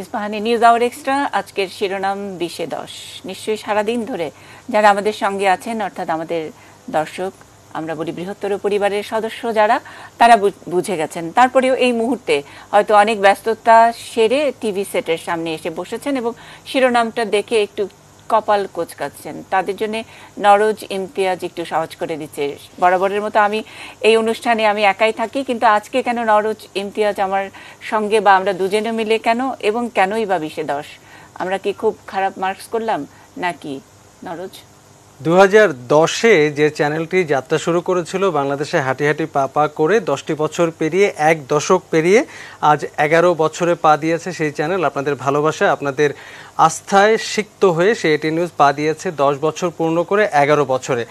Ispahani news hour extra আজকের শিরোনাম 20-10। নিশ্চয়ই সারাদিন ধরে যারা আমাদের সঙ্গে আছেন, অর্থাৎ আমাদের দর্শক, আমরা বলি বৃহত্তর পরিবারের সদস্য যারা, তারা বুঝে গেছেন। তারপরেও এই মুহূর্তে হয়তো অনেক ব্যস্ততা সেরে টিভি সেটের সামনে এসে বসেছেন এবং শিরোনামটা দেখে একটু কপাল কোঁচকাচ্ছেন। তাদের জন্য নরোজ ইমতিয়াজ একটু সহজ করে দিচ্ছে। বরাবরের মতো আমি এই অনুষ্ঠানে আমি একাই থাকি, কিন্তু আজকে কেন নরোজ ইমতিয়াজ আমার সঙ্গে, বা আমরা দুজনে মিলে কেন, এবং কেনই বা 20-10? আমরা কি খুব খারাপ মার্কস করলাম নাকি নরোজ? 2010-এ যে চ্যানেলটি যাত্রা শুরু করেছিল বাংলাদেশে হাঁটি হাঁটি পা পা করে, 10টি বছর পেরিয়ে, 1 দশক পেরিয়ে আজ 11 বছরে পা দিয়েছে সেই চ্যানেল। আপনাদের ভালোবাসা, আপনাদের আস্থায় সিক্ত হয়ে সে এটি নিউজ পা দিয়েছে 10 বছর পূর্ণ করে 11 বছরে।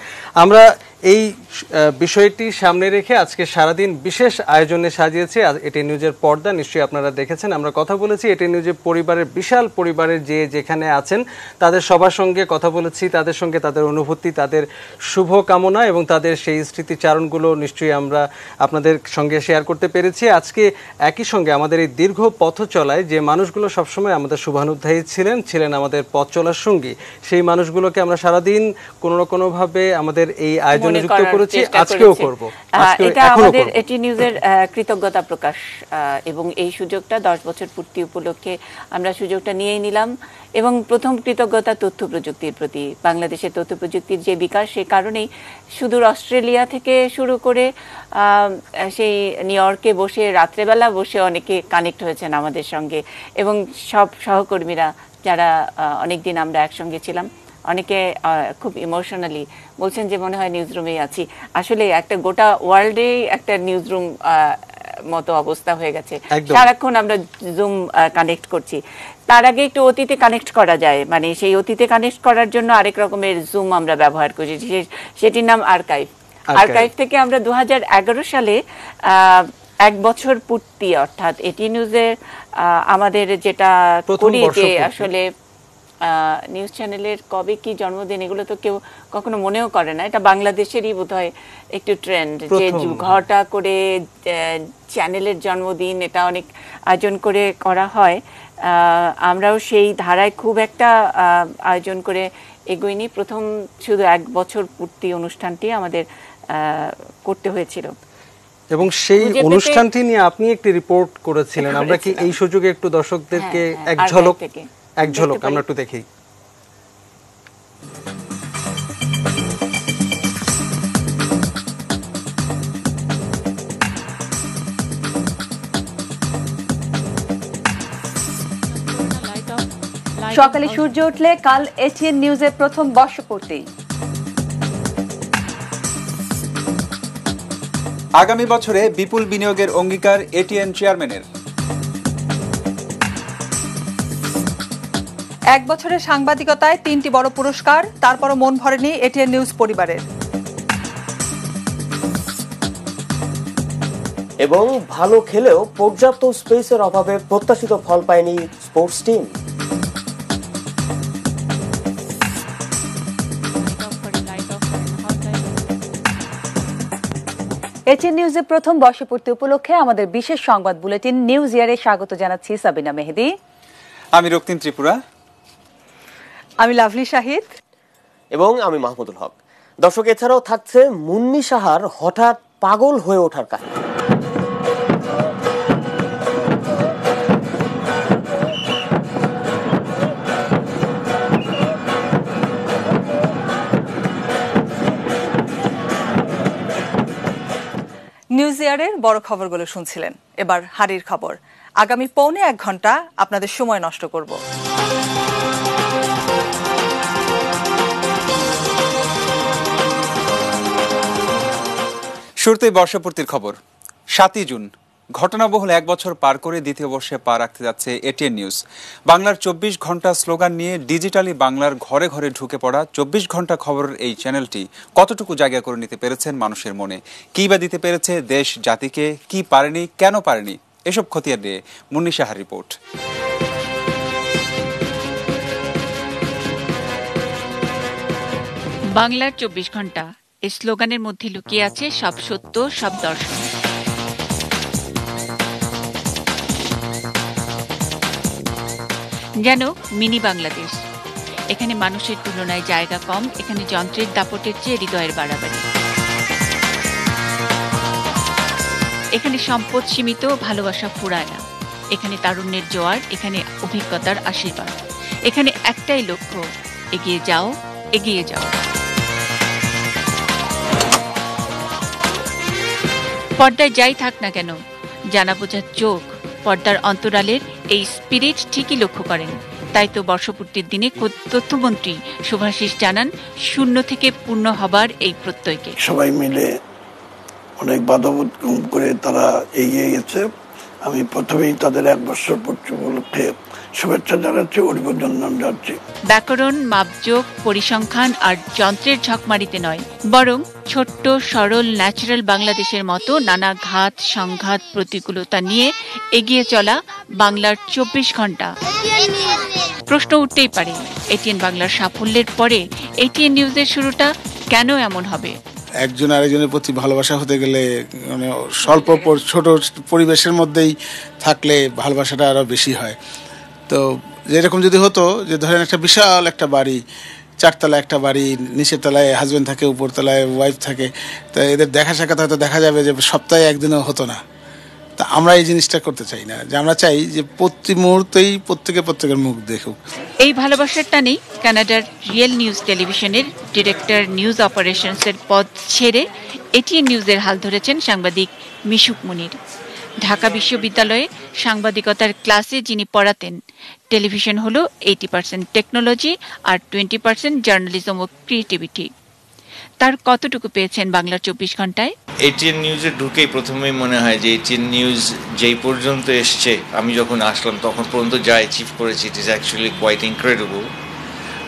আমরা এই বিষয়টি সামনে রেখে আজকে সারাদিন বিশেষ আয়োজনে সাজিয়েছি এটি নিউজের পর্দা। নিশ্চয়ই আপনারা দেখেছেন, আমরা কথা বলেছি এটি নিউজের পরিবারের, বিশাল পরিবারের যে যেখানে আছেন তাদের সবার সঙ্গে কথা বলেছি, তাদের সঙ্গে তাদের অনুভূতি, তাদের শুভ কামনা এবং তাদের সেই স্মৃতিচারণগুলো নিশ্চয়ই আমরা আপনাদের সঙ্গে শেয়ার করতে পেরেছি। আজকে একই সঙ্গে আমাদের এই দীর্ঘ পথ চলায় যে মানুষগুলো সবসময় আমাদের শুভানুধ্যায়ী ছিলেন আমাদের পথ চলার সঙ্গী, সেই মানুষগুলোকে আমরা সারাদিন কোনো না কোনোভাবে আমাদের এই আয়োজনে যুক্ত করেছি, আজকেও করব। এটা আমাদের এটি নিউজের কৃতজ্ঞতা প্রকাশ, এবং এই সুযোগটা 10 বছর পূর্তি উপলক্ষে আমরা সুযোগটা নিয়েই নিলাম। এবং প্রথম কৃতজ্ঞতা তথ্য প্রযুক্তির প্রতি। বাংলাদেশের তথ্য প্রযুক্তির যে বিকাশ, সে কারণেই সুদূর অস্ট্রেলিয়া থেকে শুরু করে সেই নিউ ইয়র্কে বসে, রাত্রেবেলা বসে অনেকে কানেক্ট হয়েছেন আমাদের সঙ্গে, এবং সব সহকর্মীরা যারা অনেকদিন আমরা একসঙ্গে ছিলাম, অনেকে খুব ইমোশনালি বলছেন যে মনে হয় নিউজ রুমেই আছি। আসলে একটা গোটা ওয়ার্ল্ডে একটা নিউজ রুম মতো অবস্থা হয়ে গেছে, সারাক্ষণ আমরা জুম কানেক্ট করছি। তার আগে একটু অতীতে কানেক্ট করা যায়, মানে সেই অতীতে কানেক্ট করার জন্য আরেক রকমের জুম আমরা ব্যবহার করছি, সেটির নাম আর্কাইভ। আর্কাইভ থেকে আমরা 2011 সালে 1 বছর পূর্তি, অর্থাৎ এটি নিউজের আমাদের যেটা করি যে আসলে নিউজ চ্যানেলের কবে কি জন্মদিন এগুলো তো কেউ কখনো মনেও করে না। এটা বাংলাদেশেরই বোধহয় একটু ট্রেন্ড যে ঘটা করে চ্যানেলের জন্মদিন এটা অনেক আয়োজন করে করা হয়। আমরাও সেই ধারায় খুব একটা আয়োজন করে এগোইনি। প্রথম শুধু 1 বছর পূর্তি অনুষ্ঠানটি আমাদের করতে হয়েছিল, এবং সেই অনুষ্ঠানটি নিয়ে আপনি একটি রিপোর্ট করেছিলেন। আমরা কি এই সুযোগে একটু দর্শকদেরকে এক ঝলক আমরা একটু দেখি। সকালে সূর্য উঠলে কাল এটিএন নিউজের প্রথম বর্ষপূর্তি। আগামী বছরে বিপুল বিনিয়োগের অঙ্গীকার এটিএন চেয়ারম্যানের। 1 বছরের সাংবাদিকতায় 3টি বড় পুরস্কার, তারপরও মন ভরেনি এটিএন নিউজ পরিবারের। এবং ভালো খেলেও পর্যাপ্ত স্পেসের অভাবে প্রত্যাশিত ফল পায়নি স্পোর্টস টিম। এটিএন নিউজের প্রথম বর্ষপূর্তি উপলক্ষে আমাদের বিশেষ সংবাদ বুলেটিন নিউজ ইয়ারে স্বাগত জানাচ্ছি সাবিনা মেহেদি, আমি রক্তিম ত্রিপুরা, আমি লাভলি শাহিদ এবং আমি মাহমুদুল হক। দর্শক, এছাড়াও থাকছে মুন্নি সাহার হঠাৎ পাগল হয়ে ওঠার কাহিনী। নিউজ ইয়ারের বড় খবরগুলো শুনছিলেন, এবার হারির খবর। আগামী 1.25 ঘন্টা আপনাদের সময় নষ্ট করব। শুরুতেই বর্ষপূর্তির খবর। 7ই জুন ঘটনাবহুল 1 বছর পার করে দ্বিতীয় বর্ষে পা রাখতে যাচ্ছে এটিএন নিউজ। বাংলার 24 ঘন্টা স্লোগান নিয়ে ডিজিটালি বাংলার ঘরে ঘরে ঢুকে পড়া 24 ঘন্টা খবরের এই চ্যানেলটি কতটুকু জায়গা করে নিতে পেরেছেন মানুষের মনে, কি বা দিতে পেরেছে দেশ জাতিকে, কি পারেনি, কেন পারেনি, এসব খতিয়ান নিয়ে মুন্নি সাহার রিপোর্ট। বাংলার 24 ঘন্টা, এই স্লোগানের মধ্যে লুকিয়ে আছে সব সত্য, সব দর্শন। যেন মিনি বাংলাদেশ। এখানে মানুষের তুলনায় জায়গা কম, এখানে যন্ত্রের দাপটের চেয়ে হৃদয়ের বাড়াবাড়ি। এখানে সম্পদ সীমিত, ভালোবাসা ফুরায় না। এখানে তারুণ্যের জোয়ার, এখানে অভিজ্ঞতার আশীর্বাদ। এখানে একটাই লক্ষ্য, এগিয়ে যাও, এগিয়ে যাও। পর্দায় যাই থাক না কেন, জানা বোঝার চোখ পর্দার অন্তরালের এই স্পিরিট ঠিকই লক্ষ্য করেন। তাই তো বর্ষপূর্তির দিনে তথ্যমন্ত্রী শুভাশিস জানান, শূন্য থেকে পূর্ণ হবার এই প্রত্যয়কে সবাই মিলে অনেক বাধাবোধ কম করে তারা এগিয়ে গেছে। আমি প্রথমেই তাদের 1 বছর পূর্তি উপলক্ষে শুভেচ্ছা জানাচ্ছি, অভিনন্দন জানাচ্ছি। ব্যাকরণ, মাপজোক, পরিসংখ্যান আর যন্ত্রের ঝকমারিতে নয়, বরং ছোট্ট সরল ন্যাচারাল বাংলাদেশের মতো নানা ঘাত সংঘাত প্রতিকূলতা নিয়ে এগিয়ে চলা বাংলার 24 ঘন্টা। প্রশ্ন উঠতেই পারে, এটিএন বাংলার সাফল্যের পরে এটিএন নিউজের শুরুটা কেন এমন হবে? একজন আরেকজনের প্রতি ভালোবাসা হতে গেলে মানে স্বল্প ছোট পরিবেশের মধ্যেই থাকলে ভালোবাসাটা আরো বেশি হয়। তো যেরকম যদি হতো যে ধরেন একটা বিশাল একটা বাড়ি, 4 তলা একটা বাড়ি, নিচের তলায় হাজবেন্ড থাকে, উপর তলায় ওয়াইফ থাকে, তো এদের দেখা সাক্ষাৎ হয়তো দেখা যাবে যে সপ্তাহে একদিনও হতো না। তা আমরা এই জিনিসটা করতে চাই না, যে আমরা চাই যে প্রতি মুহূর্তেই প্রত্যেকের মুখ দেখুক। এই ভালোবাসার টানেই কানাডার রিয়েল নিউজ টেলিভিশনের ডিরেক্টর নিউজ অপারেশনসের পদ ছেড়ে এটিএন নিউজের হাল ধরেছেন সাংবাদিক মিশুক মুনির। ঢাকা বিশ্ববিদ্যালয়ে সাংবাদিকতার ক্লাসে যিনি পড়াতেন, টেলিভিশন হলো 80% টেকনোলজি আর 20% জার্নালিজম ও ক্রিয়েটিভিটি। তার কতটুকু পেয়েছেন বাংলার 24 ঘন্টায়? এটিএন নিউজে ঢুকেই প্রথমেই মনে হয় যে এটিএন নিউজ যেই পর্যন্ত এসছে, আমি যখন আসলাম তখন পর্যন্ত যা অ্যাচিভ করেছি, it is actually quite incredible.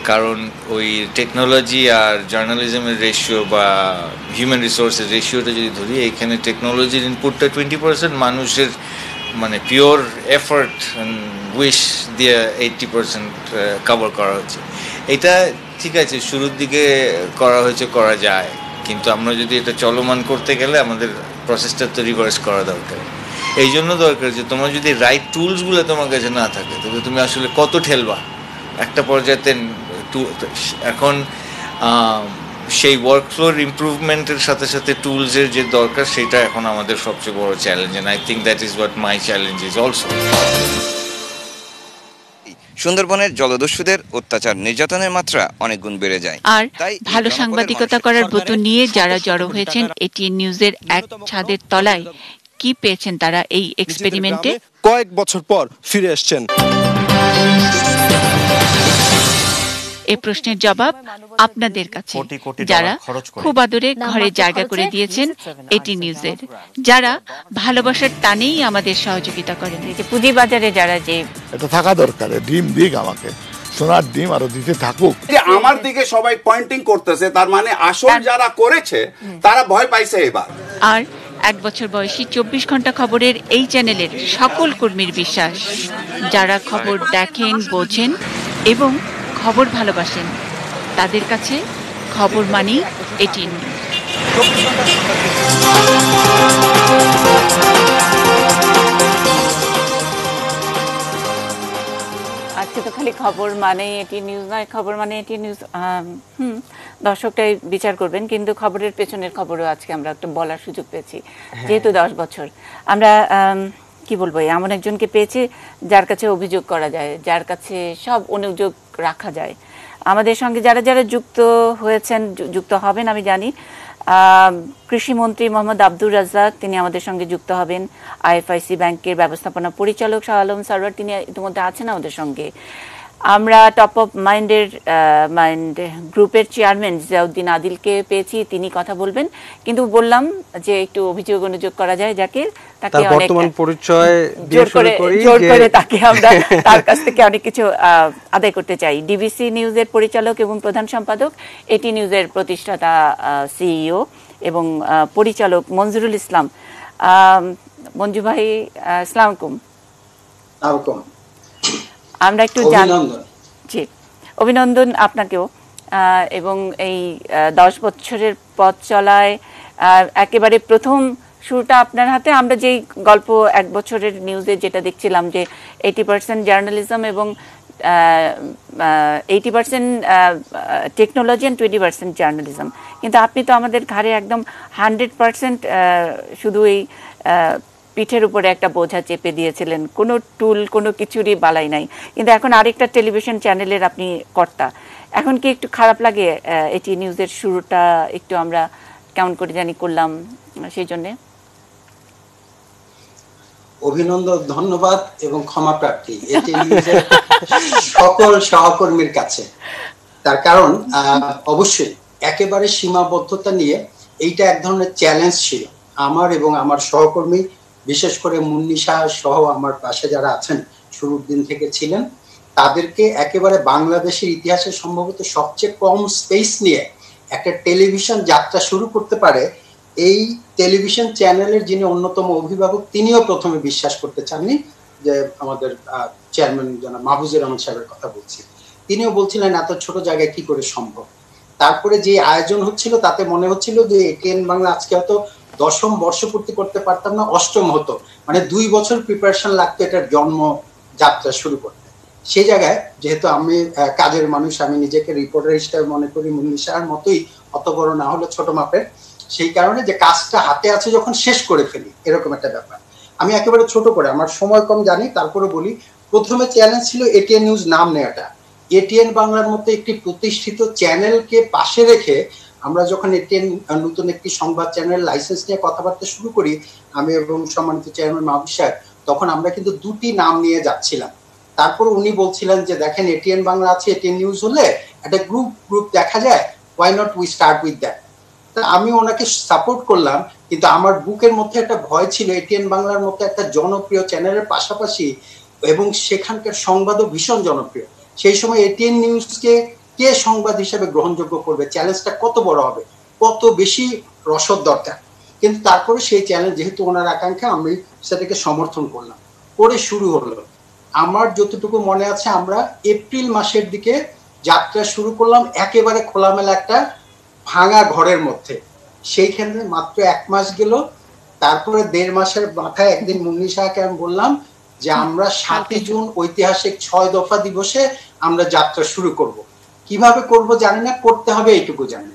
কারণ ওই টেকনোলজি আর জার্নালিজমের রেশিও বা হিউম্যান রিসোর্সের রেশিওটা যদি ধরি, এখানে টেকনোলজির ইনপুটটা 20%, মানুষের মানে পিওর এফার্ট উইশ দিয়ে 80% কভার করা হচ্ছে। এটা ঠিক আছে, শুরুর দিকে করা হয়েছে, করা যায়, কিন্তু আমরা যদি এটা চলমান করতে গেলে আমাদের প্রসেসটা তো রিভার্স করা দরকার। এই জন্য দরকার যে তোমার যদি রাইট টুলসগুলো তোমার কাছে না থাকে, তবে তুমি আসলে কত ঠেলবা একটা পর্যায়ে। এখন সেই ওয়ার্কফ্লোর ইমপ্রুভমেন্টের সাথে সাথে টুলসের যে দরকার, সেটা এখন আমাদের সবচেয়ে বড় challenge, and I think that is what my challenge is also. সুন্দরবনের জলদস্যুদের অত্যাচার নির্যাতনের মাত্রা অনেক গুণ বেড়ে যায়। আর ভালো সাংবাদিকতা করার ব্রত নিয়ে যারা জড়ো হয়েছেন এটিএন নিউজের এক ছাদের তলায়, কি পেয়েছেন তারা এই এক্সপেরিমেন্টে? কয়েক বছর পর ফিরে এসেছেন। এ প্রশ্নের জবাব আপনাদের কাছে, যারা খুব আদরে ঘরে জায়গা করে দিয়েছেন এটিএন নিউজের, যারা ভালোবাসার টানেই আমাদের সহযোগিতা করেন। পুঁজিবাজারে যারা যে এটা থাকা দরকার, ডিম দিক আমাকে, সোনার ডিম আরো দিতে থাকুক। আমার দিকে সবাই পয়েন্টিং করতেছে, তার মানে আসল যারা করেছে তারা ভয় পাইছে এবার। আর 1 বছর বয়সী 24 ঘন্টা খবরের এই চ্যানেলের সকল কর্মীর বিশ্বাস, যারা খবর দেখেন, বোঝেন এবং খবর ভালোবাসেন, তাদের কাছে খবর মানি এটিএন নিউজ। আজকে তো খালি খবর মানে এটিএন নিউজ নয়, খবর মানে এটিএন নিউজ দর্শকটাই বিচার করবেন, কিন্তু খবরের পেছনের খবরও আজকে আমরা একটা বলার সুযোগ পেয়েছি। যেহেতু 10 বছর, আমরা কি বলবো, এমন একজনকে পেয়েছি যার কাছে অভিযোগ করা যায়, যার কাছে সব অনুযোগ রাখা যায়। আমাদের সঙ্গে যারা যারা যুক্ত হয়েছেন, যুক্ত হবেন আমি জানি, কৃষিমন্ত্রী মোহাম্মদ আব্দুর রাজ্জাক, তিনি আমাদের সঙ্গে যুক্ত হবেন। আইএফআইসি ব্যাংকের ব্যবস্থাপনা পরিচালক শাহ আলম সারোয়ার, তিনি ইতিমধ্যে আছেন আমাদের সঙ্গে। আমরা টপ অফ মাইন্ড গ্রুপের চেয়ারম্যান জিয়াউদ্দিন আদিলকে পেয়েছি, তিনি কথা বলবেন। কিন্তু বললাম যে একটু অভিযোগ অনুযোগ করা যায় যাকে, তাকে বর্তমান পরিচয় দিয়ে শুরু করি, জোর করে তাকে আমরা তার কাছ থেকে অনেক কিছু আদায় করতে চাই। ডিবিসি নিউজের পরিচালক এবং প্রধান সম্পাদক, এটি নিউজের প্রতিষ্ঠাতা সিইও এবং পরিচালক মঞ্জুরুল ইসলাম। মঞ্জু ভাই, আসসালামু আলাইকুম। আমরা একটু জি, অভিনন্দন আপনাকেও। এবং এই 10 বছরের পথ চলায় একেবারে প্রথম শুরুটা আপনার হাতে। আমরা যেই গল্প 1 বছরের নিউজে যেটা দেখছিলাম যে 80% জার্নালিজম এবং 80% টেকনোলজি অ্যান্ড 20% জার্নালিজম, কিন্তু আপনি তো আমাদের ঘাড়ে একদম 100% শুধু এই পিঠের উপরে একটা বোঝা চেপে দিয়েছিলেন, কোনো টুল কোনো কিছুরই বালাই নাই, কিন্তু এখন আরেকটা টেলিভিশন চ্যানেলের আপনি কর্তা। এখন কি একটু খারাপ লাগে এটি নিউজের শুরুটা একটু আমরা কেমন করে জানি করলাম সেই জন্যে? অভিনন্দন, ধন্যবাদ এবং ক্ষমা প্রার্থী এটি নিউজের সকল সহকর্মীর কাছে। তার কারণ অবশ্যই একেবারে সীমাবদ্ধতা নিয়ে এইটা এক ধরনের চ্যালেঞ্জ ছিল আমার এবং আমার সহকর্মী, বিশেষ করে মুন্নিশা সহ আমার পাশে যারা আছেন শুরুর দিন থেকে ছিলেন, তাদেরকে একেবারে বাংলাদেশের ইতিহাসে সম্ভবত সবচেয়ে কম স্পেস নিয়ে একটা টেলিভিশন যাত্রা শুরু করতে পারে। এই টেলিভিশন চ্যানেলের যিনি অন্যতম অভিভাবক, তিনিও প্রথমে বিশ্বাস করতে চাননি, যে আমাদের চেয়ারম্যান জনাব মাহফুজুর রহমান সাহেবের কথা বলছি, তিনিও বলছিলেন এত ছোট জায়গায় কি করে সম্ভব। তারপরে যে আয়োজন হচ্ছিল তাতে মনে হচ্ছিল যে এটিএন বাংলা আজকে হয়তো 10ম বর্ষপূর্তি করতে পারতাম না, 8ম হতো, মানে 2 বছর প্রিপারেশন লাগতো এটার জন্ম যাত্রা শুরু করতে। সেই জায়গায় যেহেতু আমি কাজের মানুষ, আমি নিজেকে রিপোর্টার হিসেবে মনে করি মুন্নিশার মতোই, অত বড় না হলে ছোট মাপের, সেই কারণে যে কাজটা হাতে আছে যখন শেষ করে ফেলি এরকম একটা ব্যাপার। আমি একেবারে ছোট করে, আমার সময় কম জানি, তারপরে বলি, প্রথমে চ্যালেঞ্জ ছিল এটিএন নিউজ নাম নেওয়াটা। এটিএন বাংলার মতো একটি প্রতিষ্ঠিত চ্যানেলকে পাশে রেখে আমরা যখন এটিএন নতুন একটি সংবাদ চ্যানেল লাইসেন্স নিয়ে কথাবার্তা শুরু করি, আমি এবং সম্মানিত চেয়ারম্যান মাহফুজ সাহেব, তখন আমরা কিন্তু 2টি নাম নিয়ে যাচ্ছিলাম। তারপর উনি বলছিলেন যে দেখেন এটিএন বাংলা আছে, এটিএন নিউজ হলে একটা গ্রুপ দেখা যায়, why not we start with that. আমি ওনাকে সাপোর্ট করলাম, কিন্তু আমার বুকের মধ্যে একটা ভয় ছিল এটিএন বাংলার মতো একটা জনপ্রিয় চ্যানেলের পাশাপাশি, এবং সেখানকার সংবাদও ভীষণ জনপ্রিয়, সেই সময় এটিএন নিউজকে কে সংবাদ হিসেবে গ্রহণযোগ্য করবে, চ্যালেঞ্জটা কত বড় হবে, কত বেশি রসদ দরকার। কিন্তু তারপরে সেই চ্যালেঞ্জ যেহেতু ওনার আকাঙ্ক্ষা, আমি সেটাকে সমর্থন করলাম, করে শুরু হলো। আমার যতটুকু মনে আছে আমরা এপ্রিল মাসের দিকে যাত্রা শুরু করলাম, একেবারে খোলামেলা একটা ভাঙা ঘরের মধ্যে। সেইখানে মাত্র 1 মাস গেল, তারপরে 1.5 মাসের মাথায় একদিন মুন্নিশাকে আমি বললাম যে আমরা 7 জুন ঐতিহাসিক 6 দফা দিবসে আমরা যাত্রা শুরু করব। কিভাবে করব জানি না, করতে হবে এইটুকু জানি।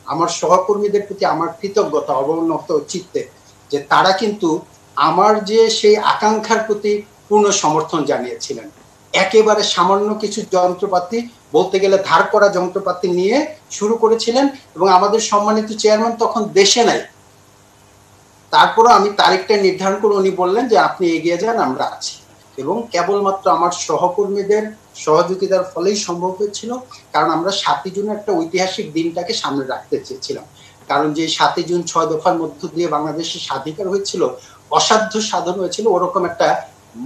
আমার সহকর্মীদের প্রতি আমার কৃতজ্ঞতা অবনত চিত্তে, যে তারা কিন্তু আমার যে সেই আকাঙ্ক্ষার প্রতি পূর্ণ সমর্থন জানিয়েছিলেন। একেবারে সামান্য কিছু যন্ত্রপাতি, বলতে গেলে ধার করা যন্ত্রপাতি নিয়ে শুরু করেছিলেন, এবং আমাদের সম্মানিত চেয়ারম্যান তখন দেশে নাই। তারপরে আমি তারিখটা নির্ধারণ করে উনি বললেন যে আপনি এগিয়ে যান, আমরা আছি। এবং কেবলমাত্র আমার সহকর্মীদের সহযোগিতার ফলেই সম্ভব হয়েছিল, কারণ আমরা 7 জুন একটা ঐতিহাসিক দিনটাকে সামনে রাখতে চেয়েছিলাম। কারণ যে 7 জুন 6 দফার মধ্য দিয়ে বাংলাদেশের স্বাধিকার হয়েছিল, অসাধ্য সাধন হয়েছিল, ওরকম একটা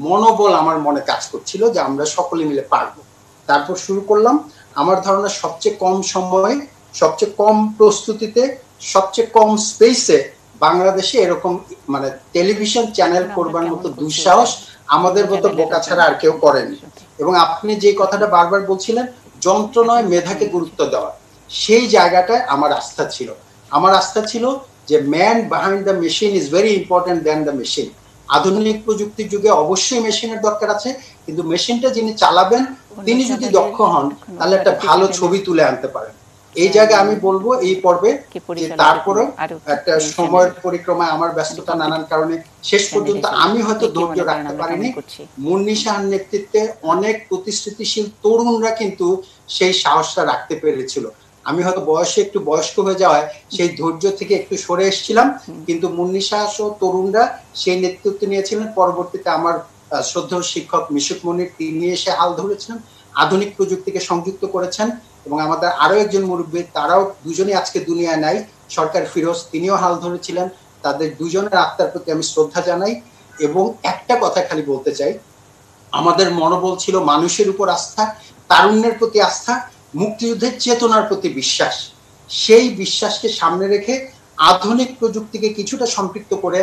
মনোবল আমার মনে কাজ করছিল যে আমরা সকলে মিলে পারবো। তারপর শুরু করলাম। আমার ধারণা সবচেয়ে কম সময়ে, সবচেয়ে কম প্রস্তুতিতে, সবচেয়ে কম স্পেসে বাংলাদেশে এরকম মানে টেলিভিশন চ্যানেল করবার মতো দুঃসাহস আমাদের মতো বোকা ছাড়া আর কেউ করেনি। এবং আপনি যে কথাটা বারবার বলছিলেন, যন্ত্র নয় মেধাকে গুরুত্ব দেওয়া, সেই জায়গাটায় আমার আস্থা ছিল। আমার আস্থা ছিল যে man behind the machine is very important than the machine. আধুনিক প্রযুক্তির যুগে অবশ্যই মেশিনের দরকার আছে, কিন্তু মেশিনটা যিনি চালাবেন তিনি যদি দক্ষ হন, তাহলে একটা ভালো ছবি তুলে আনতে পারেন। এই জায়গায় আমি বলবো এই পর্বে যে তারপরে একটা সময়ের পরিক্রমায় আমার ব্যস্ততা নানান কারণে শেষ পর্যন্ত আমি হয়তো ধৈর্য রাখতে পারিনি। মুন্নিশার নেতৃত্বে অনেক প্রতিশ্রুতিশীল তরুণরা কিন্তু সেই সাহসটা রাখতে পেরেছিল। আমি হয়তো বয়সে একটু বয়স্ক হয়ে যাওয়ায় সেই ধৈর্য থেকে একটু সরে এসেছিলাম, কিন্তু মুন্নিশা সহ তরুণরা সেই নেতৃত্ব নিয়েছিলেন। পরবর্তীতে আমার শ্রদ্ধেয় শিক্ষক মিশুক মনির, তিনি এসে হাল ধরেছিলেন, আধুনিক প্রযুক্তিকে সংযুক্ত করেছেন। এবং আমাদের আরো একজন মুরব্বী, তারাও দুজনই আজকে দুনিয়ায় নাই, সরকার ফিরোজ, তিনিও হাল ধরেছিলেন। তাদের দুজনের আত্মার প্রতি আমি শ্রদ্ধা জানাই। এবং একটা কথা খালি বলতে চাই, আমাদের মনোবল ছিল মানুষের উপর আস্থা, তারুণ্যের প্রতি আস্থা, মুক্তিযুদ্ধের চেতনার প্রতি বিশ্বাস। সেই বিশ্বাসকে সামনে রেখে আধুনিক প্রযুক্তিকে কিছুটা সম্পৃক্ত করে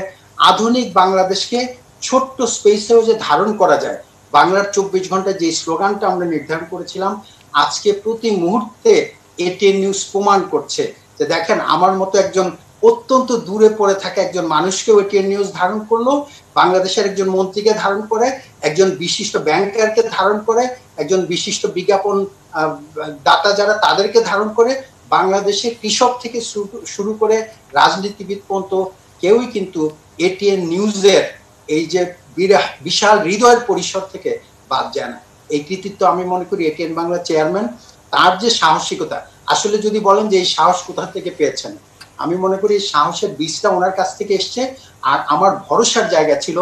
আধুনিক বাংলাদেশকে ছোট্ট স্পেসেও যে ধারণ করা যায়, বাংলার 24 ঘন্টা যে স্লোগানটা আমরা নির্ধারণ করেছিলাম, আজকে প্রতি মুহূর্তে এটিএন নিউজ প্রমাণ করছে যে দেখেন আমার মতো একজন অত্যন্ত দূরে পড়ে থাকা একজন মানুষকেও এটিএন নিউজ ধারণ করলো, বাংলাদেশের একজন মন্ত্রীকে ধারণ করে, একজন বিশিষ্ট ব্যাংকারকে ধারণ করে, একজন বিশিষ্ট বিজ্ঞাপন দাতা যারা তাদেরকে ধারণ করে, বাংলাদেশের কৃষক থেকে শুরু করে রাজনীতিবিদ পর্যন্ত কেউই কিন্তু এটিএন নিউজের এই যে বিশাল হৃদয়ের পরিসর থেকে বাদ যায় না। এই কৃতিত্ব আমি মনে করি এটিএন বাংলা চেয়ারম্যান, তার যে সাহসিকতা, আসলে যদি বলেন যে এই সাহস কোথা থেকে পেয়েছেন, আমি মনে করি সাহসের বীজটা ওনার কাছ থেকে এসছে। আর আমার ভরসার জায়গা ছিল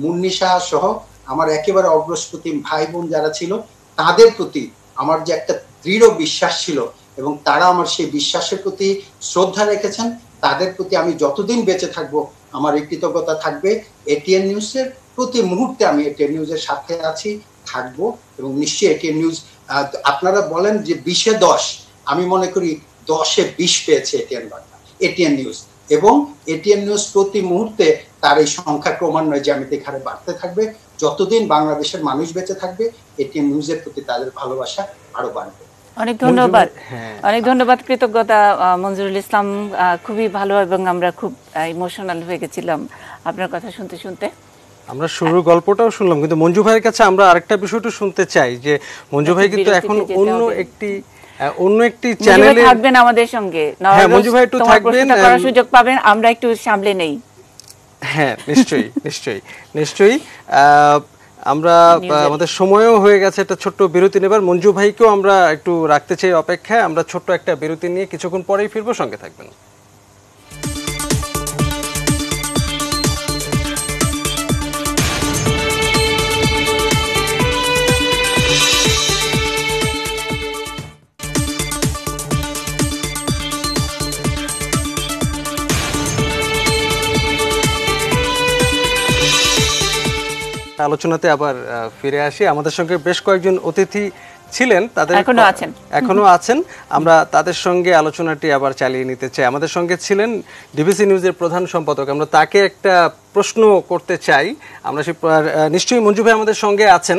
মুন্নি সাহা সহ আমার একেবারে অগ্রস্প্রতিম ভাই বোন যারা ছিল, তাদের প্রতি আমার যে একটা দৃঢ় বিশ্বাস ছিল এবং তারা আমার সেই বিশ্বাসের প্রতি শ্রদ্ধা রেখেছেন। তাদের প্রতি আমি যতদিন বেঁচে থাকবো আমার এই কৃতজ্ঞতা থাকবে। এটিএন নিউজের প্রতি মুহূর্তে আমি এটিএন নিউজের সাথে আছি, থাকবো, এবং নিশ্চয়ই এটিএন নিউজ, আপনারা বলেন যে 20-এ 10, আমি মনে করি 10-এ 20 পেয়েছে এটিএন নিউজ, এবং এটিএন নিউজ প্রতি মুহূর্তে তার এই সংখ্যা ক্রমান্বয়ে জ্যামিতিক হারে বাড়তে থাকবে। যতদিন বাংলাদেশের মানুষ বেঁচে থাকবে এটিএন নিউজের প্রতি তাদের ভালোবাসা আরো বাড়বে। অনেক ধন্যবাদ, অনেক ধন্যবাদ, কৃতজ্ঞতা মঞ্জুরুল ইসলাম। খুবই ভালো, এবং আমরা খুব ইমোশনাল হয়ে গেছিলাম আপনার কথা শুনতে শুনতে। আমরা শুরুর গল্পটাও শুনলাম, কিন্তু মঞ্জু ভাইয়ের কাছে আমরা আরেকটা বিষয়টা শুনতে চাই যে মঞ্জু ভাই কিন্তু এখন অন্য একটি চ্যানেলে থাকবেন আমাদের সঙ্গে। হ্যাঁ, মঞ্জু ভাই একটু থাকবেন, করার সুযোগ পাবেন, আমরা একটু সামলে নেই। হ্যাঁ, নিশ্চয়ই নিশ্চয়ই নিশ্চয়ই। আমরা আমাদের সময়ও হয়ে গেছে, একটা ছোট্ট বিরতি নেবার। মঞ্জু ভাইকেও আমরা একটু রাখতে চাই অপেক্ষায়। আমরা ছোট্ট একটা বিরতি নিয়ে কিছুক্ষণ পরেই ফিরবো, সঙ্গে থাকবেন। আলোচনাতে আবার ফিরে আসি। আমাদের সঙ্গে বেশ কয়েকজন অতিথি ছিলেন, তাদের এখনো আছেন। আমরা তাদের সঙ্গে আলোচনাটি আবার চালিয়ে নিতে চাই। আমাদের সঙ্গে ছিলেন ডিবিসি নিউজের প্রধান সম্পাদক। আমরা তাকে একটা প্রশ্ন করতে চাই। আমরা নিশ্চয়ই মঞ্জু ভাই আমাদের সঙ্গে আছেন।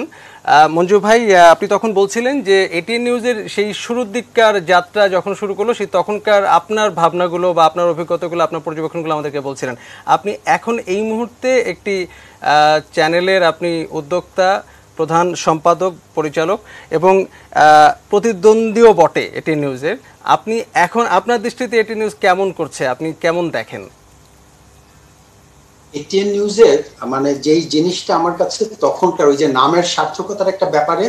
মঞ্জু ভাই, আপনি তখন বলছিলেন যে এটিএন নিউজের সেই শুরুর দিককার যাত্রা যখন শুরু করলো, সেই তখনকার আপনার ভাবনাগুলো বা আপনার অভিজ্ঞতাগুলো, আপনার পর্যবেক্ষণগুলো আমাদেরকে বলছিলেন। আপনি এখন এই মুহূর্তে একটি চ্যানেলের আপনি উদ্যোক্তা, প্রধান সম্পাদক, পরিচালক এবং প্রতিদ্বন্দ্বীও বটে এটিএন নিউজের। আপনি এখন আপনার দৃষ্টিতে এটিএন নিউজ কেমন করছে, আপনি কেমন দেখেন? এটিএন নিউজের মানে যেই জিনিসটা আমার কাছে তখনকার ওই যে নামের সার্থকতার একটা ব্যাপারে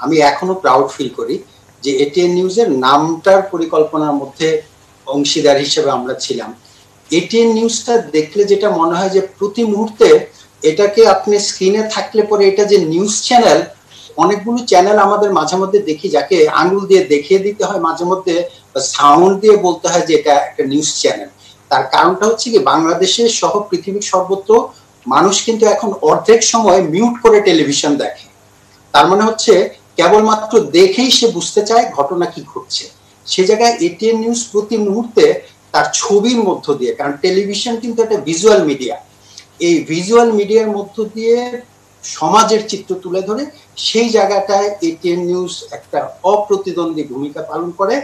আমি এখনো প্রাউড ফিল করি যে এটিএন নিউজের নামটার পরিকল্পনার মধ্যে অংশীদার হিসেবে আমরা ছিলাম। এটিএন নিউজটা দেখলে যেটা মনে হয় যে প্রতি মুহূর্তে এটাকে আপনি স্ক্রিনে থাকলে পরে এটা যে নিউজ চ্যানেল, অনেকগুলো চ্যানেল আমাদের মাঝে মধ্যে দেখি যাকে আঙুল দিয়ে দেখিয়ে দিতে হয়, মাঝে মধ্যে সাউন্ড দিয়ে বলতে হয় যে এটা একটা নিউজ চ্যানেল। তার কারণটা হচ্ছে কি, বাংলাদেশের সহ পৃথিবীর সর্বত্র মানুষ কিন্তু এখন অর্ধেক সময় মিউট করে টেলিভিশন দেখে। তার মানে হচ্ছে কেবলমাত্র দেখেই সে বুঝতে চায় ঘটনা কি ঘটছে। সে জায়গায় এটিএন নিউজ প্রতি মুহূর্তে তার ছবির মধ্য দিয়ে, কারণ টেলিভিশন কিন্তু একটা ভিজুয়াল মিডিয়া, এই ভিজুয়াল মিডিয়ার মধ্য দিয়ে সমাজের চিত্র তুলে ধরে, সেই জায়গাটায় এটিএন নিউজ একটা অপ্রতিদ্বন্দ্বী ভূমিকা পালন করে।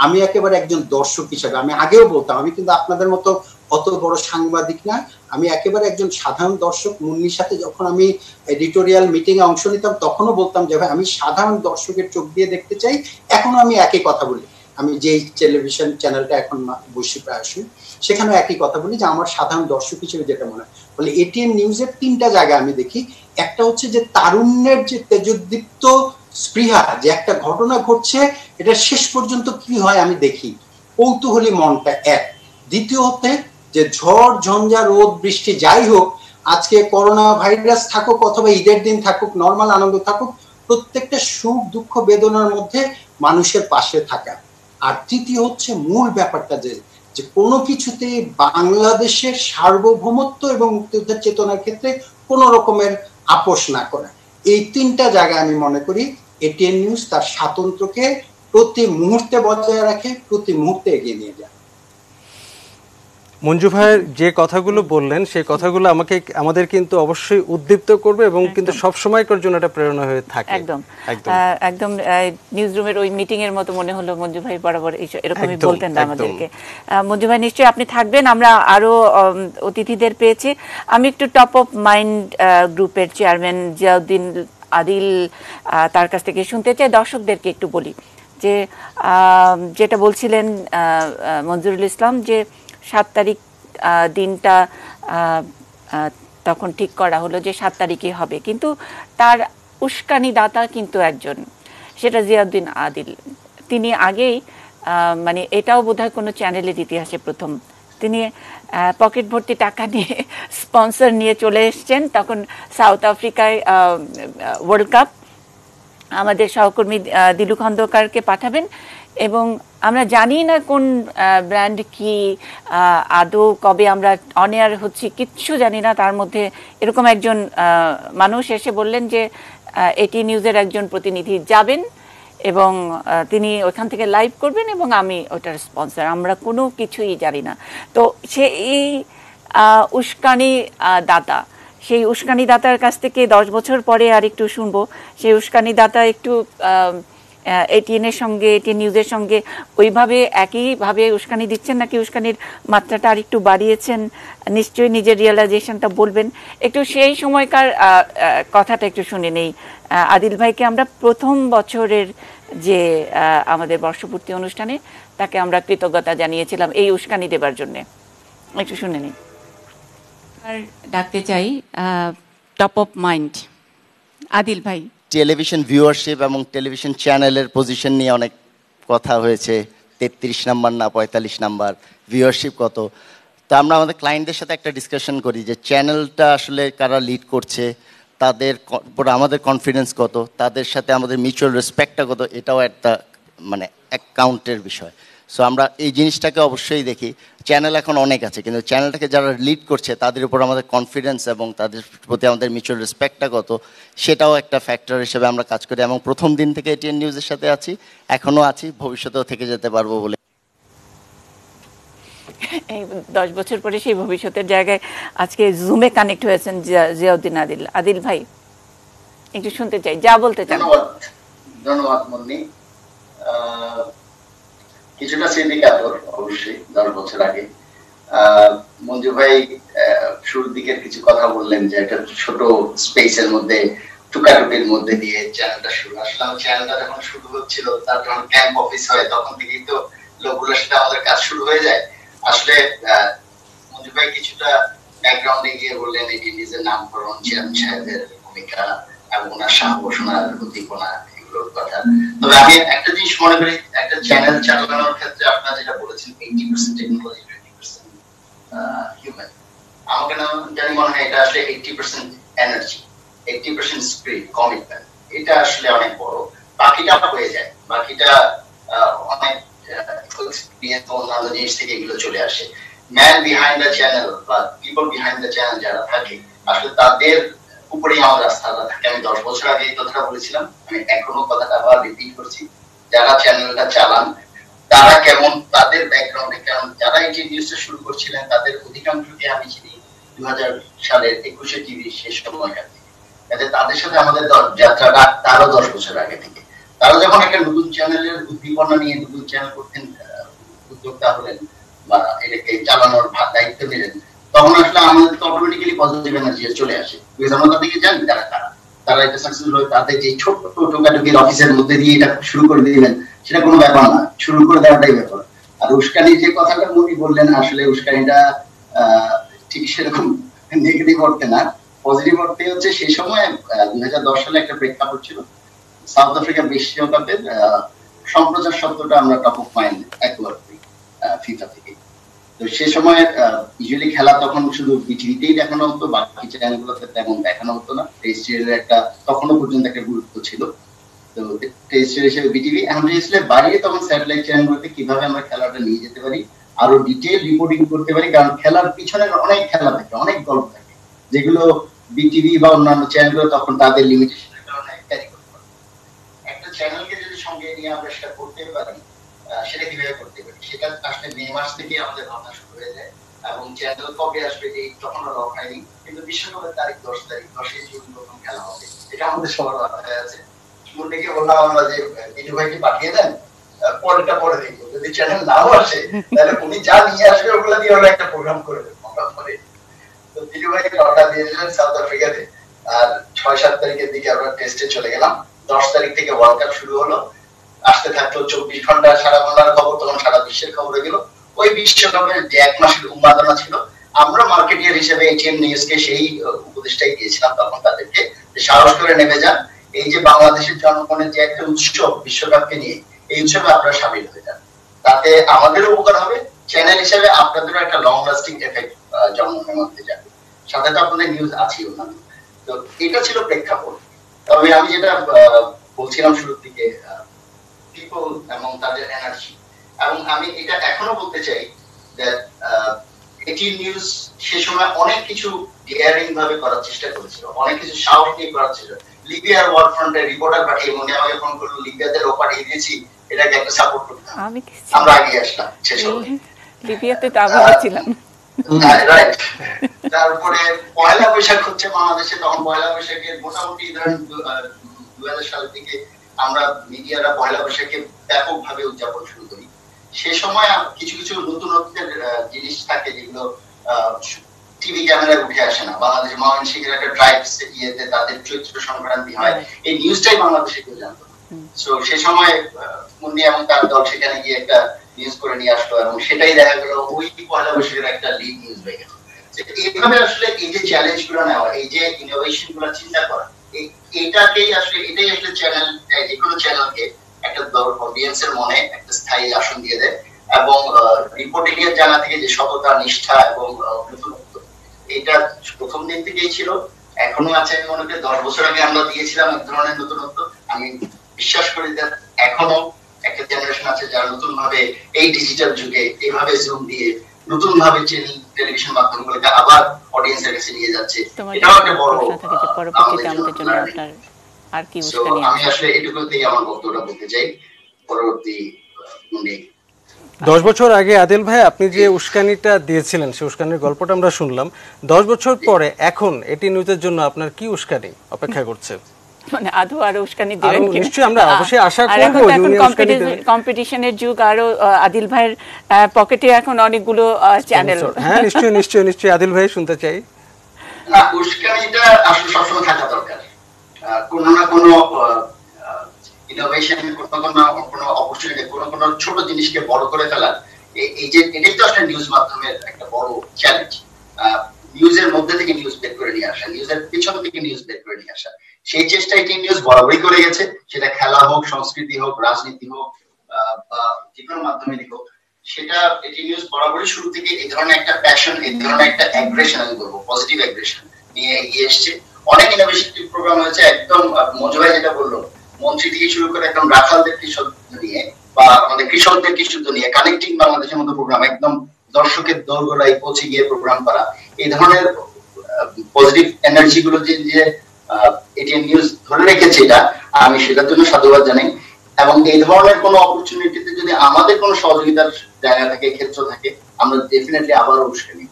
আমি একেবারে একজন দর্শক হিসেবে, আমি আগেও বলতাম আমি কিন্তু আপনাদের মতো অত বড় সাংবাদিক না, আমি একেবারে একজন সাধারণ দর্শক। মুন্নির সাথে যখন আমি এডিটোরিয়াল মিটিং এ অংশ নিতাম তখনও বলতাম যে ভাই আমি সাধারণ দর্শকের চোখ দিয়ে দেখতে চাই। এখনো আমি একই কথা বলি, আমি যেই টেলিভিশন চ্যানেলটা এখন বসি প্রায়শই, সেখানে একই কথা বলি যে আমার সাধারণ দর্শক হিসেবে যেটা মনে হয়, বলে এটিএন নিউজের তিনটা জায়গা আমি দেখি। একটা হচ্ছে যে তারুণ্যের যে তেজোদ্দীপ্ত স্পৃহা, যে একটা ঘটনা ঘটছে এটা শেষ পর্যন্ত কি হয় আমি দেখি, কৌতূহলী মনটা এক। দ্বিতীয় হতে যে ঝড় ঝঞ্ঝা রোদ বৃষ্টি যাই হোক, আজকে করোনা ভাইরাস থাকুক অথবা ঈদের দিন থাকুক, নর্মাল আনন্দ থাকুক, প্রত্যেকটা সুখ দুঃখ বেদনার মধ্যে মানুষের পাশে থাকা। আর তৃতীয় হচ্ছে মূল ব্যাপারটা যে কোনো কিছুতে বাংলাদেশের সার্বভৌমত্ব এবং মুক্তিযুদ্ধের চেতনার ক্ষেত্রে কোনো রকমের আপোষ না করা। এই তিনটা জায়গায় আমি মনে করি এটিএন নিউজ তার মঞ্জু ভাইয়ের যে কথাগুলো বললেন সেই কথাগুলো আমাদের কিন্তু অবশ্যই উদ্দীপ্ত করবে এবং কিন্তু সব সময়কার জন্য এটা প্রেরণা হয়ে থাকে। একদম নিউজ রুমের ওই মিটিং এর মতো মনে হলো মঞ্জু ভাই বরাবর এরকমই বলতেন না আমাদেরকে। মঞ্জু ভাই নিশ্চয়ই আপনি থাকবেন, আমরা আরো অতিথিদের পেয়েছি। আমি একটু টপ অফ মাইন্ড গ্রুপের চেয়ারম্যান জিয়াউদ্দিন আদিল তার কাছ থেকে শুনতে চাই, দর্শকদেরকে একটু বলি যে যেটা বলছিলেন মঞ্জুরুল ইসলাম যে 7 তারিখ দিনটা তখন ঠিক করা হলো যে 7 তারিখে হবে, কিন্তু তার উস্কানি দাতা কিন্তু একজন, সেটা জিয়াউদ্দিন আদিল। তিনি আগেই মানে এটাও বোধহয় কোনো চ্যানেলের ইতিহাসে প্রথম, তিনি পকেট ভর্তি টাকা নিয়ে স্পন্সর নিয়ে চলে এসছেন। তখন সাউথ আফ্রিকায় ওয়ার্ল্ড কাপ, আমাদের সহকর্মী দিলু খন্দকারকে পাঠাবেন এবং আমরা জানি না কোন ব্র্যান্ড কি আদৌ কবে আমরা অন এয়ার হচ্ছি কিচ্ছু জানি না। তার মধ্যে এরকম একজন মানুষ এসে বললেন যে এটি নিউজের একজন প্রতিনিধি যাবেন এবং তিনি ওখান থেকে লাইভ করবেন এবং আমি ওটার স্পন্সর, আমরা কোনো কিছুই জানি না। তো সে এই উস্কানি দাতা, সেই উস্কানি দাতার কাছ থেকে 10 বছর পরে আর একটু শুনবো সেই উস্কানি দাতা একটু এটিএনের সঙ্গে, এটিএন নিউজের সঙ্গে ওইভাবে একইভাবে উস্কানি দিচ্ছেন নাকি উস্কানির মাত্রাটা আর একটু বাড়িয়েছেন, নিশ্চয়ই নিজের রিয়েলাইজেশনটা বলবেন। একটু সেই সময়কার কথাটা একটু শুনে নেই। আদিল ভাইকে আমরা প্রথম বছরের যে আমাদের বর্ষপূর্তি অনুষ্ঠানে তাকে আমরা কৃতজ্ঞতা জানিয়েছিলাম এই উস্কানি দেবার জন্য, একটু শুনে নিই। আর ডাকতে চাই টপ অফ মাইন্ড আদিল ভাই। টেলিভিশন ভিউয়ারশিপ এবং টেলিভিশন চ্যানেলের পজিশন নিয়ে অনেক কথা হয়েছে, 33 নাম্বার না 45 নাম্বার, ভিউয়ারশিপ কত। তো আমরা আমাদের ক্লায়েন্টদের সাথে একটা ডিসকাশন করি যে চ্যানেলটা আসলে কারা লিড করছে, তাদের উপর আমাদের কনফিডেন্স কত, তাদের সাথে আমাদের মিউচুয়াল রেসপেক্টটা কত, এটাও একটা মানে অ্যাকাউন্টের বিষয়। সো আমরা এই জিনিসটাকে অবশ্যই দেখি। চ্যানেল এখন অনেক আছে, কিন্তু চ্যানেলটাকে যারা লিড করছে তাদের উপর আমাদের কনফিডেন্স এবং তাদের প্রতি আমাদের মিউচুয়াল রেসপেক্টটা কত, সেটাও একটা ফ্যাক্টর হিসেবে আমরা কাজ করি। এবং প্রথম দিন থেকে এটিএন নিউজের সাথে আছি, এখনও আছি, ভবিষ্যতেও থেকে যেতে পারবো বলে। এই 10 বছর পরে সেই ভবিষ্যতের জায়গায় আজকে জুমে কানেক্ট হয়েছেন জিয়াউদ্দিন আদিল। আদিল ভাই একটু শুনতে চাই, যা বলতে চান। ধন্যবাদ মুন্নি। কিছুটা স্মৃতিকাতর অবশ্যই 10 বছর আগে। মঞ্জু ভাই শুরুর দিকের কিছু কথা বললেন যে একটা ছোট স্পেসের মধ্যে টুকাটুকির মধ্যে দিয়ে চ্যানেলটা শুরু। আসলে চ্যানেলটা যখন শুরু হচ্ছিল, তার যখন ক্যাম্প অফিস হয় তখন থেকেই তো লোকগুলোর সাথে আমাদের কাজ শুরু হয়ে যায়। আসলে মঞ্জু ভাই কিছুটা ব্যাকগ্রাউন্ডে গিয়ে বললেন এটি নিজের নামকরণ, চেয়ারম্যান সাহেবের ভূমিকা এবং ওনার সাহস, ওনার উদ্দীপনা, এগুলোর কথা। তবে আমি একটা জিনিস মনে করি, একটা চ্যানেল চালানোর ক্ষেত্রে আপনারা যেটা বলেছেন 80% টেকনোলজি, 20% হিউম্যান, আমাকে না জানি মনে হয় এটা আসলে 80% এনার্জি, 80% স্পিরিট, কমিটমেন্ট, এটা আসলে অনেক বড়। বাকিটা হয়ে যায়, বাকিটা অনেক এক্সপেরিয়েন্স, অন্যান্য জিনিস থেকে এগুলো চলে আসে। ম্যান বিহাইন্ড দ্য চ্যানেল বা পিপল বিহাইন্ড দ্য চ্যানেল যারা থাকে, আসলে তাদের উপরেই আমাদের আস্থাটা থাকে। আমি 10 বছর আগে এই কথাটা বলেছিলাম, আমি এখনো কথাটা আবার রিপিট করছি। যারা চ্যানেলটা চালান তারা কেমন, তাদের ব্যাকগ্রাউন্ডে কেমন, যারা এই নিউজটা শুরু করছিলেন তাদের অধিকাংশকে আমি চিনি 2000 সালের 21শে টিভি শেষ সময়কার থেকে। তাদের সাথে আমাদের যাত্রাটা তারও 10 বছর আগে থেকে। তারা যখন একটা নতুন চ্যানেলের উদ্দীপনা নিয়ে নতুন চ্যানেল করতেন, উদ্যোক্তা হলেন বা এটাকে চালানোর দায়িত্ব নিলেন, তখন আসলে আমাদের তো অটোমেটিক্যালি পজিটিভ এনার্জি চলে আসে। আমরা তাদেরকে জানি তারা এটা সাকসেসফুল হয়। তাদের যে ছোট টোকাটুকির অফিসের মধ্যে দিয়ে এটা শুরু করে দিলেন, সেটা কোনো ব্যাপার না, শুরু করে দেওয়াটাই ব্যাপার। আর উস্কানির যে কথাটা উনি বললেন, আসলে উস্কানিটা ঠিক সেরকম নেগেটিভ অর্থে না, পজিটিভ অর্থে হচ্ছে সেই সময় 2010 সালে একটা প্রেক্ষাপট ছিল, সাউথ আফ্রিকা বিশ্বকাপের সম্প্রচার শব্দটা আমরা টপ অফ মাইন্ড একবার করি ফিফা থেকে। তো সে সময় ইউজুয়ালি খেলা তখন শুধু বিটিভিতেই দেখানো হতো, বাকি চ্যানেলগুলোতে তেমন দেখানো হতো না। টেস্ট সিরিজের একটা তখনও পর্যন্ত একটা গুরুত্ব ছিল। তো টেস্ট সিরিজ হিসেবে বিটিভি, এখন টেস্টের বাইরে তখন স্যাটেলাইট চ্যানেলগুলোতে কিভাবে আমরা খেলাটা নিয়ে যেতে পারি, আরো ডিটেইল রিপোর্টিং করতে পারি। কারণ খেলার পিছনে অনেক খেলা থাকে, অনেক গল্প থাকে, যেগুলো বিটিভি বা অন্যান্য চ্যানেলগুলো তখন তাদের লিমিটেশনের কারণে ক্যারি করতে পারে। একটা চ্যানেলকে যদি সঙ্গে নিয়ে আমরা সেটা করতে পারি, সেটা কিভাবে করতে পারি, সেটা আসলে মে মাস থেকে আমাদের ভাবনা শুরু হয়ে যায়। এবং চ্যানেল কবে আসবে এই তখন লক হয়নি, কিন্তু বিশ্বকাপের তারিখ 10 জুন প্রথম খেলা হবে, এটা আমাদের সবার মাথায় আছে। মুন্ডিকে বললাম আমরা যে বিজু ভাইকে পাঠিয়ে দেন, পরেরটা পরে দেখবো, যদি চ্যানেল নাও আসে তাহলে উনি যা নিয়ে আসবে ওগুলো দিয়ে আমরা একটা প্রোগ্রাম করে দেবো আমরা পরে। তো বিজু ভাইকে অর্ডার দিয়েছিলেন সাউথ আফ্রিকাতে, আর 6-7 তারিখের দিকে আমরা টেস্টে চলে গেলাম। 10 তারিখ থেকে ওয়ার্ল্ড কাপ শুরু হলো, আসতে থাকলো 24 ঘন্টা সারা বাংলার খবর, তখন সারা বিশ্বের খবর হয়ে গেল। ওই বিশ্বকাপের যে 1 মাসের উন্মাদনা ছিল, আমরা মার্কেটিয়ার হিসেবে এটিএন নিউজকে সেই উপদেশটাই দিয়েছিলাম তখন তাদেরকে, যে সাহস করে নেমে যান, এই যে বাংলাদেশের জনগণের যে একটা উৎসব বিশ্বকাপকে নিয়ে, এই উৎসবে আপনারা সামিল হয়ে যান, তাতে আমাদের উপকার হবে, চ্যানেল হিসেবে আপনাদেরও একটা লং লাস্টিং এফেক্ট জনগণের মধ্যে যাবে, সাথে তো আপনাদের নিউজ আছেই অন্যান্য। তো এটা ছিল প্রেক্ষাপট। তবে আমি যেটা বলছিলাম শুরুর দিকে, পিপল এবং তাদের এনার্জি, এবং আমি এটা এখনো বলতে চাই যে এটিএন নিউজ সে সময় অনেক কিছু ডেয়ারিং ভাবে করার চেষ্টা করেছিল, অনেক কিছু সাহস নিয়ে করার ছিল। লিবিয়ার ওয়ার ফ্রন্টে রিপোর্টার পাঠিয়ে মনে আমাকে ফোন করলো, লিবিয়াদের ও পাঠিয়ে দিয়েছি, এটাকে একটা সাপোর্ট করতাম, আমরা আগে আসলাম শেষ হবে। লিবিয়াতে তো আমি ছিলাম। তারপরে পয়লা বৈশাখ হচ্ছে বাংলাদেশে, তখন পয়লা বৈশাখের মোটামুটি ধরেন 2000 সালের দিকে আমরা মিডিয়ারা পয়লা বৈশাখে ব্যাপকভাবে উদযাপন শুরু করি। সে সময় কিছু কিছু নতুনত্বের জিনিস থাকে যেগুলো টিভি ক্যামেরায় উঠে আসে না। বাংলাদেশের ময়মনসিংহের একটা ট্রাইবস ইয়েতে তাদের চৈত্র সংক্রান্তি হয়, এই নিউজটাই বাংলাদেশে কেউ জানতো না। সো সে সময় মুন্নি এবং তার দল সেখানে গিয়ে একটা নিউজ করে নিয়ে আসলো, এবং সেটাই দেখা গেল ওই পয়লা বৈশাখের একটা লিড নিউজ হয়ে গেল। এইভাবে আসলে এই যে চ্যালেঞ্জ গুলো নেওয়া, এই যে ইনোভেশন গুলো চিন্তা করা, এটাই আসলে চ্যানেল, যে কোনো চ্যানেলকে একটা অডিয়েন্সের মনে একটা স্থায়ী আসন দিয়ে দেয়, এবং রিপোর্টিং এর জায়গা থেকে যে সততা, নিষ্ঠা এবং নতুনত্ব, এটা প্রথম দিন থেকেই ছিল, এখনো আছে। আমি মনে করি 10 বছর আগে আমরা দিয়েছিলাম এক ধরনের নতুনত্ব, আমি বিশ্বাস করি যে এখনো একটা জেনারেশন আছে যারা নতুন ভাবে এই ডিজিটাল যুগে এইভাবে জুম দিয়ে নতুন ভাবে টেলিভিশন মাধ্যমগুলোকে আবার অডিয়েন্সের কাছে নিয়ে যাচ্ছে। এটাও একটা বড় আমাদের জন্য আর কি উস্কানি। আমি আসলে এটুকুতেই আমার বক্তব্যটা বলতে চাই। পরবর্তী 10 বছর আগে আদিল ভাই আপনি যে উস্কানিটা দিয়েছিলেন, সেই উস্কানির গল্পটা আমরা শুনলাম। 10 বছর পরে এখন এটি নিউজের জন্য আপনার কি উস্কানি অপেক্ষা করছে? মানে আদৌ আরো উস্কানি দিবেন কি? নিশ্চয়ই আমরা অবশ্যই আশা করব। কম্পিটিশনের যুগ, আরো আদিল ভাইয়ের পকেটে এখন অনেকগুলো চ্যানেল। হ্যাঁ নিশ্চয়ই নিশ্চয়ই নিশ্চয়ই আদিল ভাই শুনতে চাই। না, উস্কানিটা আসলে সবসময় থাকা দরকার। কোনো না কোনো ইনোভেশন, কোনো অপরচুনিটি, কোনো ছোট জিনিসকে বড় করে ফেলা, এই যে এটাই তো আসলে নিউজ মাধ্যমের একটা বড় চ্যালেঞ্জ। নিউজের মধ্যে থেকে নিউজ বের করে নিয়ে আসা, নিউজের পিছন থেকে নিউজ বের করে নিয়ে আসা, সেই চেষ্টা এটি নিউজ বরাবরই করে গেছে। সেটা খেলা হোক, সংস্কৃতি হোক, রাজনীতি হোক, বা যে কোনো মাধ্যমে হোক, সেটা এটি নিউজ বরাবরই শুরু থেকে এই ধরনের একটা প্যাশন, এই ধরনের একটা অ্যাগ্রেশন, আমি বলবো পজিটিভ অ্যাগ্রেশন নিয়ে এগিয়ে এসছে। অনেক ইনোভেটিভ প্রোগ্রাম হয়েছে, একদম মঞ্জু ভাই যেটা বললো, মন্ত্রী থেকে শুরু করে একদম রাখালদের কৃষক নিয়ে বা আমাদের কৃষকদের কৃষক নিয়ে কানেক্টিং বাংলাদেশের মতো প্রোগ্রাম, একদম দর্শকের দোরগোড়ায় পৌঁছে গিয়ে প্রোগ্রাম করা, এই ধরনের পজিটিভ এনার্জি গুলো যে এটিএন নিউজ ধরে রেখেছে, এটা আমি সেটার জন্য সাধুবাদ জানাই। এবং এই ধরনের কোনো অপরচুনিটিতে যদি আমাদের কোনো সহযোগিতার জায়গা থাকে, ক্ষেত্র থাকে, আমরা ডেফিনেটলি আবারও উস্কানি।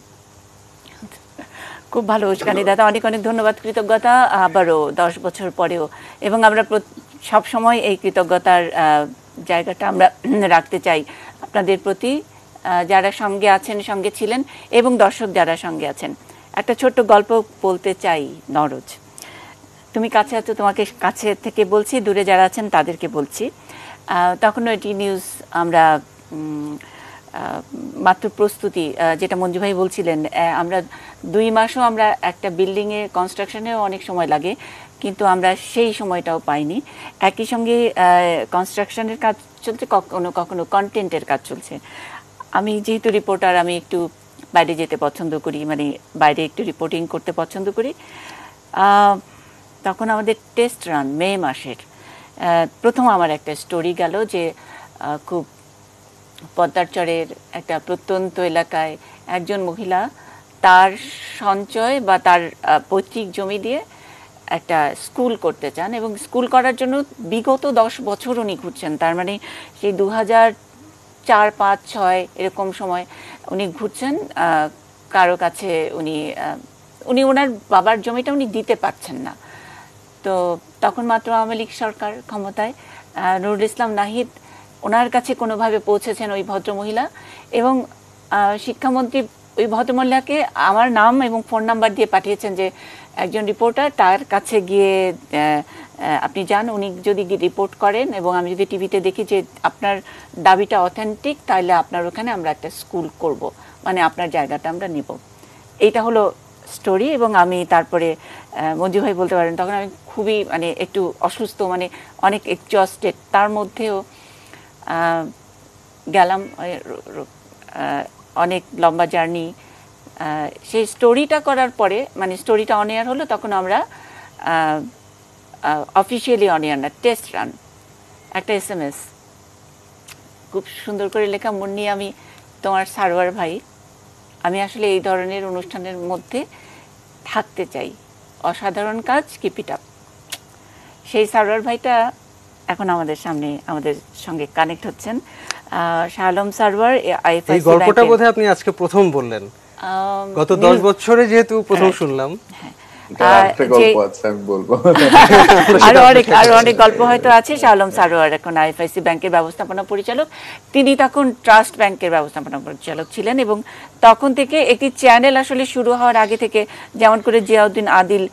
খুব ভালো উস্কানি দাদা, অনেক অনেক ধন্যবাদ, কৃতজ্ঞতা আবারও 10 বছর পরেও। এবং আমরা সব সময় এই কৃতজ্ঞতার জায়গাটা আমরা রাখতে চাই আপনাদের প্রতি, যারা সঙ্গে আছেন, সঙ্গে ছিলেন, এবং দর্শক যারা সঙ্গে আছেন। একটা ছোট্ট গল্প বলতে চাই। নরজ, তুমি কাছে আছো, তোমাকে কাছে থেকে বলছি, দূরে যারা আছেন তাদেরকে বলছি। তখনও এটি নিউজ আমরা মাত্র প্রস্তুতি, যেটা মঞ্জু ভাই বলছিলেন, আমরা 2 মাসও আমরা একটা বিল্ডিংয়ে কনস্ট্রাকশনেও অনেক সময় লাগে, কিন্তু আমরা সেই সময়টাও পাইনি। একই সঙ্গে কনস্ট্রাকশনের কাজ চলছে, কখনো কখনো কন্টেন্টের কাজ চলছে। আমি যেহেতু রিপোর্টার, আমি একটু বাইরে যেতে পছন্দ করি, মানে বাইরে একটু রিপোর্টিং করতে পছন্দ করি। তখন আমাদের টেস্ট রান মে মাসের প্রথম আমার একটা স্টোরি গেল যে খুব পদ্মারচরের একটা প্রত্যন্ত এলাকায় একজন মহিলা তার সঞ্চয় বা তার পৈতৃক জমি দিয়ে একটা স্কুল করতে চান, এবং স্কুল করার জন্য বিগত 10 বছর উনি ঘুরছেন। তার মানে সেই 2004, 5, 6 এরকম সময় উনি ঘুরছেন কারো কাছে উনি ওনার বাবার জমিটা উনি দিতে পারছেন না। তো তখন মাত্র আওয়ামী লীগ সরকার ক্ষমতায়, নুরুল ইসলাম নাহিদ ওনার কাছে কোনোভাবে পৌঁছেছেন ওই ভদ্রমহিলা, এবং শিক্ষামন্ত্রী ওই ভদ্রমহিলাকে আমার নাম এবং ফোন নাম্বার দিয়ে পাঠিয়েছেন যে একজন রিপোর্টার, তার কাছে গিয়ে আপনি যান, উনি যদি রিপোর্ট করেন এবং আমি যদি টিভিতে দেখি যে আপনার দাবিটা অথেন্টিক, তাহলে আপনার ওখানে আমরা একটা স্কুল করব, মানে আপনার জায়গাটা আমরা নিব। এইটা হলো স্টোরি। এবং আমি তারপরে মঞ্জু ভাই বলতে পারেন তখন আমি খুবই মানে একটু অসুস্থ, মানে অনেক এক্সজস্টেড, তার মধ্যেও গেলাম, অনেক লম্বা জার্নি। সেই স্টোরিটা করার পরে, মানে স্টোরিটা অন এয়ার হলো, তখন আমরা অফিসিয়ালি অন এয়ার না, টেস্ট রান, একটা SMS খুব সুন্দর করে লেখা, মুন্নি আমি তোমার সারোয়ার ভাই, আমি আসলে এই ধরনের অনুষ্ঠানের মধ্যে থাকতে চাই, অসাধারণ কাজ, কিপ ইট আপ। সেই সারোয়ার ভাইটা এখন আমাদের সামনে, আমাদের সঙ্গে কানেক্ট হচ্ছেন। শাহ আলম সারোয়ার, এই গল্পটা বোধহয় আপনি আজকে প্রথম বললেন, গত 10 বছরে যেহেতু প্রথম শুনলাম। আরো অনেক গল্প হয়তো আছে। শাহ আলম সারোয়ার এখন IFIC ব্যাংকের ব্যবস্থাপনা পরিচালক, তিনি তখন ট্রাস্ট ব্যাংকের ব্যবস্থাপনা পরিচালক ছিলেন, এবং তখন থেকে একটি চ্যানেল আসলে শুরু হওয়ার আগে থেকে, যেমন করে জিয়াউদ্দিন আদিল,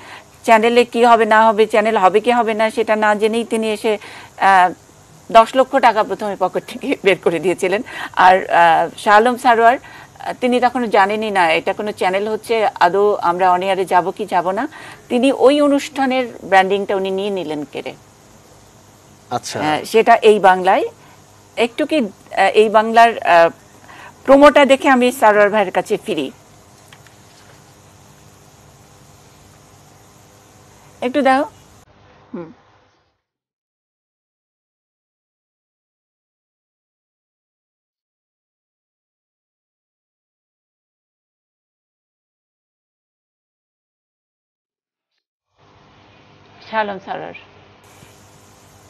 চ্যানেলে কি হবে না হবে, চ্যানেল হবে কি হবে না সেটা না জেনেই তিনি এসে 10 লক্ষ টাকা প্রথমে পকেট থেকে বের করে দিয়েছিলেন। আর শাহ আলম সারোয়ার, তিনি তখন জানেনই না এটা কোনো চ্যানেল হচ্ছে, আদৌ আমরা অন এয়ারে যাব কি যাব না। তিনি ওই অনুষ্ঠানের ব্র্যান্ডিংটা উনি নিয়ে নিলেন কেড়ে। আচ্ছা, সেটা এই বাংলায়। একটু কি এই বাংলার প্রোমোটা দেখে আমি সারোয়ার ভাইয়ের কাছে ফিরি, একটু দাও।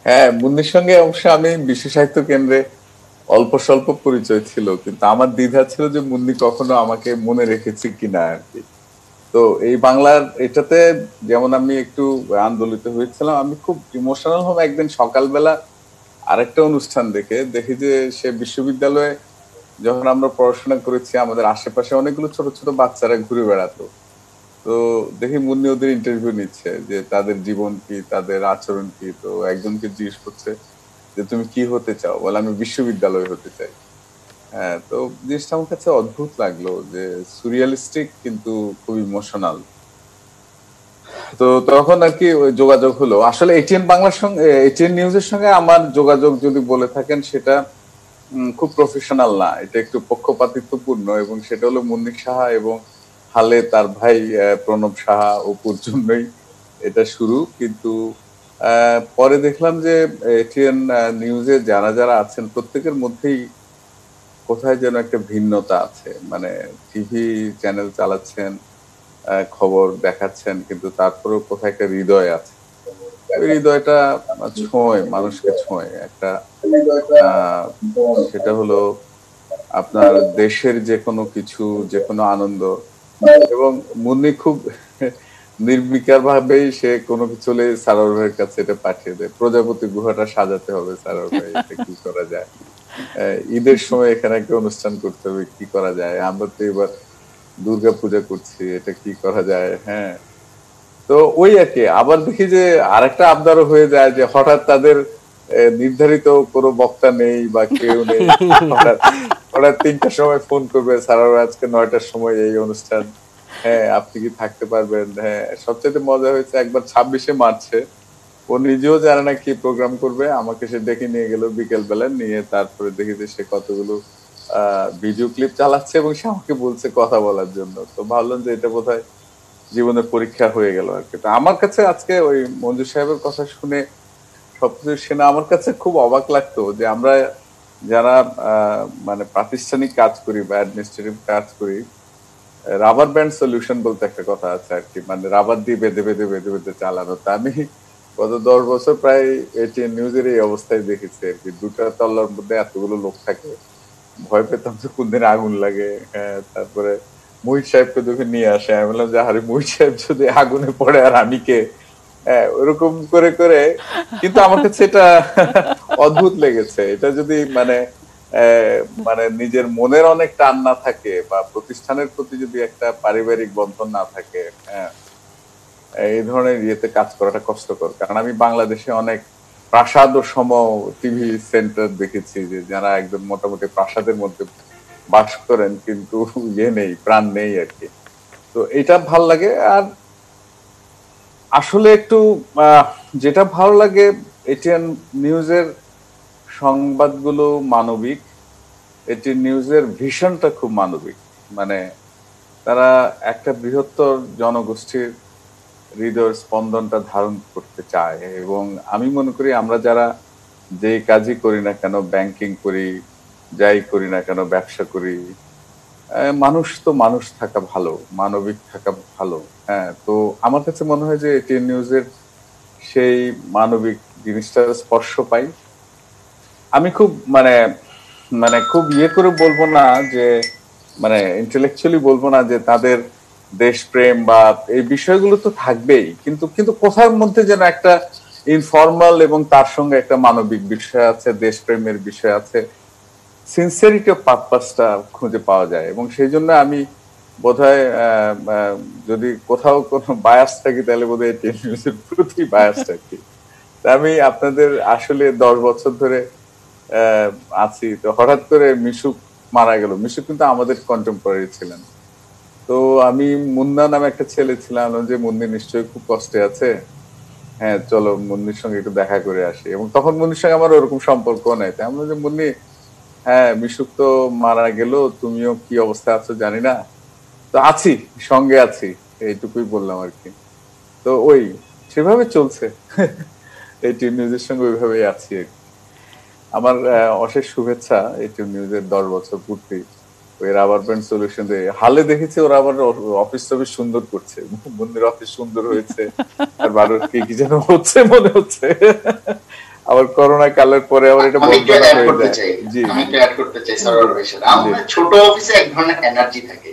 হ্যাঁ, মুন্নির সঙ্গে অবশ্য আমি বিশ্ব সাহিত্য কেন্দ্রে অল্প স্বল্প পরিচয় ছিল, কিন্তু আমার দ্বিধা ছিল যে মুন্নি কখনো আমাকে মনে রেখেছে কিনা আর কি। তো এই বাংলার এটাতে যেমন আমি একটু আন্দোলিত হয়েছিলাম, আমি খুব ইমোশনাল হব একদিন সকালবেলা আরেকটা অনুষ্ঠান দেখি যে সে বিশ্ববিদ্যালয়ে যখন আমরা পড়াশোনা করেছি, আমাদের আশেপাশে অনেকগুলো ছোট ছোট বাচ্চারা ঘুরে বেড়াতো। তো দেখি মুন্নি ওদের ইন্টারভিউ নিচ্ছে যে তাদের জীবন কি, তাদের আচরণ কি। তো একজনকে জিজ্ঞেস করছে যে তুমি কি হতে চাও, বলে আমি বিশ্ববিদ্যালয় হতে চাই। হ্যাঁ, তো জিনিসটা আমার কাছে অদ্ভুত লাগলো যে সুরিয়ালিস্টিক কিন্তু খুব ইমোশনাল। তো তখন আর কি ওই যোগাযোগ হলো। আসলে ATN বাংলার সঙ্গে, ATN নিউজের সঙ্গে আমার যোগাযোগ যদি বলে থাকেন সেটা খুব প্রফেশনাল না, এটা একটু পক্ষপাতিত্বপূর্ণ, এবং সেটা হলো মুন্নি সাহা এবং হালে তার ভাই প্রণব সাহা অপুর জন্যই এটা শুরু। কিন্তু পরে দেখলাম যে ATN নিউজে যারা যারা আছেন প্রত্যেকের মধ্যেই কোথায় যেন একটা ভিন্নতা আছে, মানে টিভি চ্যানেল চালাচ্ছেন, খবর দেখাচ্ছেন, কিন্তু তারপরেও কোথায় একটা হৃদয় আছে। হৃদয়টা ছোঁয়, মানুষকে ছোঁয় একটা, সেটা হলো আপনার দেশের যে কোনো কিছু, যে কোনো আনন্দ। এবং মুন্নি খুব নির্বিকার ভাবেই সে কোনো কিছু হলে সারোয়ার ভাইয়ের কাছে এটা পাঠিয়ে দেয়, প্রজাপতি গুহাটা সাজাতে হবে সারোয়ার ভাই, এটা কি করা যায়, ঈদের সময় এখানে একটা অনুষ্ঠান করতে হবে, কি করা যায়, আমরা তো এবার দুর্গা পূজা করছি, এটা কি করা যায়। হ্যাঁ, তো ওই আর কি। আবার দেখি যে আরেকটা আবদারও হয়ে যায় যে হঠাৎ তাদের নির্ধারিত কোনো বক্তা নেই বা কেউ নেই, হঠাৎ 3টার সময় ফোন করবে, সারার আজকে 9টার সময় এই অনুষ্ঠান, হ্যাঁ আপনি কি থাকতে পারবেন। হ্যাঁ, সবচেয়ে মজা হয়েছে একবার 26শে মার্চে ও নিজেও জানে না কি প্রোগ্রাম করবে, আমাকে সে ডেকে নিয়ে গেল বিকেল বেলা, নিয়ে তারপরে দেখি যে সে কতগুলো ভিডিও ক্লিপ চালাচ্ছে এবং সে আমাকে বলছে কথা বলার জন্য। তো ভাবলাম যে এটা বোধহয় জীবনের পরীক্ষা হয়ে গেল আর কি। তো আমার কাছে আজকে ওই মঞ্জু সাহেবের কথা শুনে সবকিছু শুনে আমার কাছে খুব অবাক লাগতো যে আমরা যারা মানে প্রাতিষ্ঠানিক কাজ করি বা অ্যাডমিনিস্ট্রেটিভ কাজ করি, রাবার ব্যান্ড সলিউশন বলতে একটা কথা আছে আর কি, মানে রাবার দিয়ে বেঁধে বেঁধে বেঁধে বেঁধে চালানো। তা আমি গত 10 বছর প্রায় ATN নিউজের এই অবস্থায় দেখেছি আর কি। দুটা তল্লার মধ্যে এতগুলো লোক থাকে, ভয় পেতাম যে কোন দিন আগুন লাগে। হ্যাঁ, তারপরে মুহিত সাহেবকে যখন নিয়ে আসে, আমি বললাম যে আরে মুহিত সাহেব যদি আগুনে পড়ে আর আমি কে, ওরকম করে করে, কিন্তু আমার কাছে এটা অদ্ভুত লেগেছে। এটা যদি মানে নিজের মনের অনেক টান না থাকে বা প্রতিষ্ঠানের প্রতি যদি একটা পারিবারিক বন্ধন না থাকে, এই ধরনের ইয়েতে কাজ করাটা কষ্টকর। কারণ আমি বাংলাদেশে অনেক প্রাসাদ ও সম টিভি সেন্টার দেখেছি যে যারা একদম মোটামুটি প্রাসাদের মধ্যে বাস করেন, কিন্তু ইয়ে নেই, প্রাণ নেই আর কি। তো এটা ভাল লাগে। আর আসলে একটু যেটা ভালো লাগে, এটিএন নিউজের সংবাদগুলো মানবিক, এটিএন নিউজের ভিশনটা খুব মানবিক। মানে তারা একটা বৃহত্তর জনগোষ্ঠীর হৃদয়ের স্পন্দনটা ধারণ করতে চায়। এবং আমি মনে করি আমরা যারা যে কাজই করি না কেন, ব্যাংকিং করি, যাই করি না কেন, ব্যবসা করি, মানুষ তো মানুষ থাকা ভালো, মানবিক থাকা ভালো। তো আমার কাছে মনে হয় যে এটিএন নিউজের সেই মানবিক জিনিসটার স্পর্শ পাই। আমি খুব মানে খুব ইয়ে করে বলবো না যে, মানে ইন্টেলেকচুয়ালি বলবো না যে তাদের দেশপ্রেম বা এই বিষয়গুলো তো থাকবেই, কিন্তু কিন্তু কোথার মধ্যে যেন একটা ইনফর্মাল এবং তার সঙ্গে একটা মানবিক বিষয় আছে, দেশপ্রেমের বিষয় আছে, সিনসিয়ারিটি অফ পারপাসটা খুঁজে পাওয়া যায়। এবং সেই জন্য আমি বোধহয় যদি কোথাও কোনো বায়াস থাকি তাহলে বোধহয় এটিএন নিউজের প্রতি বায়াস থাকি। আমি আপনাদের আসলে 10 বছর ধরে আছি, তো হঠাৎ করে মিশুক মারা গেল। মিশুক কিন্তু আমাদের কন্টেম্পোরারি ছিলেন। তো আমি মুন্না নামে একটা ছেলে ছিলাম, যে মুন্নি নিশ্চয়ই খুব কষ্টে আছে, হ্যাঁ চলো মুন্নির সঙ্গে একটু দেখা করে আসি। এবং তখন মুন্নির সঙ্গে আমার ওরকম সম্পর্ক নাই। তাই আমরা যে মুন্নি, হ্যাঁ মিশুক তো মারা গেল, তুমিও কি অবস্থা আছো জানি না, তো আছি, সঙ্গে আছি, এইটুকুই বললাম আর কি। তো ওই সেভাবে চলছে, এটিএন নিউজের সঙ্গে ওইভাবেই আছি আর কি। আমার অশেষ শুভেচ্ছা এটিএন নিউজের 10 বছর পূর্তি। ওই রাবার ব্যান্ড সলিউশন হালে দেখেছি ওরা আবার অফিস টফিস সুন্দর করছে, মন্দির অফিস সুন্দর হয়েছে, আর ভারত কি যেন হচ্ছে মনে হচ্ছে। আবার করোনা কালের পরে আবার এটা বন্ধ হয়ে যায়। জি, আমি একটু অ্যাড করতে চাই সরোয়ার ভাই। আমাদের ছোট অফিসে এক ধরনের এনার্জি থাকে।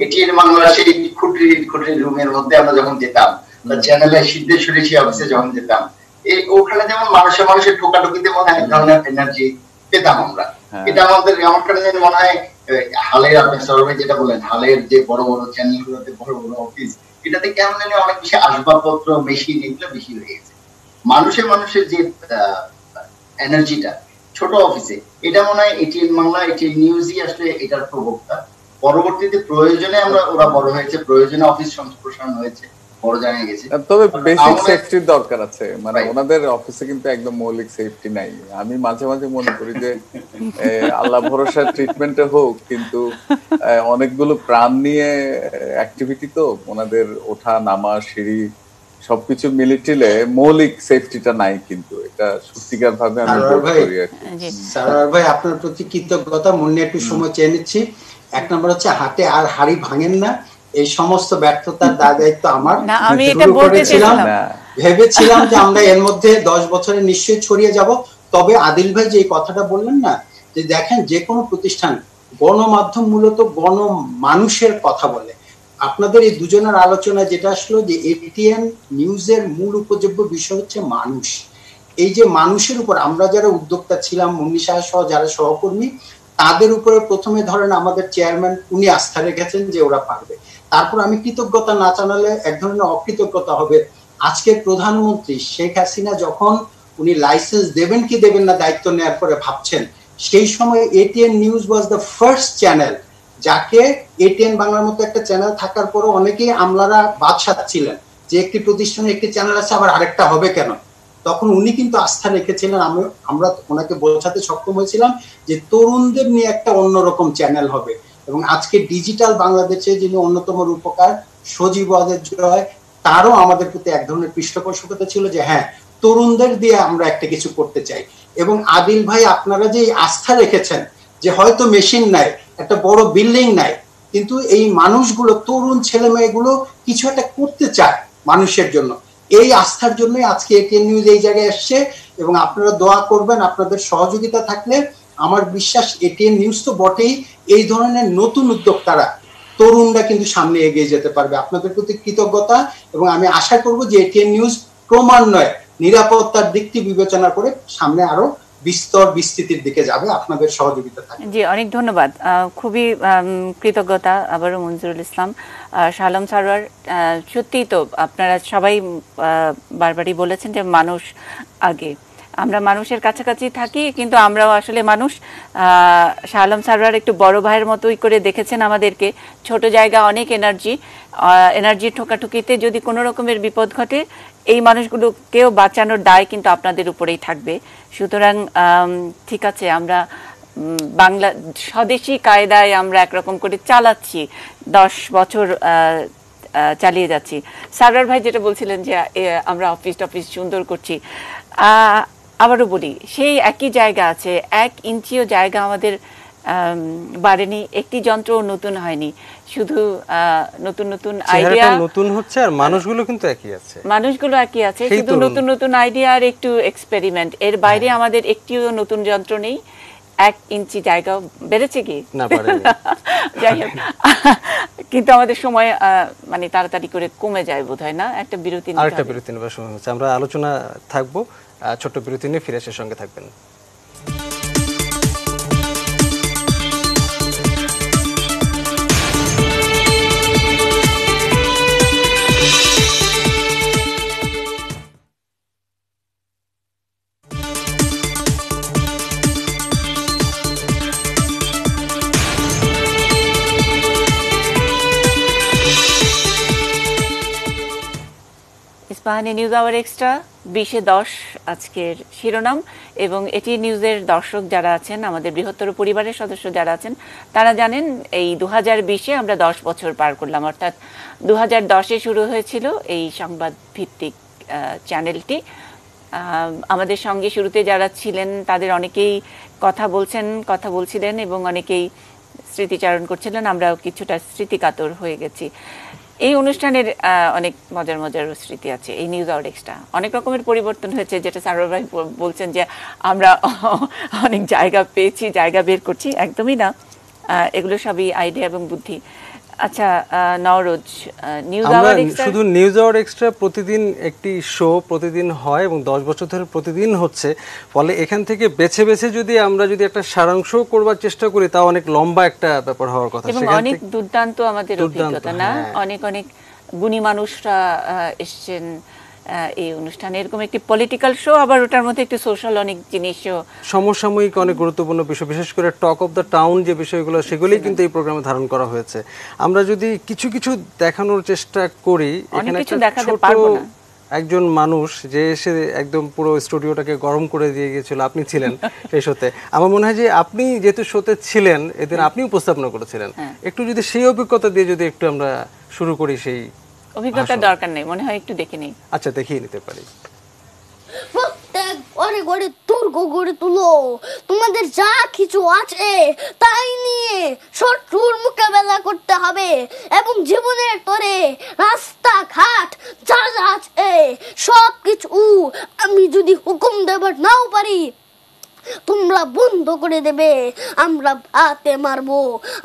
এটিএন বাংলাদেশের খুঁটির রুমের মধ্যে আমরা যখন যেতাম, বা চ্যানেলে সিদ্ধেশ্বরী অফিসে যখন যেতাম, ওখানে যেমন মানুষের ঠোকাঠুকিতে মনে হয় এক ধরনের এনার্জি পেতাম আমরা। এটা আমাদের আমার কাছে মনে হয় হালের, আপনি সরোয়ার ভাই যেটা বলেন, হালের যে বড় বড় চ্যানেলগুলোতে বড় বড় অফিস, এটাতে কেমন জানি অনেক বেশি আসবাবপত্র, মেশিন, এগুলো বেশি হয়ে গেছে। মানুষের যে এনার্জিটা ছোট অফিসে, এটা মনে হয় এটিএন বাংলা, এটিএন নিউজই আসলে এটার প্রবক্তা। পরবর্তীতে প্রয়োজনে ওরা বড় হয়েছে, প্রয়োজনে অফিস সম্প্রসারণ হয়েছে, বড় জায়গায় গেছে। তবে বেসিক সেফটির দরকার আছে। মানে ওনাদের অফিসে কিন্তু একদম মৌলিক সেফটি নাই। আমি মাঝে মাঝে মনে করি যে আল্লাহ ভরসা ট্রিটমেন্টে হোক, কিন্তু অনেকগুলো প্রাণ নিয়ে অ্যাক্টিভিটি, তো ওনাদের ওঠা নামা, সিঁড়ি সবকিছু মিলিটিলে মৌলিক সেফটিটা নাই, কিন্তু এটা সত্যিকার ভাবে আমি সারার ভাই আপনার প্রতি কৃতজ্ঞতা। মনে একটু সময় চেয়ে নিচ্ছি। 1 নম্বর হচ্ছে হাতে আর হাড়ি ভাঙেন না, এই সমস্ত ব্যর্থতার দায়িত্ব আমার। আমি এটা বলতে চাইছিলাম, ভেবেছিলাম যে আমরা এর মধ্যে 10 বছরে নিশ্চয়ই ছড়িয়ে যাব। তবে আদিল ভাই যে কথাটা বললেন না, যে দেখেন যে কোনো প্রতিষ্ঠান, গণমাধ্যম মূলত মানুষের কথা বলে। আপনাদের এই দুজনের আলোচনা যেটা আসলো, যে এটিএন নিউজের মূল উপযোগ্য বিষয় হচ্ছে মানুষ। এই যে মানুষের উপর আমরা যারা উদ্যোক্তা ছিলাম, মুন্নি সাহা সহ যারা সহকর্মী, তাদের উপরে প্রথমে ধরেন আমাদের চেয়ারম্যান উনি আস্থা রেখেছেন যে ওরা পারবে। তারপর আমি কৃতজ্ঞতা না জানালে এক ধরনের অকৃতজ্ঞতা হবে। আজকের প্রধানমন্ত্রী শেখ হাসিনা যখন উনি লাইসেন্স দেবেন কি দেবেন না দায়িত্ব নেওয়ার পরে ভাবছেন, সেই সময় ATN news was the first channel যাকে, এটিএন বাংলার মতো একটা চ্যানেল থাকার পরও অনেকেই আমলারা বাদশাহ ছিলেন যে একটি প্রতিষ্ঠানে একটি চ্যানেল আছে, আবার আরেকটা হবে কেন। তখন উনি কিন্তু আস্থা রেখেছিলেন। আমরা ওনাকে বোঝাতে সক্ষম হয়েছিলাম যে তরুণদের নিয়ে একটা অন্যরকম চ্যানেল হবে। এবং আজকে ডিজিটাল বাংলাদেশে যিনি অন্যতম রূপকার সজীব ওয়াজেদ জয়, তারও আমাদের প্রতি এক ধরনের পৃষ্ঠপোষকতা ছিল যে হ্যাঁ, তরুণদের দিয়ে আমরা একটা কিছু করতে চাই। এবং আদিল ভাই আপনারা যে আস্থা রেখেছেন যে হয়তো মেশিন নাই, একটা বড় বিল্ডিং নাই, কিন্তু এই মানুষগুলো, তরুণ ছেলে মেয়েগুলো কিছু একটা করতে চায় মানুষের জন্য, এই আস্থার জন্যই আজকে এটিএন নিউজ এই জায়গায় এসছে। এবং আপনারা দোয়া করবেন, আপনাদের সহযোগিতা থাকলে আমার বিশ্বাস এটিএন নিউজ তো বটেই, এই ধরনের নতুন উদ্যোক্তারা তরুণরা কিন্তু সামনে এগিয়ে যেতে পারবে। আপনাদের প্রতি কৃতজ্ঞতা, এবং আমি আশা করব যে এটিএন নিউজ ক্রমান্বয়ে নিরাপত্তার দিকটি বিবেচনা করে সামনে আরো বিস্তৃতির দিকে যাবে, আপনাদের সহযোগিতা থাকবে। জি, অনেক ধন্যবাদ। খুবই কৃতজ্ঞতা আবারও মঞ্জুরুল ইসলাম, শাহ আলম সারোয়ার। সত্যিই তো আপনারা সবাই বারবারই বলেছেন যে মানুষ আগে, আমরা মানুষের কাছাকাছি থাকি, কিন্তু আমরাও আসলে মানুষ। শাহ আলম সারোয়ার একটু বড় ভাইয়ের মতোই করে দেখেছেন আমাদেরকে। ছোট জায়গা, অনেক এনার্জির ঠোকাঠুকিতে যদি কোনো রকমের বিপদ ঘটে, এই মানুষগুলোকেও বাঁচানোর দায় কিন্তু আপনাদের উপরেই থাকবে। সুতরাং ঠিক আছে, আমরা বাংলা স্বদেশী কায়দায় আমরা একরকম করে চালাচ্ছি, 10 বছর চালিয়ে যাচ্ছি। সারোয়ার ভাই যেটা বলছিলেন যে আমরা অফিস সুন্দর করছি, আবারও বলি, সেই একই জায়গা আছে, 1 ইঞ্চিও জায়গা আমাদের বাড়েনি, একটি যন্ত্র নতুন হয়নি, শুধু নতুন নতুন আইডিয়া নতুন হচ্ছে, আর মানুষগুলো কিন্তু একই আছে, শুধু নতুন নতুন আইডিয়া আর একটু এক্সপেরিমেন্ট। এর বাইরে আমাদের একটিও নতুন যন্ত্র নেই। 1 ইঞ্চি জায়গাও বেড়েছে কি না, যাই হোক, কিন্তু আমাদের সময় মানে তাড়াতাড়ি করে কমে যায় বোধহয় না। একটা বিরতি নেবার সময় হচ্ছে, আমরা আলোচনা থাকবো, ছোট্ট বিরতি নিয়ে ফিরে এসে সঙ্গে থাকবেন। ইস্পাহানি নিউজ আওয়ার এক্সট্রা 20-10 আজকের শিরোনাম। এবং এটি নিউজের দর্শক যারা আছেন, আমাদের বৃহত্তর পরিবারের সদস্য যারা আছেন, তারা জানেন এই 2020-এ আমরা 10 বছর পার করলাম। অর্থাৎ 2010-এ শুরু হয়েছিল এই সংবাদ ভিত্তিক চ্যানেলটি। আমাদের সঙ্গে শুরুতে যারা ছিলেন তাদের অনেকেই কথা বলছিলেন এবং অনেকেই স্মৃতিচারণ করছিলেন। আমরাও কিছুটা স্মৃতিকাতর হয়ে গেছি। এই অনুষ্ঠানের অনেক মজার মজার স্মৃতি আছে। এই নিউজ আওয়ার এক্সট্রা অনেক রকমের পরিবর্তন হয়েছে, যেটা সারোয়ার ভাই বলছেন যে আমরা অনেক জায়গা পেয়েছি, জায়গা বের করছি, একদমই না। এগুলো সবই আইডিয়া এবং বুদ্ধি। আচ্ছা নওরোজ, নিউজ আওয়ার এক্সট্রা, শুধু নিউজ আওয়ার এক্সট্রা প্রতিদিন একটি শো প্রতিদিন হয় এবং 10 বছর ধরে প্রতিদিন হচ্ছে। ফলে এখান থেকে বেছে বেছে যদি আমরা একটা সারাংশ করবার চেষ্টা করি, তা অনেক লম্বা একটা ব্যাপার হওয়ার কথা। এবং অনেক দুর্দান্ত আমাদের অভিজ্ঞতা না, অনেক গুণী মানুষরা এসছেন এই অনুষ্ঠানে। এরকম একটি পলিটিক্যাল শো, আবার ওটার মধ্যে একটু সোশ্যাল অনেক জিনিসও, সমসাময়িক অনেক গুরুত্বপূর্ণ বিষয়, বিশেষ করে টক অফ দ্য টাউন যে বিষয়গুলো, সেগুলোই কিন্তু এই প্রোগ্রামে ধারণ করা হয়েছে। আমরা যদি কিছু কিছু দেখানোর চেষ্টা করি, এখানে একজন মানুষ যে এসে একদম পুরো স্টুডিওটাকে গরম করে দিয়ে গিয়েছিল, আপনি ছিলেন সেই শোতে। আমার মনে হয় যে আপনি যেহেতু শোতে ছিলেন, এদিন আপনি উপস্থাপনা করেছিলেন, একটু যদি সেই অভিজ্ঞতা দিয়ে যদি একটু আমরা শুরু করি। সেই অভিজ্ঞতার দরকার নেই, মনে হয় একটু দেখে নেই। আচ্ছা, দেখিয়ে নিতে পারি। প্রত্যেক ঘরে ঘরে দুর্গ গড়ে তুলো, তোমাদের যা কিছু আছে তাই নিয়ে শত্রুর মোকাবেলা করতে হবে, এবং জীবনের তরে রাস্তাঘাট যা যা আছে সব কিছু আমি যদি হুকুম দেবার নাও পারি, তোমরা বন্ধ করে দেবে। আমরা ভাতে মারবো,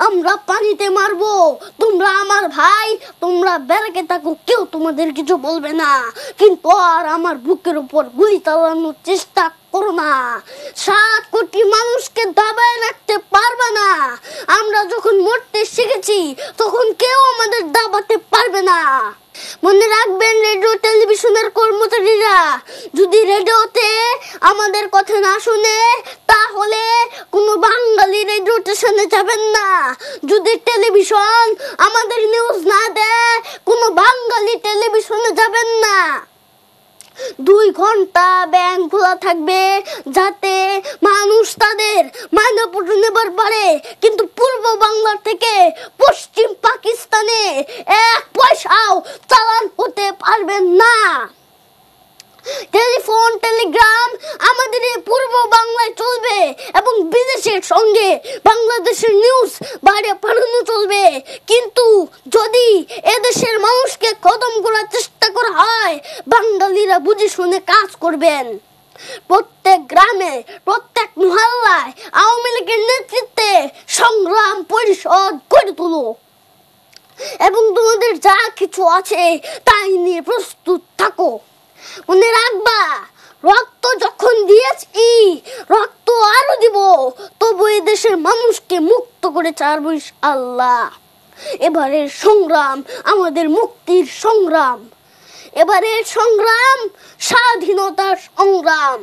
আমরা পানিতে মারবো, তোমরা আমার ভাই, তোমরা ব্যারাকে থাকো, কেউ তোমাদের কিছু বলবে না, কিন্তু আর আমার বুকের উপর গুলি চালানোর চেষ্টা করো না। 7 কোটি মানুষকে দাবায় রাখতে পারবে না। আমরা যখন মরতে শিখেছি তখন কেউ আমাদের দাবাতে পারবে না। মনে রাখবেন রেডিও টেলিভিশনের কর্মচারীরা, যদি রেডিওতে আমাদের কথা না শুনে, তাহলে কোনো বাঙালি রেডিও স্টেশনে যাবেন না। যদি টেলিভিশন আমাদের নিউজ না দেয়, কোনো বাঙালি টেলিভিশনে যাবেন না। 2 ঘন্টা ব্যাংক খোলা থাকবে, যাতে মানুষ তাদের মাইনেপত্র নেবার পারে, কিন্তু পূর্ব বাংলা থেকে পশ্চিম পাকিস্তানে 1 পয়সাও চালান হতে পারবেন না। টেলিফোন টেলিগ্রাম আমাদের পূর্ব বাংলায় চলবে, এবং বিদেশের সঙ্গে বাংলাদেশের নিউজ বাইরে পাঠানো চলবে। কিন্তু যদি এদেশের মানুষকে খতম করার চেষ্টা করা হয়, বাঙালিরা বুঝে শুনে কাজ করবেন। প্রত্যেক গ্রামে, প্রত্যেক মহল্লায় আওয়ামী লীগের নেতৃত্বে সংগ্রাম পরিষদ গড়ে তুলো। এবং তোমাদের যা কিছু আছে তাই নিয়ে প্রস্তুত থাকো। মনে রাখবা, রক্ত যখন দিয়েছি রক্ত আরো দিব, তবু এই দেশের মানুষকে মুক্ত করে ছাড়বো ইনশাআল্লাহ। এবারের সংগ্রাম আমাদের মুক্তির সংগ্রাম, এবারের সংগ্রাম স্বাধীনতার সংগ্রাম।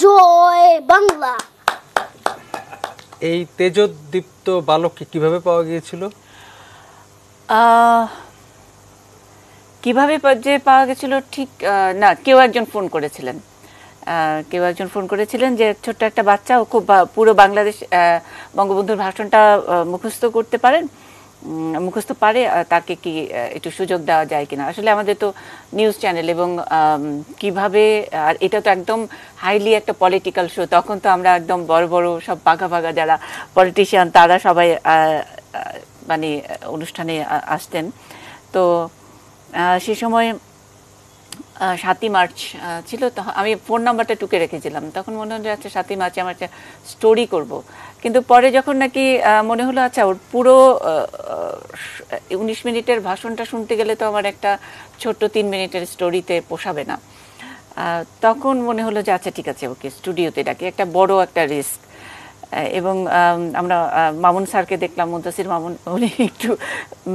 জয় বাংলা। এই তেজোদ্দীপ্ত বালককে কিভাবে পাওয়া গিয়েছিল? কিভাবে যে পাওয়া গেছিল ঠিক না, কেউ একজন ফোন করেছিলেন যে ছোট্ট একটা বাচ্চা, ও খুব পুরো বাংলাদেশ বঙ্গবন্ধুর ভাষণটা মুখস্থ পারে, তাকে কি একটু সুযোগ দেওয়া যায় কিনা। আসলে আমাদের তো নিউজ চ্যানেল এবং কিভাবে, আর এটা তো একদম হাইলি একটা পলিটিক্যাল শো, তখন তো আমরা একদম বড় বড় সব ভাগা যারা পলিটিশিয়ান তারা সবাই মানে অনুষ্ঠানে আসতেন। তো সে সময় 7ই মার্চ ছিল, আমি ফোন নাম্বারটা টুকে রেখেছিলাম। তখন মনে হলো আচ্ছা 7ই মার্চে আমার একটা স্টোরি করব, কিন্তু পরে যখন নাকি মনে হলো আচ্ছা ওর পুরো 19 মিনিটের ভাষণটা শুনতে গেলে তো আমার একটা ছোট্ট 3 মিনিটের স্টোরিতে পোষাবে না। তখন মনে হলো যে আচ্ছা ঠিক আছে, ওকে স্টুডিওতে ডাকি, একটা বড় একটা রিস্ক। এবং আমরা মামুন স্যারকে দেখলাম, মুদাসির মামুন, উনি একটু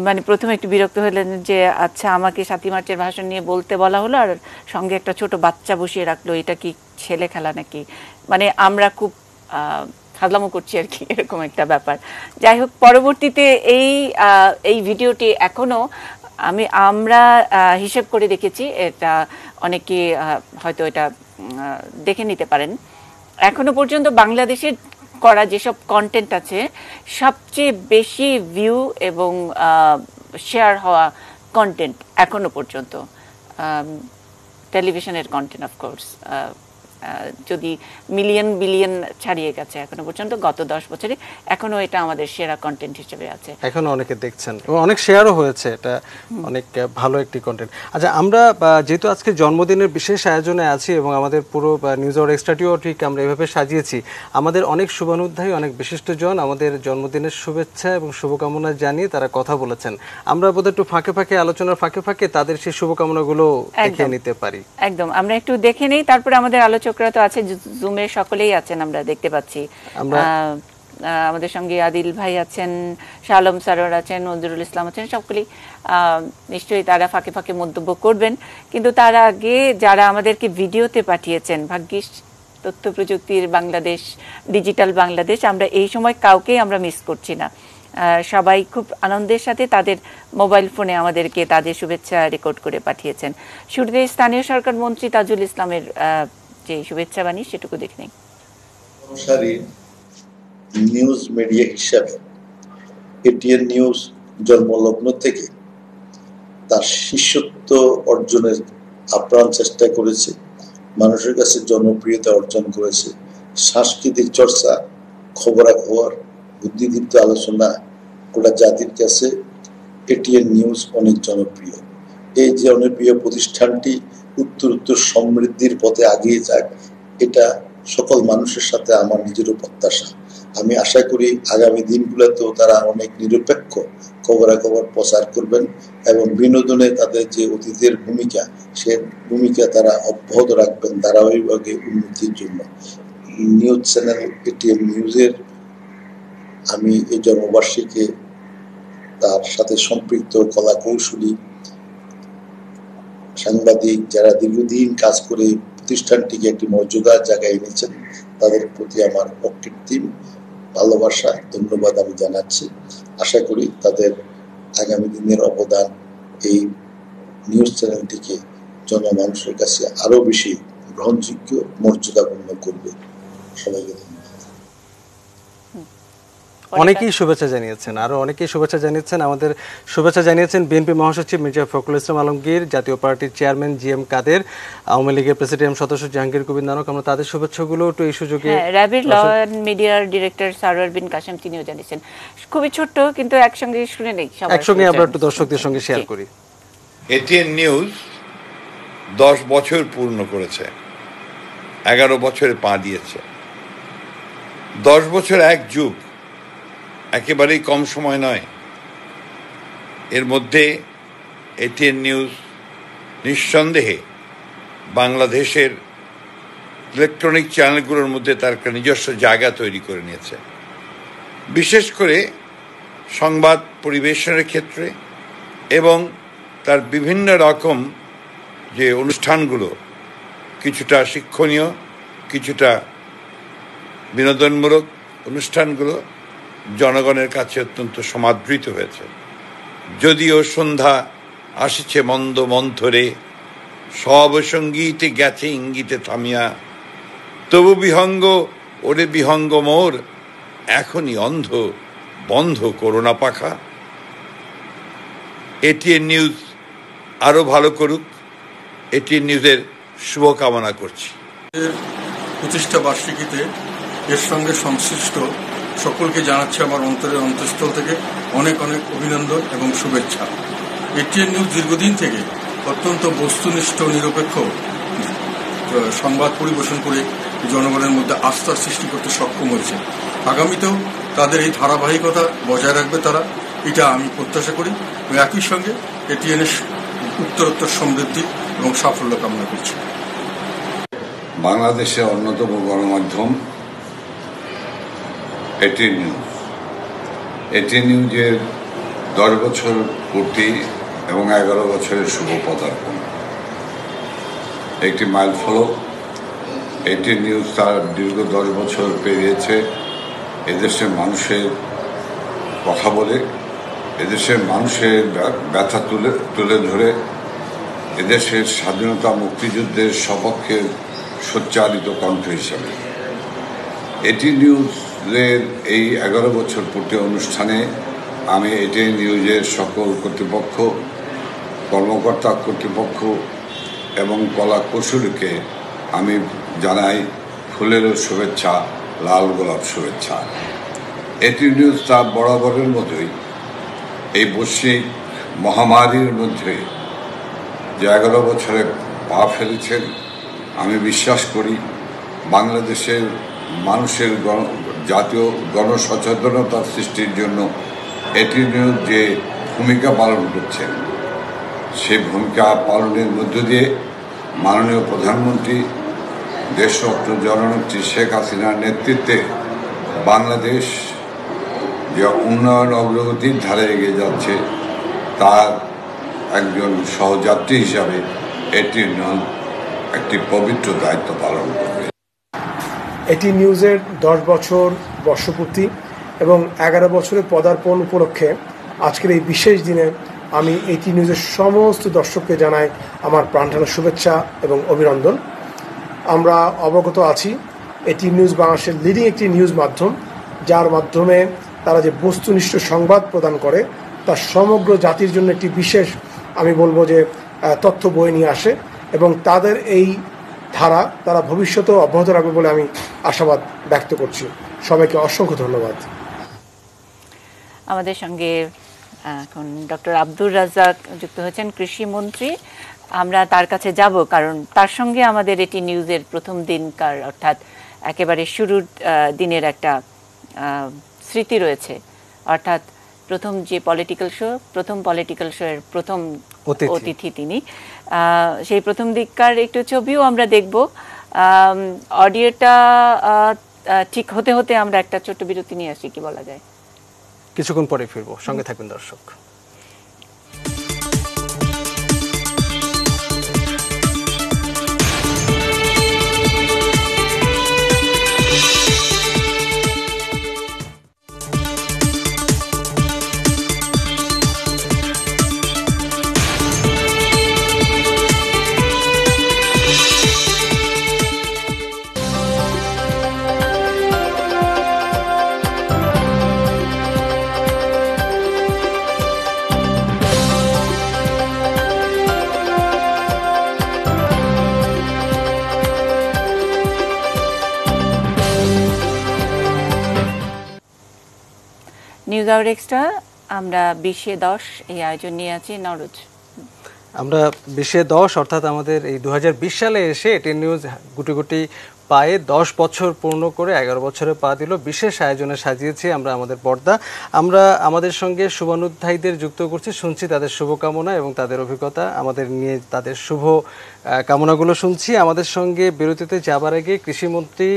মানে প্রথমে একটু বিরক্ত হলেন যে আচ্ছা আমাকে 7ই মার্চের ভাষণ নিয়ে বলতে বলা হলো আর সঙ্গে একটা ছোট বাচ্চা বসিয়ে রাখলো, এটা কি ছেলে খেলা নাকি, মানে আমরা খুব ফাজলামো করছি আর কি, এরকম একটা ব্যাপার। যাই হোক, পরবর্তীতে এই ভিডিওটি এখনো আমরা হিসেব করে দেখেছি, এটা অনেকে হয়তো এটা দেখে নিতে পারেন। এখনো পর্যন্ত বাংলাদেশের করা যেসব কন্টেন্ট আছে সবচেয়ে বেশি ভিউ এবং শেয়ার হওয়া কন্টেন্ট এখনো পর্যন্ত টেলিভিশনের কন্টেন্ট, অফকোর্স, যদি বিলিয়ন ছাড়িয়ে গেছে এখনো পর্যন্ত গত 10 বছরে, এখনো এটা আমাদের সেরা কন্টেন্ট হিসেবে আছে, এখনো অনেকে দেখছেন এবং অনেক শেয়ারও হয়েছে, এটা অনেক ভালো একটি কন্টেন্ট। আচ্ছা, আমরা যেহেতু আজকে জন্মদিনের বিশেষ আয়োজনে আছি এবং আমাদের পুরো নিউজ আওয়ার এক্সট্রাটিও ঠিক আমরা এভাবে সাজিয়েছি, আমাদের অনেক শুভানুধ্যায়ী, অনেক বিশিষ্টজন আমাদের জন্মদিনের শুভেচ্ছা এবং শুভকামনা জানিয়ে তারা কথা বলেছেন। আমরা বোধহয় একটু ফাঁকে আলোচনার ফাঁকে তাদের সেই শুভকামনাগুলো দেখে নিতে পারি। একদম, আমরা একটু দেখে নেই, তারপরে আমাদের আলোচকরা তো আছে, জুমে সকলেই আছেন, আমরা দেখতে পাচ্ছি। আমাদের সঙ্গে আদিল ভাই আছেন, শালম সারোয়ার আছেন, নজরুল ইসলাম আছেন, সকলেই নিশ্চয়ই তারা ফাঁকে মন্তব্য করবেন। কিন্তু তার আগে যারা আমাদেরকে ভিডিওতে পাঠিয়েছেন, ভাগ্যিস তথ্য প্রযুক্তির বাংলাদেশ, ডিজিটাল বাংলাদেশ, আমরা এই সময় কাউকেই আমরা মিস করছি না। সবাই খুব আনন্দের সাথে তাদের মোবাইল ফোনে আমাদেরকে তাদের শুভেচ্ছা রেকর্ড করে পাঠিয়েছেন। শুরুতে স্থানীয় সরকার মন্ত্রী তাজুল ইসলামের যে শুভেচ্ছা বাণী সেটুকু দেখে নেই। নিউজ মিডিয়া হিসাবে এটিএন নিউজ জন্মলগ্ন থেকে তার শিষ্যত্ব অর্জনের আপ্রাণ চেষ্টা করেছে, মানুষের কাছে জনপ্রিয়তা অর্জন করেছে। সাংস্কৃতিক চর্চা, খবরাখবর, বুদ্ধিদীপ্ত আলোচনা গোটা জাতির কাছে এটিএন নিউজ অনেক জনপ্রিয়। এই জনপ্রিয় প্রতিষ্ঠানটি উত্তর সমৃদ্ধির পথে এগিয়ে যাক, এটা সকল মানুষের সাথে আমার নিজেরও প্রত্যাশা। আমি আশা করি আগামী দিনগুলোতেও তারা অনেক নিরপেক্ষ খবরাখবর প্রচার করবেন এবং বিনোদনে তাদের যে অতীতের ভূমিকা, সে ভূমিকা তারা অব্যাহত রাখবেন ধারাবাহিকভাবে উন্নতির জন্য। নিউজ চ্যানেল এটিএন নিউজের আমি এই জন্মবার্ষিকী তার সাথে সম্পৃক্ত কলা কৌশলী, সাংবাদিক যারা দীর্ঘদিন কাজ করে প্রতিষ্ঠানটিকে একটি মর্যাদার জায়গায় এনেছেন, তাদের প্রতি আমার অকৃত্রিম ভালোবাসা, ধন্যবাদ আমি জানাচ্ছি। আশা করি তাদের আগামী দিনের অবদান এই নিউজ চ্যানেলটিকে জনমানুষের কাছে আরো বেশি গ্রহণযোগ্য, মর্যাদাপূর্ণ করবে। সবাইকে অনেকেই শুভেচ্ছা জানিয়েছেন, আরো অনেকেই শুভেচ্ছা জানিয়েছেন। আমাদের শুভেচ্ছা জানিয়েছেন বিএনপি মহাসচিব মির্জা ফখরুল ইসলাম আলমগীর, জাতীয় পার্টির চেয়ারম্যান জিএম কাদের, আওয়ামী লীগের প্রেসিডিয়াম সদস্য জাহাঙ্গীর কবির নানক। আমরা তাদের শুভেচ্ছাগুলো একটু এই সুযোগে র্যাবের ল এন্ড মিডিয়ার ডিরেক্টর সারোয়ার বিন কাসেম তিনিও জানিয়েছেন। খুবই ছোট্ট, কিন্তু একসঙ্গে শুনে নেই, একসঙ্গে আমরা একটু দর্শকদের সঙ্গে শেয়ার করি। এটিএন নিউজ 10 বছর পূর্ণ করেছে, 11 বছরে পা দিয়েছে। 10 বছর এক যুগ, একেবারেই কম সময় নয়। এর মধ্যে এটিএন নিউজ নিঃসন্দেহে বাংলাদেশের ইলেকট্রনিক চ্যানেলগুলোর মধ্যে তার একটা নিজস্ব জায়গা তৈরি করে নিয়েছে, বিশেষ করে সংবাদ পরিবেশনের ক্ষেত্রে এবং তার বিভিন্ন রকম যে অনুষ্ঠানগুলো কিছুটা শিক্ষণীয়, কিছুটা বিনোদনমূলক অনুষ্ঠানগুলো জনগণের কাছে অত্যন্ত সমাদৃত হয়েছে। যদিও সন্ধ্যা আসিছে মন্দ মন্থরে, সব সঙ্গীতে গেছে ইঙ্গিতে থামিয়া, তবু বিহঙ্গ ওরে বিহঙ্গ মোর, এখনই অন্ধ বন্ধ করোনা পাখা। এটিএন নিউজ আরো ভালো করুক, এটিএন নিউজের শুভকামনা করছি। প্রতিষ্ঠা বার্ষিকীতে এর সঙ্গে সংশ্লিষ্ট সকলকে জানাচ্ছি আমার অন্তরের অন্তঃস্থল থেকে অনেক অনেক অভিনন্দন এবং শুভেচ্ছা। এটিএন নিউজ দীর্ঘদিন থেকে অত্যন্ত বস্তুনিষ্ঠ নিরপেক্ষ সংবাদ পরিবেশন করে জনগণের মধ্যে আস্থার সৃষ্টি করতে সক্ষম হয়েছে। আগামীতেও তাদের এই ধারাবাহিকতা বজায় রাখবে তারা, এটা আমি প্রত্যাশা করি। একই সঙ্গে এটিএনের উত্তরোত্তর সমৃদ্ধি এবং সাফল্য কামনা করছি। বাংলাদেশের অন্যতম গণমাধ্যম এটিএন নিউজ। এটিএন নিউজের 10 বছর পূর্তি এবং 11 বছরের শুভ পদার্পণ একটি মাইল ফলক। এটিএন নিউজ তার দীর্ঘ 10 বছর পেরিয়েছে এদেশের মানুষের কথা বলে, এদেশের মানুষের ব্যথা তুলে ধরে, এদেশের স্বাধীনতা মুক্তিযুদ্ধের সপক্ষের সোচ্চারিত কণ্ঠ হিসাবে। এটিএন নিউজের এই 11 বছর পূর্তি অনুষ্ঠানে আমি এটিএন নিউজের সকল কর্তৃপক্ষ, কর্মকর্তা কর্তৃপক্ষ এবং কলা কৌশলীকে আমি জানাই ফুলেরও শুভেচ্ছা, লাল গোলাপ শুভেচ্ছা। এটিএন নিউজ তার বরাবরের মতোই এই বৈশ্বিক মহামারীর মধ্যে যে 11 বছরে পা ফেলেছেন, আমি বিশ্বাস করি বাংলাদেশের মানুষের জাতীয় গণসচেতনতা সৃষ্টির জন্য এটিএন নিউজ যে ভূমিকা পালন করছেন, সেই ভূমিকা পালনের মধ্য দিয়ে মাননীয় প্রধানমন্ত্রী দেশরত্ন জননেত্রী শেখ হাসিনার নেতৃত্বে বাংলাদেশ যে উন্নয়ন অগ্রগতির ধারে এগিয়ে যাচ্ছে, তার একজন সহযাত্রী হিসাবে এটিএন নিউজ একটি পবিত্র দায়িত্ব পালন করবে। এটিএন নিউজের 10 বছর বর্ষপূর্তি এবং 11 বছরের পদার্পণ উপলক্ষে আজকের এই বিশেষ দিনে আমি এটিএন নিউজের সমস্ত দর্শককে জানাই আমার প্রাণঢালা শুভেচ্ছা এবং অভিনন্দন। আমরা অবগত আছি এটিএন নিউজ বাংলাদেশের লিডিং একটি নিউজ মাধ্যম, যার মাধ্যমে তারা যে বস্তুনিষ্ঠ সংবাদ প্রদান করে তা সমগ্র জাতির জন্য একটি বিশেষ, আমি বলবো যে তথ্য বয়ে নিয়ে আসে এবং তাদের এই ধারা তারা ভবিষ্যতেও অব্যাহত রাখবে বলে আমি আশাবাদ ব্যক্ত করছি। সবাইকে অসংখ্য ধন্যবাদ। আমাদের সঙ্গে এখন ডক্টর আব্দুর রাজ্জাক যুক্ত হয়েছেন, কৃষিমন্ত্রী। আমরা তার কাছে যাব কারণ তার সঙ্গে আমাদের এটি নিউজের প্রথম দিনকার অর্থাৎ একেবারে শুরুর দিনের একটা স্মৃতি রয়েছে। অর্থাৎ প্রথম যে পলিটিক্যাল শো এর প্রথম অতিথি তিনি, সেই প্রথম দিককার একটু ছবিও আমরা দেখব। অডিওটা ঠিক হতে হতে আমরা একটা ছোট্ট বিরতি নিয়ে আসি, কি বলা যায়? কিছুক্ষণ পরে ফিরবো, সঙ্গে থাকবেন দর্শক। নিউজ আওয়ার এক্সট্রা আমরা 20-10 এই আয়োজন নিয়ে আছি। নরোজ, আমরা 20-10 অর্থাৎ আমাদের এই 2020 সালে এসে এটিএন নিউজ গুটি গুটি পায়ে 10 বছর পূর্ণ করে 11 বছরে পা দিল। বিশেষ আয়োজনে সাজিয়েছি আমরা আমাদের পর্দা। আমরা আমাদের সঙ্গে শুভানুধ্যায়ীদের যুক্ত করছি, শুনছি তাদের শুভকামনা এবং তাদের অভিজ্ঞতা, আমাদের নিয়ে তাদের শুভ কামনাগুলো শুনছি। আমাদের সঙ্গে বিরতিতে যাবার আগে কৃষিমন্ত্রী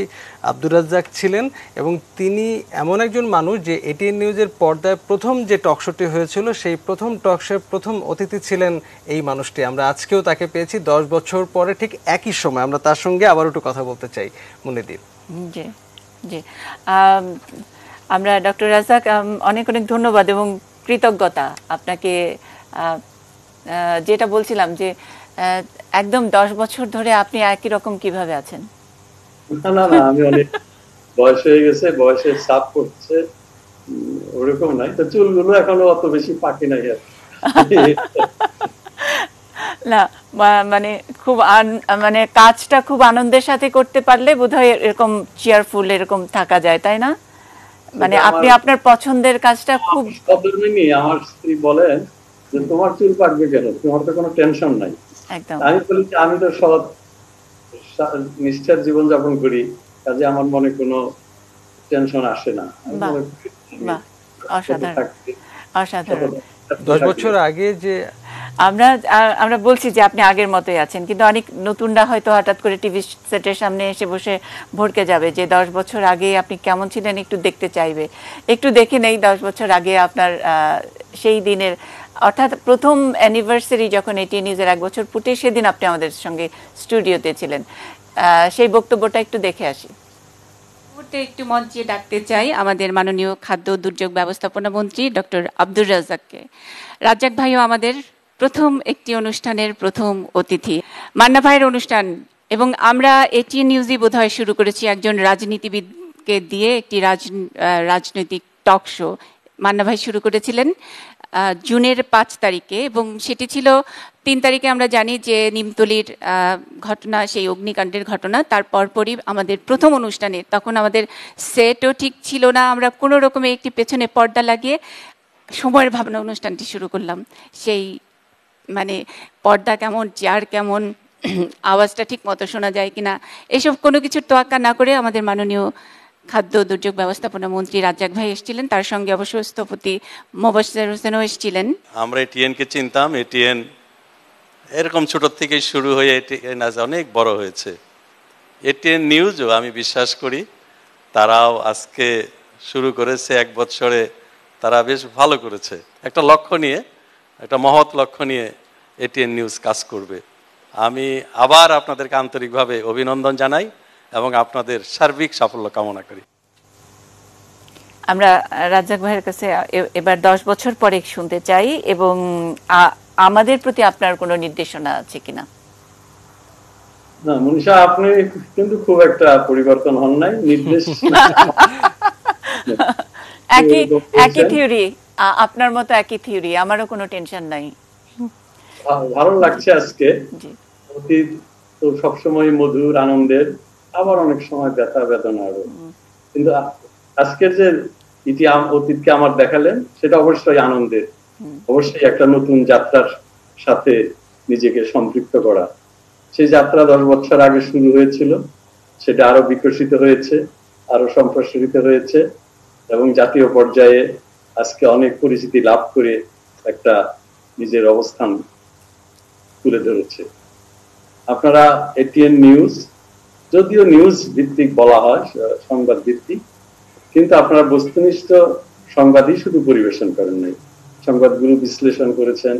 আব্দুর রাজ্জাক ছিলেন এবং তিনি এমন একজন মানুষ যে এটিএন নিউজের পর্দায় প্রথম যে টকশোটি হয়েছিল সেই প্রথম টকশোর প্রথম অতিথি ছিলেন এই মানুষটি। আমরা আজকেও তাকে পেয়েছি 10 বছর পরে ঠিক একই সময়। আমরা তার সঙ্গে আবার একটু কথা বলতে চাই। মুনিদিন। জি জি, আমরা ডক্টর রাজ্জাক অনেক অনেক ধন্যবাদ এবং কৃতজ্ঞতা আপনাকে। যেটা বলছিলাম যে একদম 10 বছর ধরে আপনি একই রকম কিভাবে আছেন? না না, আমি অনেক বয়স হয়ে গেছে, বয়সের চাপ করছে, ওরকম নাই। তো চুলগুলো এখনো অত বেশি পাকে নাই আর না, মানে খুব মানে কাজটা খুব আনন্দের সাথে করতে পারলে বোধহয় এরকম চেয়ারফুল এরকম থাকা যায়, তাই না? মানে আপনি আপনার পছন্দের কাজটা খুব সদর্মিনী। আমার স্ত্রী বলেন যে তোমার চুল পাকবে কেন, তোমার তো কোনো টেনশন নাই। একদম। আমি বলি আমি তো সৎ নিষ্ঠার জীবন যাপন করি, কাজে আমার মনে কোনো টেনশন আসে না। বাহ, অসাধারণ অসাধারণ। 10 বছর আগে যে আমরা বলছি যে আপনি আগের মতোই আছেন, কিন্তু অনেক নতুনরা হয়তো হঠাৎ করে টিভি সেটের সামনে এসে বসে ভড়কে যাবে যে 10 বছর আগে আপনি কেমন ছিলেন, একটু দেখতে চাইবে। একটু দেখে নেই 10 বছর আগে আপনার সেই দিনের, অর্থাৎ প্রথম অ্যানিভার্সারি যখন এটিএন নিউজের 1 বছর পূর্তি, সেদিন আপনি আমাদের সঙ্গে স্টুডিওতে ছিলেন। সেই বক্তব্যটা একটু দেখে আসি। একটু মঞ্চে ডাকতে চাই আমাদের মাননীয় খাদ্য দুর্যোগ ব্যবস্থাপনা মন্ত্রী ডক্টর আব্দুর রাজ্জাককে। রাজ্জাক ভাইও আমাদের প্রথম একটি অনুষ্ঠানের প্রথম অতিথি, মান্না ভাইয়ের অনুষ্ঠান। এবং আমরা এটিএন নিউজই বোধহয় শুরু করেছি একজন রাজনীতিবিদকে দিয়ে একটি রাজনৈতিক টক শো। মান্না ভাই শুরু করেছিলেন জুনের 5 তারিখে এবং সেটি ছিল 3 তারিখে আমরা জানি যে নিমতলির ঘটনা, সেই অগ্নিকাণ্ডের ঘটনা। তার পরপরই আমাদের প্রথম অনুষ্ঠানে, তখন আমাদের সেটও ঠিক ছিল না, আমরা কোনো রকমে একটি পেছনে পর্দা লাগিয়ে সময়ের ভাবনা অনুষ্ঠানটি শুরু করলাম। সেই মানে পর্দা কেমন, চেয়ার কেমন, আওয়াজটা ঠিক মতো শোনা যায় কিনা, এসব কোনো কিছুর তোয়াক্কা না করে আমাদের মাননীয় খাদ্য দুর্যোগ ব্যবস্থাপনা মন্ত্রী রাজ্জাক ভাই এসেছিলেন, তার সঙ্গে অবশ্য স্থপতি মোবাশ্বের হোসেনও এসেছিলেন। আমরা এটিএনকে চিনতাম, এটিএন এরকম ছোট থেকে শুরু হয়ে এটিএন আজ অনেক বড় হয়েছে। এটিএন নিউজও আমি বিশ্বাস করি তারাও আজকে শুরু করেছে 1 বছরে, তারা বেশ ভালো করেছে। একটা লক্ষ্য নিয়ে, একটা মহৎ লক্ষ্য নিয়ে এটিএন নিউজ কাজ করবে। আমি আবার আপনাদেরকে আন্তরিকভাবে অভিনন্দন জানাই এবং আপনাদের সার্বিক সাফল্য কামনা করি। আমরা রাজ্জাক ভাইয়ের কাছে এবার 10 বছর পরে শুনতে চাই এবং আমাদের প্রতি আপনার কোনো নির্দেশনা আছে কিনা? না মনীষা, আপনি কিন্তু খুব একটা পরিবর্তন হন নাই। নির্দেশ একই থিওরি, আপনার মতো একই থিওরি, আমারও কোনো টেনশন নাই। ভালো লাগছে আজকে। অতীত তো সবসময় মধুর, আনন্দের, আবার অনেক সময় ব্যথা বেদনার। কিন্তু আজকের যে অতীতকে আমার দেখালেন সেটা অবশ্যই আনন্দের, অবশ্যই একটা নতুন যাত্রার সাথে নিজেকে সম্পৃক্ত করা। সেই যাত্রা 10 বছর আগে শুরু হয়েছিল, সেটা আরো বিকশিত হয়েছে, আরো সম্প্রসারিত হয়েছে এবং জাতীয় পর্যায়ে আজকে অনেক পরিচিতি লাভ করে একটা নিজের অবস্থান তুলে ধরেছে। আপনারা এটিএন নিউজ, যদিও নিউজ ভিত্তিক বলা হয়, সংবাদ ভিত্তিক, কিন্তু আপনারা বস্তুনিষ্ঠ সংবাদই শুধু পরিবেশন করেন নাই, সংবাদগুলো বিশ্লেষণ করেছেন।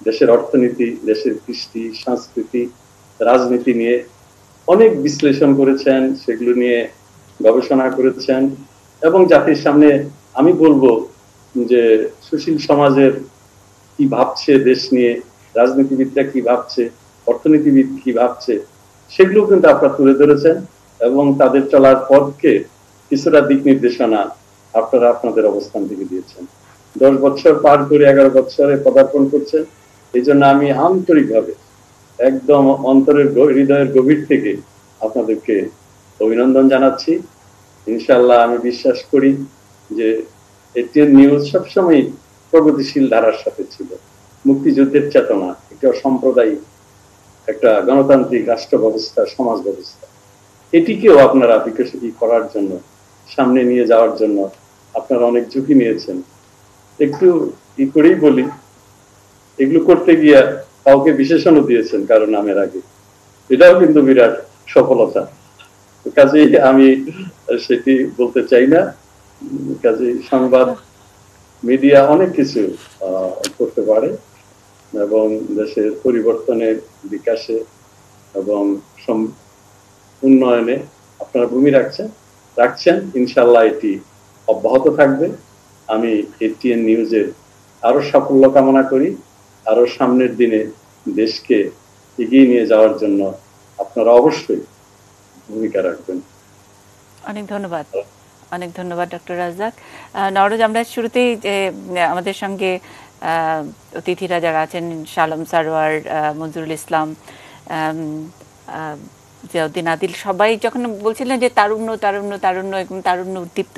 দেশের অর্থনীতি, দেশের কৃষ্টি, সংস্কৃতি, রাজনীতি নিয়ে অনেক বিশ্লেষণ করেছেন, সেগুলো নিয়ে গবেষণা করেছেন এবং জাতির সামনে আমি বলবো যে সুশীল সমাজের কি ভাবছে দেশ নিয়ে, রাজনীতিবিদরা কি ভাবছে, অর্থনীতিবিদ কি ভাবছে, সেগুলো কিন্তু আপনারা তুলে ধরেছেন এবং তাদের চলার পথকে কিছুটা দিক নির্দেশনা আপনারা আপনাদের অবস্থান থেকে দিয়েছেন। 10 বছর পার করে 11 বছরে পদার্পণ করছেন, এই জন্য আমি আন্তরিকভাবে একদম অন্তরের হৃদয়ের গভীর থেকে আপনাদেরকে অভিনন্দন জানাচ্ছি। ইনশাআল্লাহ আমি বিশ্বাস করি যে এটিএন নিউজ সবসময় প্রগতিশীল ধারার সাথে ছিল। মুক্তিযুদ্ধের চেতনা, একটা সাম্প্রদায়িক, একটা গণতান্ত্রিক রাষ্ট্র ব্যবস্থা, সমাজ ব্যবস্থা, এটিকেও আপনারা বিকশিত করার জন্য, সামনে নিয়ে যাওয়ার জন্য আপনারা অনেক ঝুঁকি নিয়েছেন। একটু করেই বলি, এগুলো করতে গিয়া কাউকে বিশেষণও দিয়েছেন কারো নামের আগে, এটাও কিন্তু বিরাট সফলতা। কাজেই আমি সেটি বলতে চাই না। কাজেই সংবাদ মিডিয়া অনেক কিছু করতে পারে এবং দেশের পরিবর্তনের বিকাশে এবং উন্নয়নে আপনারা ভূমি রাখছেন। ইনশাল্লাহ এটি অব্যাহত থাকবে। আমি এটিএন নিউজের আরো সাফল্য কামনা করি। আরো সামনের দিনে দেশকে এগিয়ে নিয়ে যাওয়ার জন্য আপনারা অবশ্যই ভূমিকা রাখবেন। অনেক ধন্যবাদ, অনেক ধন্যবাদ ডক্টর রাজ্জাক। নওরোজ, আমরা শুরুতেই আমাদের সঙ্গে অতিথিরা যারা আছেন, শালম সারোয়ার, মঞ্জুরুল ইসলাম, জিয়াউদ্দিন আদিল, সবাই যখন বলছিলেন যে তারুণ্য তারুণ্য তারুণ্য এবং তারুণ্য উদ্দীপ্ত,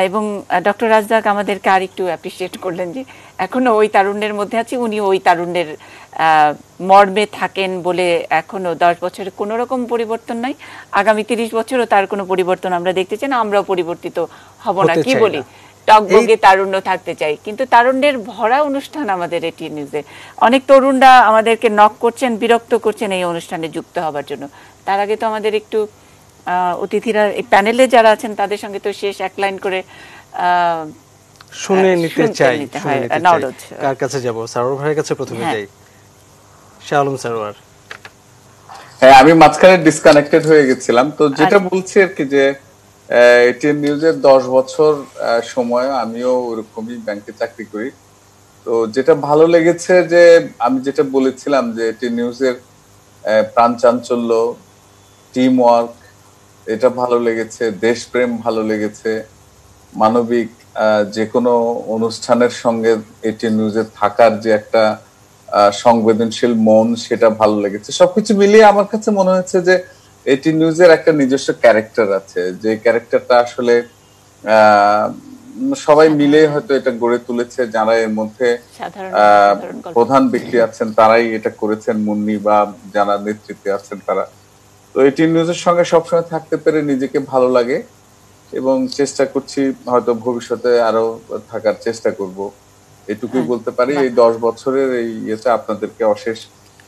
এবং ডক্টর রাজ্জাক আমাদেরকে আর একটু অ্যাপ্রিসিয়েট করলেন যে এখনো ওই তারুণ্যের মধ্যে আছি, উনি ওই তারুণ্যের মর্মে থাকেন বলে এখনো 10 বছরে কোনো রকম পরিবর্তন নাই। আগামী 30 বছরও তার কোনো পরিবর্তন আমরা দেখতে চাই না, আমরাও পরিবর্তিত হব না। কি বলি, টকবগে তারুণ্য থাকতে চাই, কিন্তু তারুণ্যের ভরা অনুষ্ঠান আমাদের এটিএন নিউজে। অনেক তরুণরা আমাদেরকে নক করছেন, বিরক্ত করছেন এই অনুষ্ঠানে যুক্ত হবার জন্য। তার আগে তো আমাদের একটু অতিথিরা, এই প্যানেলে যারা আছেন তাদের সঙ্গে তো শেষ এক লাইন করে শুনে নিতে চাই। কার কাছে যাব? সারোয়ার ভাইয়ের কাছে প্রথমে যাই। শালম সারোয়ার। হ্যাঁ, আমি মাঝখানে ডিসকানেক্টেড হয়ে গেছিলাম। তো যেটা বলছি আর কি, যে এটিএন নিউজের 10 বছর সময় আমিও ওরকমই ব্যাংকে চাকরি করি। তো যেটা ভালো লেগেছে, যে আমি যেটা বলেছিলাম যে এটিএন নিউজের প্রাণ চাঞ্চল্য, টিম ওয়ার্ক, এটা ভালো লেগেছে, দেশপ্রেম ভালো লেগেছে, মানবিক যে কোনো অনুষ্ঠানের সঙ্গে এটিএন নিউজের থাকার যে একটা সংবেদনশীল মন, সেটা ভালো লেগেছে। সবকিছু মিলিয়ে আমার কাছে মনে হয়েছে যে এটিএন নিউজের একটা নিজস্ব ক্যারেক্টার আছে, যে ক্যারেক্টারটা আসলে সবাই মিলে হয়তো এটা গড়ে তুলেছে। যারা এর মধ্যে প্রধান ব্যক্তি আছেন তারাই এটা করেছেন, মুন্নি বা যারা নেতৃত্বে আছেন তারা। তো এটিএন নিউজের সঙ্গে সবসময় থাকতে পেরে নিজেকে ভালো লাগে এবং চেষ্টা করছি, হয়তো ভবিষ্যতে আরো থাকার চেষ্টা করব। এটুকুই বলতে পারি। এই 10 বছরের এই ইয়েতে আপনাদেরকে অশেষ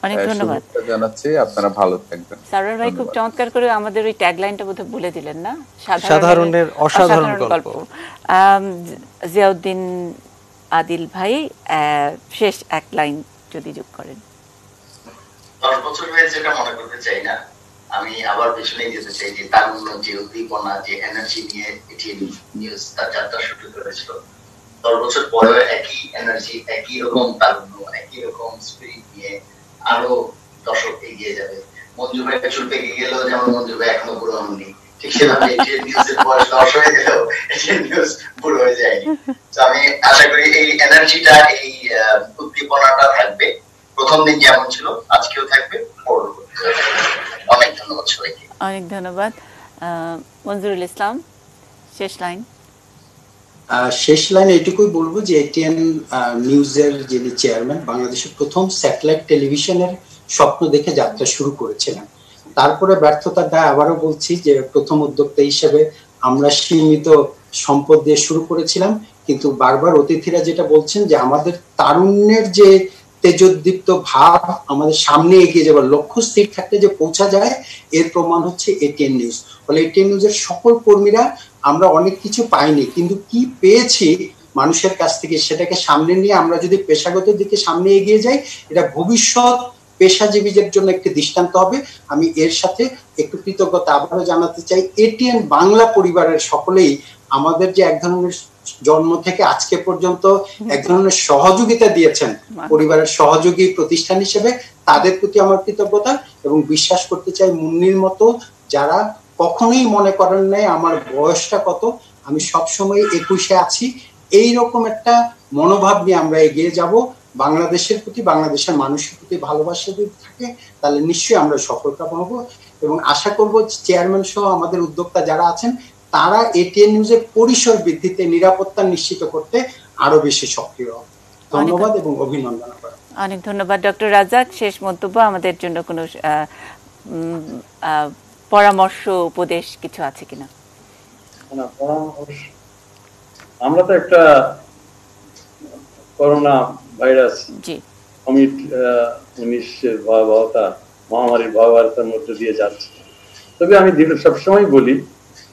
অনেক ধন্যবাদ জানাচ্ছি। আপনারা ভালো থাকবেন। সারোয়ার ভাই খুব চমৎকার করে আমাদের ওই ট্যাগলাইনটা বোধহয় বলে দিলেন না, সাধারণের অসাধারণ গল্প। জিয়াউদ্দিন আদিল ভাই শেষ এক লাইন যদি যোগ করেন। 10 বছর হয়ে যেটা মনে করতে চাই না, আমি আবার পেছনে যেতে চাই যে তারুণ্য, যে উদ্দীপনা, যে এনার্জি নিয়ে এটিএন নিউজ তার যাত্রা শুরু করেছিল। 10 বছর পরে একই এনার্জি, একই রকম তারুণ্য, একই রকম স্পিরিট নিয়ে আরো দর্শক এগিয়ে যাবে। মঞ্জু ভাই চুল পেকে গেলেও যেমন মঞ্জু ভাই এখনো বুড়ো হননি, ঠিক সেভাবে এটিএন নিউজের বয়স 10 হয়ে গেলেও এটিএন নিউজ বুড়ো হয়ে যায়নি। তো আমি আশা করি এই এনার্জিটা, এই উদ্দীপনাটা থাকবে। প্রথম দিন যেমন ছিল আজকেও থাকবে, অনেক ধন্যবাদ সবাইকে। অনেক ধন্যবাদ। মঞ্জুরুল ইসলাম, শেষ লাইন। শেষ লাইনে এটুকুই বলবো যে এটিএন নিউজের যিনি চেয়ারম্যান, বাংলাদেশের প্রথম স্যাটেলাইট টেলিভিশনের স্বপ্ন দেখে যাত্রা শুরু করেছিলেন। তারপরে ব্যর্থতার দায় আবারও বলছি যে প্রথম উদ্যোক্তা হিসেবে আমরা সীমিত সম্পদ দিয়ে শুরু করেছিলাম, কিন্তু বারবার অতিথিরা যেটা বলছেন যে আমাদের তারুণ্যের যে তেজোদ্দীপ্ত ভাব, আমাদের সামনে এগিয়ে যাবার লক্ষ্য স্থির থাকতে যে পৌঁছা যায়, এর প্রমাণ হচ্ছে এটিএন নিউজ। ফলে এটিএন নিউজের সকল কর্মীরা আমরা অনেক কিছু পাইনি, কিন্তু কি পেয়েছি মানুষের কাছ থেকে, সেটাকে সামনে নিয়ে আমরা যদি পেশাগত দিকে সামনে এগিয়ে যাই, এটা ভবিষ্যৎ পেশাজীবীদের জন্য একটি দৃষ্টান্ত হবে। আমি এর সাথে একটু কৃতজ্ঞতা আবারও জানাতে চাই এটিএন বাংলা পরিবারের সকলেই আমাদের যে এক ধরনের জন্ম থেকে আজকে পর্যন্ত এক ধরনের সহযোগিতা দিয়েছেন পরিবারের সহযোগী প্রতিষ্ঠান হিসেবে, তাদের প্রতি আমার কৃতজ্ঞতা। এবং বিশ্বাস করতে চাই মুন্নির মতো যারা কখনোই মনে করেন নাই আমার বয়সটা কত, আমি সবসময় 21-এ আছি, এইরকম একটা মনোভাব নিয়ে আমরা এগিয়ে যাব। বাংলাদেশের প্রতি, বাংলাদেশের মানুষের প্রতি ভালোবাসা যদি থাকে তাহলে নিশ্চয়ই আমরা সফলতা পাবো। এবং আশা করব চেয়ারম্যান সহ আমাদের উদ্যোক্তা যারা আছেন তারা এটিএন নিউজের পরিসর বৃদ্ধিতে, নিরাপত্তা নিশ্চিত করতে আরো বেশি সক্রিয় হবে। ধন্যবাদ এবং অভিনন্দন। অনেক ধন্যবাদ ডক্টর রাজ্জাক। শেষ মন্তব্য আমাদের জন্য কোনো পরামর্শ উপদেশ কিছু আছে কিনা? না, পরামর্শ, আমরা তো একটা করোনা ভাইরাস কোভিড-19 ভয়াবহতা, মহামারীর ভয়াবহতার মধ্যে দিয়ে যাচ্ছে। তবে আমি সবসময় বলি,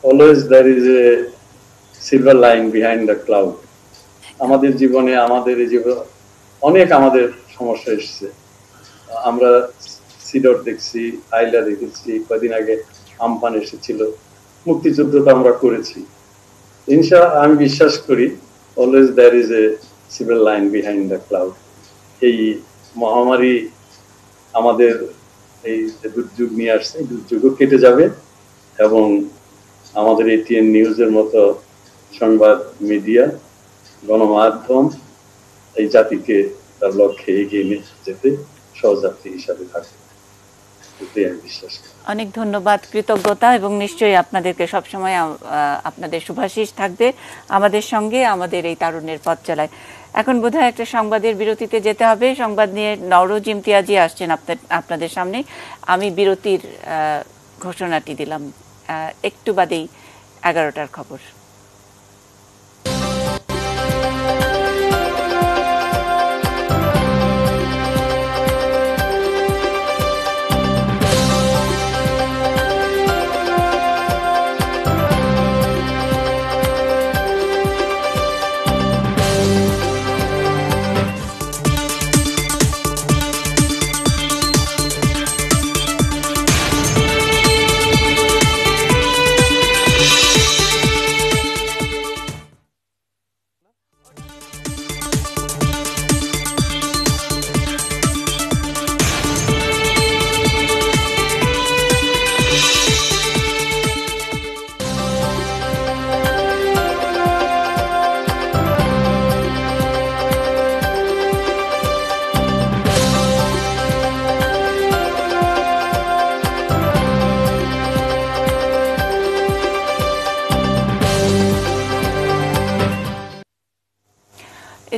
always there is a silver line behind the cloud. আমাদের জীবনে, আমাদের এই জীবন অনেক আমাদের সমস্যা এসছে। আমরা সিডর দেখছি, আইলা দেখেছি, কদিন আগে আমফান এসেছিল, মুক্তিযুদ্ধ তো আমরা করেছি। ইনশাআল্লাহ আমি বিশ্বাস করি always there is a silver line behind the cloud. এই মহামারী আমাদের এই যে দুর্যোগ নিয়ে আসছে, এই দুর্যোগও কেটে যাবে এবং আমাদের এটিএন নিউজের মতো সংবাদ মিডিয়া, গণমাধ্যম এই জাতিকে তার লক্ষ্যে এগিয়ে নিয়ে যেতে সহযাত্রী হিসাবে থাকবে, এটাই আমি বিশ্বাস করি। অনেক ধন্যবাদ, কৃতজ্ঞতা, এবং নিশ্চয়ই আপনাদেরকে সবসময় আপনাদের শুভাশিস থাকবে আমাদের সঙ্গে, আমাদের এই তারুণ্যের পথ চলায়। এখন বোধহয় একটা সংবাদের বিরতিতে যেতে হবে। সংবাদ নিয়ে নওরোজ ইমতিয়াজি আসছেন আপনাদের সামনে। আমি বিরতির ঘোষণাটি দিলাম, একটু বাদেই 11টার খবর।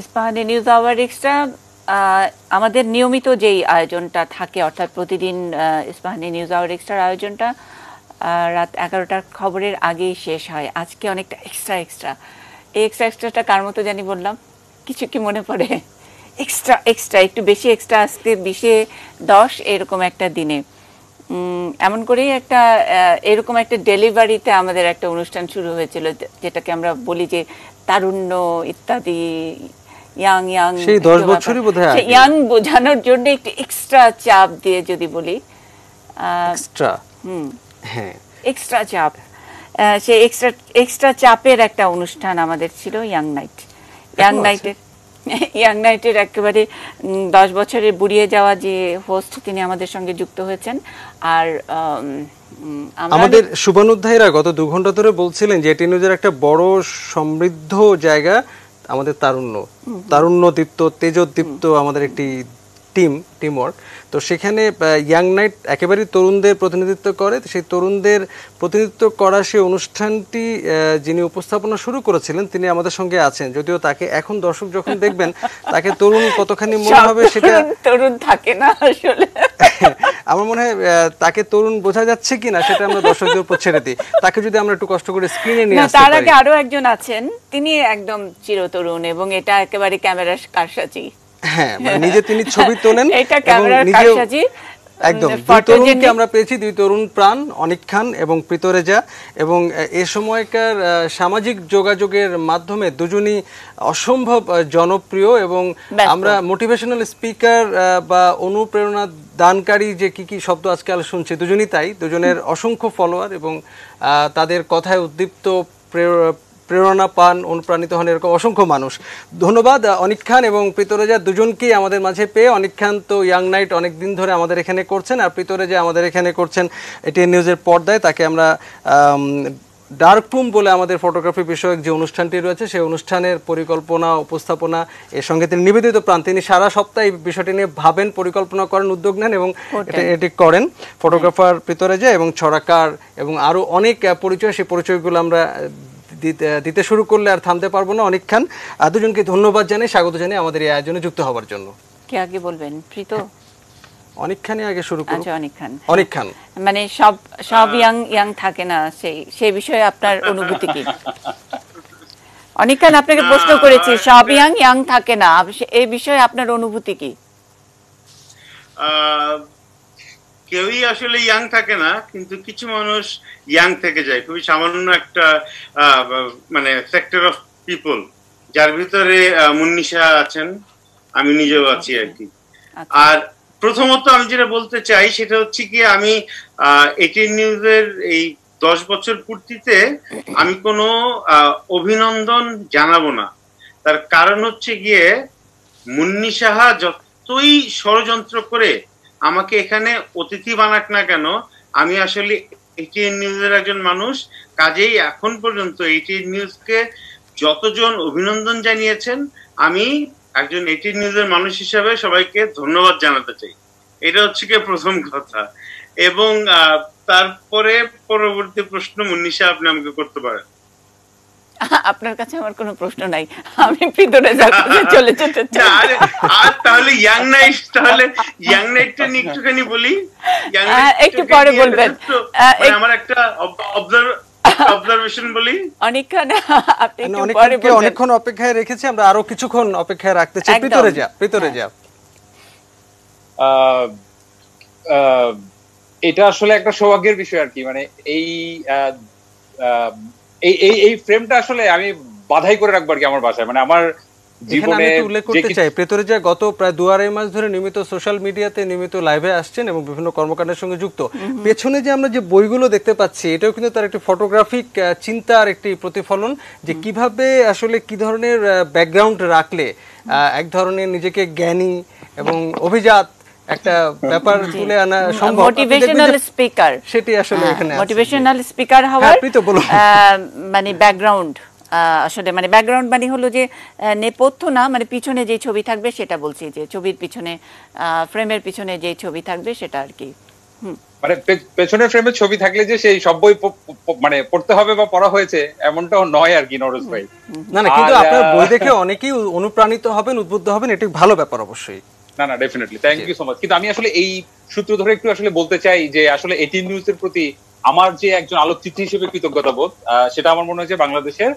ইস্পাহানি নিউজ আওয়ার এক্সট্রা আমাদের নিয়মিত যেই আয়োজনটা থাকে, অর্থাৎ প্রতিদিন ইস্পাহানি নিউজ আওয়ার এক্সট্রার আয়োজনটা রাত 11টার খবরের আগেই শেষ হয়। আজকে অনেকটা এক্সট্রা এই এক্সট্রাটা কার মতো জানি বললাম, কিছু কি মনে পড়ে? এক্সট্রা একটু বেশি এক্সট্রা, আজকে 20-10 এরকম একটা দিনে এমন করেই একটা এরকম একটা ডেলিভারিতে আমাদের একটা অনুষ্ঠান শুরু হয়েছিল, যেটাকে আমরা বলি যে তারুণ্য ইত্যাদি, ইয়াং সেই 10 বছরই বোধহয় আগে, ইয়াং বোঝানোর জন্য একটু এক্সট্রা চাপ দিয়ে যদি বলি, এক্সট্রা চাপ, সেই এক্সট্রা চাপের একটা অনুষ্ঠান আমাদের ছিল ইয়াং নাইটের একেবারে 10 বছরের বুড়িয়ে যাওয়া যে হোস্ট, তিনি আমাদের সঙ্গে যুক্ত হয়েছেন। আর আমাদের শুভানুধ্যায়ীরা গত 2 ঘন্টা ধরে বলছিলেন যে এটি নিউজের একটা বড় সমৃদ্ধ জায়গা আমাদের তারুণ্য দীপ্ত, তেজোদ্দীপ্ত আমাদের একটি টিম ওয়ার্ক। তো সেখানে ইয়াং নাইট একেবারেই তরুণদের প্রতিনিধিত্ব করে। সেই তরুণদের প্রতিনিধিত্ব করা সেই অনুষ্ঠানটি যিনি উপস্থাপনা শুরু করেছিলেন তিনি আমাদের সঙ্গে আছেন, যদিও তাকে এখন দর্শক যখন দেখবেন তাকে তরুণ কতখানি মনে হবে সেটা তরুণ থাকে না আসলে, আমার মনে হয় তাকে তরুণ বোঝা যাচ্ছে কিনা সেটা আমরা দর্শকদের উপর ছেড়ে দিই। তাকে যদি আমরা একটু কষ্ট করে স্ক্রিনে নিয়ে আসতে পারি। তার আগে আরো একজন আছেন, তিনি একদম চিরতরুণ এবং এটা একেবারে ক্যামেরার কারসাজি। হ্যাঁ, নিজে তিনি ছবি তোলেন এটা ক্যামেরার কারসাজি একদম। 2 তরুণকে আমরা পেয়েছি, 2 তরুণ প্রাণ, অনিক খান এবং প্রীতরেজা। এবং এ সময়কার সামাজিক যোগাযোগের মাধ্যমে দুজনই অসম্ভব জনপ্রিয় এবং আমরা মোটিভেশনাল স্পিকার বা অনুপ্রেরণা দানকারী যে কি শব্দ আজকাল শুনছি, দুজনই তাই। দুজনের অসংখ্য ফলোয়ার এবং তাদের কথায় উদ্দীপ্ত প্রেরণা পান, অনুপ্রাণিত হন এরকম অসংখ্য মানুষ। ধন্যবাদ অনিক খান এবং প্রীতরেজা দুজনকেই আমাদের মাঝে পেয়ে। অনিক খান তো ইয়াং নাইট অনেক দিন ধরে আমাদের এখানে করছেন, আর প্রীতরেজা আমাদের এখানে করছেন এটিএন নিউজের পর্দায়। তাকে আমরা ডার্ক রুম বলে আমাদের ফটোগ্রাফি বিষয়ক যে অনুষ্ঠানটি রয়েছে সেই অনুষ্ঠানের পরিকল্পনা, উপস্থাপনা, এর সঙ্গে তিনি নিবেদিত প্রাণ। তিনি সারা সপ্তাহ এই বিষয়টি নিয়ে ভাবেন, পরিকল্পনা করেন, উদ্যোগ নেন এবং এটি করেন। ফটোগ্রাফার প্রীতরেজা এবং ছড়াকার এবং আরও অনেক পরিচয়, সেই পরিচয়গুলো আমরা দিতে শুরু করলে আর থামতে পারবো না। অনিক খান, দুজনকে ধন্যবাদ জানাই, স্বাগত জানাই আমাদের এই আয়োজনে যুক্ত হওয়ার জন্য। কে আগে বলবেন? প্রীত? অনেকখানি আগে শুরু করুন। আচ্ছা, অনেকখান মানে সব ইয়াং থাকে না, সেই বিষয়ে আপনার অনুভূতি কি? অনেকখান আপনাকে প্রশ্ন করেছি, সব ইয়াং থাকে না, এই বিষয়ে আপনার অনুভূতি কি? কেউই আসলে ইয়াং থাকে না, কিন্তু কিছু মানুষ ইয়াং থেকে যায়, খুবই সামান্য একটা মানে সেক্টর অফ পিপল, যার ভিতরে মুন্নিশা আছেন, আমি নিজেও আছি আর কি। আর প্রথমত আমি যেটা বলতে চাই সেটা হচ্ছে কি, আমি এটিএন নিউজের এই 10 বছর পূর্তিতে আমি কোনো অভিনন্দন জানাবো না। তার কারণ হচ্ছে গিয়ে মুন্নি সাহা যতই ষড়যন্ত্র করে আমাকে এখানে অতিথি বানাক না কেন, আমি আসলে এটিএন নিউজের একজন মানুষ, কাজেই এখন পর্যন্ত এটিএন নিউজকে যতজন অভিনন্দন জানিয়েছেন, আমি একজন এটিএন নিউজের মানুষ হিসাবে সবাইকে ধন্যবাদ জানাতে চাই। এটা হচ্ছে কি প্রথম কথা। এবং তারপরে পরবর্তী প্রশ্ন মুন্নিশা আপনি আমাকে করতে পারেন। আপনার কাছে আমার কোনো প্রশ্ন নাই, আমি ভিতরে চলে যেতে চাই। আর তাহলে ইয়াং নাইটটা নিয়ে একটুখানি বলি। একটু পরে বলবেন। আমার একটা অবজারভেশন বলি। অনেকক্ষণ অপেক্ষায় রেখেছি আমরা, আরো কিছুক্ষণ অপেক্ষায় রাখতে চাই। ভিতরে যা এটা আসলে একটা সৌভাগ্যের বিষয় আর কি, মানে এই ফ্রেমটা আসলে আমি বাধাই করে রাখবো আর কি আমার বাসায়, মানে আমার জীবনে উল্লেখ করতে চাই। প্রেতরিজা গত প্রায় 2-2.5 মাস ধরে নিয়মিত সোশ্যাল মিডিয়াতে নিয়মিত লাইভে আসছেন এবং বিভিন্ন কর্মকাণ্ডের সঙ্গে যুক্ত। পেছনে যে আমরা যে বইগুলো দেখতে পাচ্ছি, এটাও কিন্তু তার একটি ফটোগ্রাফিক চিন্তার একটি প্রতিফলন, যে কিভাবে আসলে কি ধরনের ব্যাকগ্রাউন্ড রাখলে এক ধরনের নিজেকে জ্ঞানী এবং অভিজাত একটা ব্যাপার তুলে আনা সম্ভব। মোটিভেশনাল স্পিকার, সেটি আসলে এখানে মোটিভেশনাল স্পিকার হওয়ার মানে ব্যাকগ্রাউন্ড, আসলে মানে ব্যাকগ্রাউন্ড মানে হলো যে নেপথ্য না, মানে পিছনে যে ছবি থাকবে সেটা বলছি, যে ছবির পিছনে ফ্রেমের পিছনে যে ছবি থাকবে সেটা আর কি। মানে পেছনের ফ্রেমে ছবি থাকলে যে সেই সব বই মানে পড়তে হবে বা পড়া হয়েছে এমনটাও নয় আর কি নরস ভাই। না, কিন্তু আপনার বই দেখে অনেকেই অনুপ্রাণিত হবেন, উদ্বুদ্ধ হবেন, এটি ভালো ব্যাপার অবশ্যই। না definitely, thank you so much. কিন্তু আমি আসলে এই সূত্র ধরে একটু আসলে বলতে চাই যে আসলে এটিএন নিউজের প্রতি আমার যে একজন আলোকচিত্রী হিসেবে কৃতজ্ঞতা বোধ, সেটা আমার মনে হয় যে বাংলাদেশের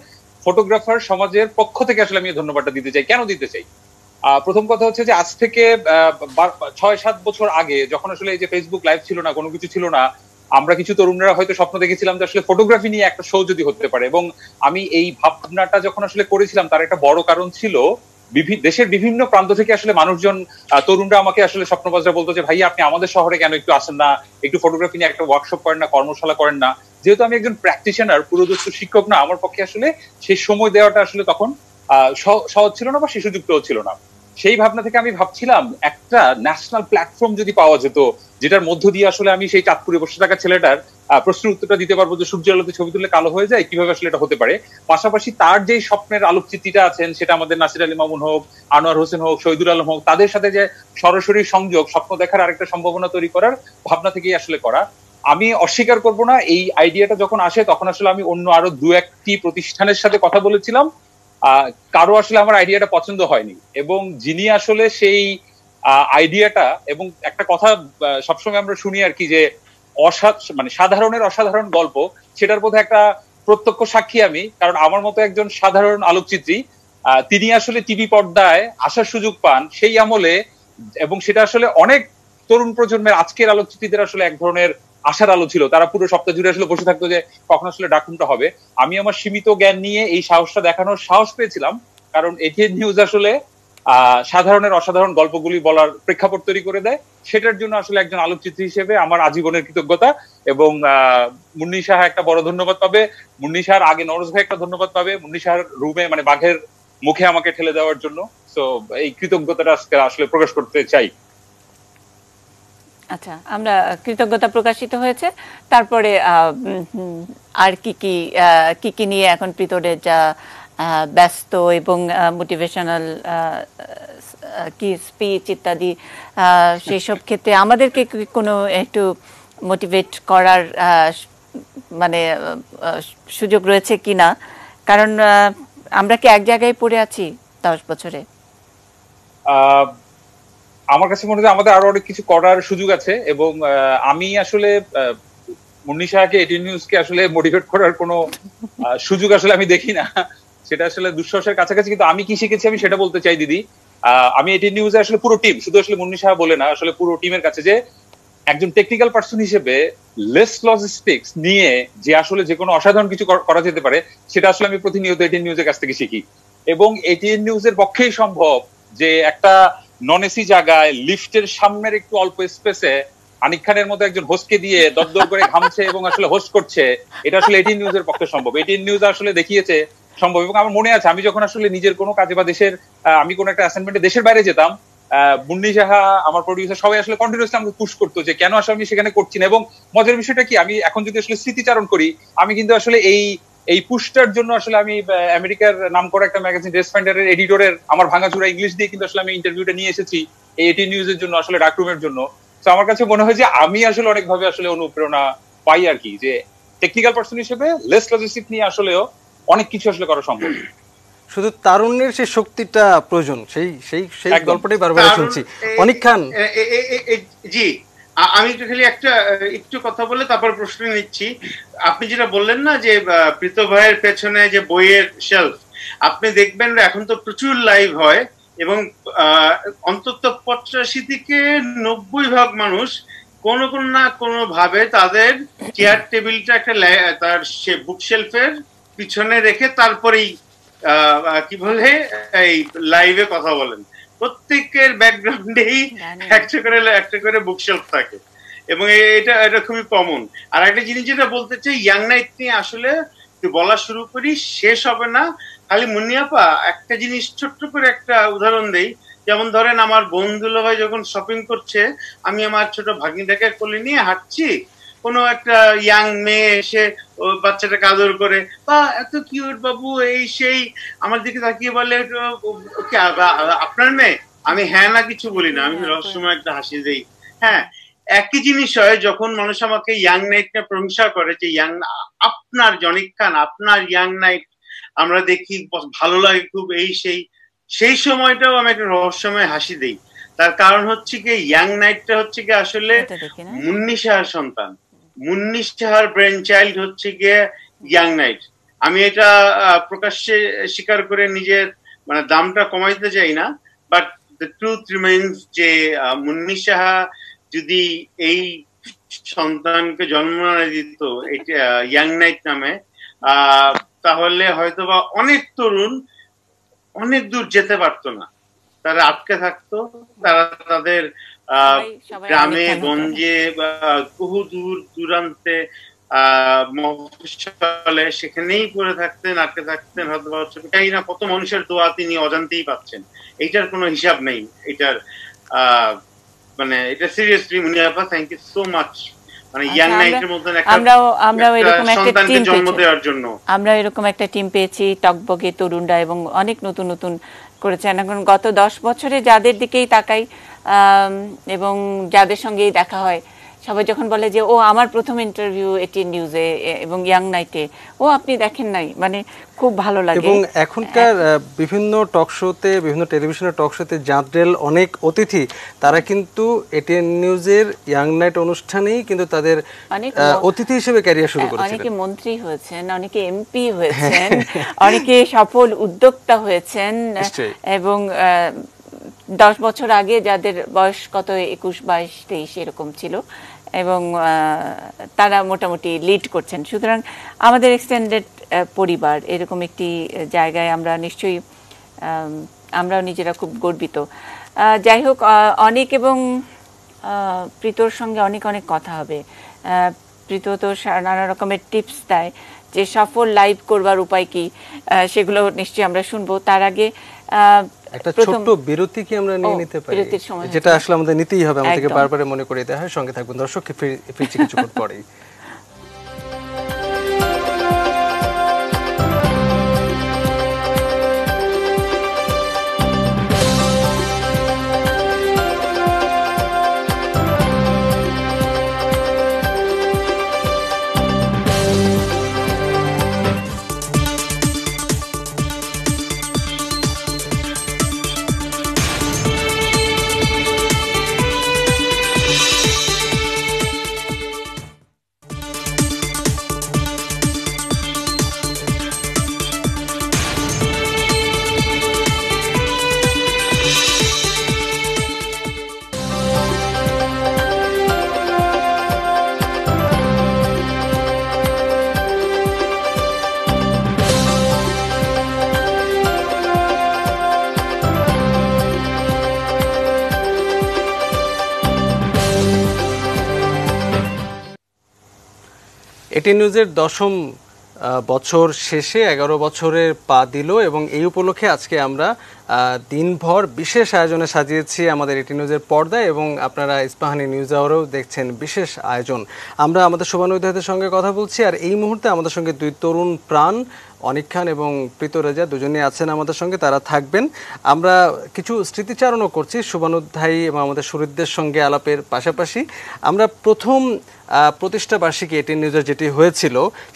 ফটোগ্রাফার সমাজের পক্ষ থেকে আসলে আমি ধন্যবাদটা দিতে চাই। কেন দিতে চাই? প্রথম কথা হচ্ছে যে আজ থেকে 6-7 বছর আগে যখন আসলে এই যে ফেসবুক লাইভ ছিল না, কোনো কিছু ছিল না, আমরা কিছু তরুণরা হয়তো স্বপ্ন দেখেছিলাম যে আসলে ফটোগ্রাফি নিয়ে একটা শো যদি হতে পারে, এবং আমি এই ভাবনাটা যখন আসলে করেছিলাম তার একটা বড় কারণ ছিল দেশের বিভিন্ন প্রান্ত থেকে আসলে মানুষজন, তরুণরা আমাকে আসলে স্বপ্নবাজরা বলতো যে ভাই আপনি আমাদের শহরে কেন একটু আসেন না, একটু ফটোগ্রাফি নিয়ে একটা ওয়ার্কশপ করেন না, কর্মশালা করেন না। যেহেতু আমি একজন প্র্যাকটিশনার, পুরোদস্ত শিক্ষক না, আমার পক্ষে আসলে সেই সময় দেওয়াটা আসলে তখন সহজ ছিল না বা সেই সুযুক্তও ছিল না। সেই ভাবনা থেকে আমি ভাবছিলাম একটা ন্যাশনাল প্ল্যাটফর্ম যদি পাওয়া যেত, যেটার মধ্য দিয়ে আসলে আমি সেই চাঁদপুরে বসে থাকা ছেলেটার প্রশ্নের উত্তরটা দিতে পারবো যে সূর্যের আলোতে ছবি তুললে কালো হয়ে যায়, কিভাবে আসলে এটা হতে পারে। পাশাপাশি তার যেই স্বপ্নের আলোকচিত্রীটা আছেন, সেটা আমাদের নাসির আলী মামুন হোক, আনোয়ার হোসেন হোক, শহীদুল আলম হোক, তাদের সাথে যে সরাসরি সংযোগ, স্বপ্ন দেখার আরেকটা সম্ভাবনা তৈরি করার ভাবনা থেকেই আসলে করা। আমি অস্বীকার করব না, এই আইডিয়াটা যখন আসে তখন আসলে আমি অন্য আরো 2-1টি প্রতিষ্ঠানের সাথে কথা বলেছিলাম, কারো আসলে আমার আইডিয়াটা পছন্দ হয়নি। এবং যিনি আসলে সেই আইডিয়াটা, এবং একটা কথা সবসময় আমরা শুনি আর কি যে মানে সাধারণের অসাধারণ গল্প, সেটার বোধহয় একটা প্রত্যক্ষ সাক্ষী আমি। কারণ আমার মতো একজন সাধারণ আলোকচিত্রী, তিনি আসলে টিভি পর্দায় আসার সুযোগ পান সেই আমলে, এবং সেটা আসলে অনেক তরুণ প্রজন্মের আজকের আলোকচিত্রীদের আসলে এক ধরনের আশার আলো ছিল। তারা পুরো সপ্তাহ জুড়ে আসলে বসে থাকতো যে কখন আসলে ডাকুমটা হবে। আমি আমার সীমিত জ্ঞান নিয়ে এই সাহসটা দেখানোর সাহস পেয়েছিলাম, কারণ এটিএন নিউজ আসলে সাধারণের অসাধারণ গল্পগুলি বলার প্রেক্ষাপট তৈরি করে দেয়। সেটার জন্য আসলে একজন আলোকচিত্রী হিসেবে আমার আজীবনের কৃতজ্ঞতা। এবং মুন্নি সাহা একটা বড় ধন্যবাদ পাবে, মুন্নি সাহার আগে নরস ভাই একটা ধন্যবাদ পাবে, মুন্নি সাহার রুমে মানে বাঘের মুখে আমাকে ঠেলে দেওয়ার জন্য। তো এই কৃতজ্ঞতাটা আজকে আসলে প্রকাশ করতে চাই। আচ্ছা, আমরা কৃতজ্ঞতা প্রকাশিত হয়েছে, তারপরে আর কি নিয়ে এখন প্রিতরিজা ব্যস্ত, এবং মোটিভেশনাল কি স্পিচ ইত্যাদি, সেই সব ক্ষেত্রে আমাদেরকে কোনো একটু মোটিভেট করার মানে সুযোগ রয়েছে কিনা? কারণ আমরা কি এক জায়গায় পড়ে আছি 10 বছরে? আমার কাছে মনে হয় আমাদের আরো অনেক কিছু করার সুযোগ আছে, এবং আমি আসলে মুন্নি শাহকে এটিএন নিউজকে আসলে মোটিভেট করার কোনো সুযোগ আসলে আমি দেখি না, সেটা আসলে দুঃসাহসের কাছাকাছি। কিন্তু আমি কি শিখেছি আমি সেটা বলতে চাই দিদি। আমি এটিএন নিউজে আসলে পুরো টিম, শুধু আসলে মুন্নি শাহ বলে না, আসলে পুরো টিমের কাছে যে একজন টেকনিক্যাল পার্সন হিসেবে লেস লজিস্টিক্স নিয়ে যে আসলে যে কোনো অসাধারণ কিছু করা যেতে পারে, সেটা আসলে আমি প্রতিনিয়ত এটিএন নিউজের কাছ থেকে শিখি। এবং এটিএন নিউজের পক্ষেই সম্ভব যে একটা নন এসি জায়গায় লিফটের সামনের একটু অল্প স্পেসে আনিক খানের মতো একজন হোস্টকে দিয়ে দরদর করে ঘামছে এবং আসলে হোস্ট করছে, এটা আসলে এটিএন নিউজের পক্ষে সম্ভব। এটিএন নিউজ আসলে দেখিয়েছে সম্ভব। এবং আমার মনে আছে আমি যখন আসলে নিজের কোনো কাজে বা দেশের আমি কোনো একটা অ্যাসাইনমেন্টে দেশের বাইরে যেতাম, মুন্নি সাহা আমার প্রডিউসার সবাই আসলে কন্টিনিউয়াসলি আমাকে পুশ করতো যে কেন আসলে আমি সেখানে করছি না। এবং মজার বিষয়টা কি, আমি এখন যদি আসলে স্মৃতিচারণ করি, আমি কিন্তু আসলে এই পুশটার জন্য আসলে আমি আমেরিকার নাম করা একটা ম্যাগাজিন রেস ফাইন্ডারের এডিটরের আমার ভাঙাচোরা ইংলিশ দিয়ে কিন্তু আসলে আমি ইন্টারভিউটা নিয়ে এসেছি এই এটিএন নিউজের জন্য, আসলে ডাকরুমের জন্য। তো আমার কাছে মনে হয় যে আমি আসলে অনেকভাবে আসলে অনুপ্রেরণা পাই আর কি, যে টেকনিক্যাল পার্সন হিসেবে লেস লজিস্টিক নিয়ে আসলেও অনেক কিছু আসলে করা সম্ভব। শুধু তারুণ্যের সেই শক্তিটা প্রয়োজন, সেই সেই সেই গল্পটাই বারবার শুনছি। অনিক খান জি, আমি একটু খালি একটু কথা বলে তারপর প্রশ্ন নিচ্ছি। আপনি যেটা বললেন না যে প্রীত ভাইয়ের পেছনে যে বইয়ের শেলফ, আপনি দেখবেন এখন তো প্রচুর লাইভ হয় এবং অন্তত 85 থেকে 90% মানুষ কোনো না কোনো ভাবে তাদের চেয়ার টেবিলটা একটা তার বুক শেলফের পিছনে রেখে তারপরেই কি বলে এই লাইভে কথা বলেন। প্রত্যেকের ব্যাকগ্রাউন্ডেই একটা করে বুকশেলফ থাকে এবং এটা খুবই কমন। আর একটা জিনিস যেটা বলতে চাই, ইয়াং নাইট নিয়ে আসলে বলা শুরু করি শেষ হবে না। খালি মুন্নিয়াপা একটা জিনিস ছোট্ট করে একটা উদাহরণ দেই, যেমন ধরেন আমার বন্ধুলো ভাই যখন শপিং করছে, আমি আমার ছোট ভাগ্নিটাকে কোলে নিয়ে হাঁটছি, কোনো একটা ইয়াং মেয়ে এসে ও বাচ্চাটাকে আদর করে, বা এত কিউট বাবু এই সেই, আমার দিকে তাকিয়ে বলে আপনার মেয়ে, আমি হ্যাঁ না কিছু বলি না, আমি রহস্যময় একটা হাসি দেই। হ্যাঁ, একই জিনিস হয় যখন মানুষ আমাকে ইয়াং নাইটকে প্রশংসা করে যে আপনার অনিক খান, আপনার ইয়াং নাইট আমরা দেখি ভালো লাগে খুব এই সেই সময়টাও আমি একটা রহস্যময় হাসি দেই। তার কারণ হচ্ছে কি, ইয়াং নাইটটা হচ্ছে কি আসলে মুন্নি শাহর সন্তান, মুন্নি শাহর ব্রেন চাইল্ড হচ্ছে গিয়ে ইয়াং নাইট। আমি এটা প্রকাশ্যে স্বীকার করে নিজের মানে দামটা কমাইতে চাই না, বাট দ্য ট্রুথ রিমেইনস যে মুন্নি শাহা যদি এই সন্তানকে জন্ম না দিত ইয়াং নাইট নামে, তাহলে হয়তোবা অনেক তরুণ অনেক দূর যেতে পারতো না, তারা আটকে থাকতো, তারা তাদের গ্রামে গঞ্জে বা বহু দূর দূরান্তে মফস্বলে সেখানেই পড়ে থাকতেন, আটকে থাকতেন। হয়তো চাই না কত মানুষের দোয়া তিনি অজান্তেই পাচ্ছেন, এইটার কোনো হিসাব নেই। এটার মানে এটা seriously Muniyappa, thank you so much. মানে ইয়াং নাইটের মধ্যে আমরাও এরকম একটা টিম জন্ম দেওয়ার জন্য আমরা এরকম একটা টিম পেয়েছি, টকবগে তরুণরা, এবং অনেক নতুন নতুন করেছেন। এখন গত 10 বছরে যাদের দিকেই তাকাই এবং যাদের সঙ্গেই দেখা হয়, সবাই যখন বলে যে ও আমার প্রথম ইন্টারভিউ এটিএন নিউজে এবং ইয়াং নাইটে, ও আপনি দেখেন নাই, মানে খুব ভালো লাগে। এবং এখনকার বিভিন্ন টক শোতে, বিভিন্ন টেলিভিশনের টক শোতে যাদের অনেক অতিথি, তারা কিন্তু এটিএন নিউজের ইয়াং নাইট অনুষ্ঠানেই কিন্তু তাদের অতিথি হিসেবে ক্যারিয়ার শুরু করেছেন। অনেকে মন্ত্রী হয়েছেন, অনেকে এমপি হয়েছেন, অনেকে সফল উদ্যোক্তা হয়েছেন। এবং 10 বছর আগে যাদের বয়স কত 21, 22, 23 এরকম ছিল, এবং তারা মোটামুটি লিড করছেন। সুতরাং আমাদের এক্সটেন্ডেড পরিবার এরকম একটি জায়গায় আমরা নিশ্চয়ই আমরাও নিজেরা খুব গর্বিত। যাই হোক, অনেক এবং প্রীতর সঙ্গে অনেক অনেক কথা হবে। প্রীত তো নানা রকমের টিপস দেয় যে সফল লাইভ করবার উপায় কি, সেগুলো নিশ্চয়ই আমরা শুনবো। তার আগে একটা ছোট্ট বিরতি কি আমরা নিয়ে নিতে পারি, যেটা আসলে আমাদের নিতেই হবে, আমাদেরকে বারবার মনে করিয়ে দেওয়া হয়। সঙ্গে থাকবেন দর্শক, ফিরছি কিছুক্ষণ পরেই। এটি নিউজের 10ম বছর শেষে 11 বছরের পা দিল এবং এই উপলক্ষে আজকে আমরা দিনভর বিশেষ আয়োজনে সাজিয়েছি আমাদের এটি নিউজের পর্দায় এবং আপনারা ইস্পাহানি নিউজ আওয়ারেও দেখছেন বিশেষ আয়োজন। আমরা আমাদের শুভানুধ্যায়ীদের সঙ্গে কথা বলছি আর এই মুহূর্তে আমাদের সঙ্গে দুই তরুণ প্রাণ অনিক খান এবং প্রীত রেজা দুজনেই আছেন আমাদের সঙ্গে, তারা থাকবেন। আমরা কিছু স্মৃতিচারণও করছি শুভানুধ্যায়ী এবং আমাদের সুহৃদদের সঙ্গে আলাপের পাশাপাশি। আমরা প্রথম প্রতিষ্ঠা বার্ষিকী এটি নিউজের যেটি হয়েছিল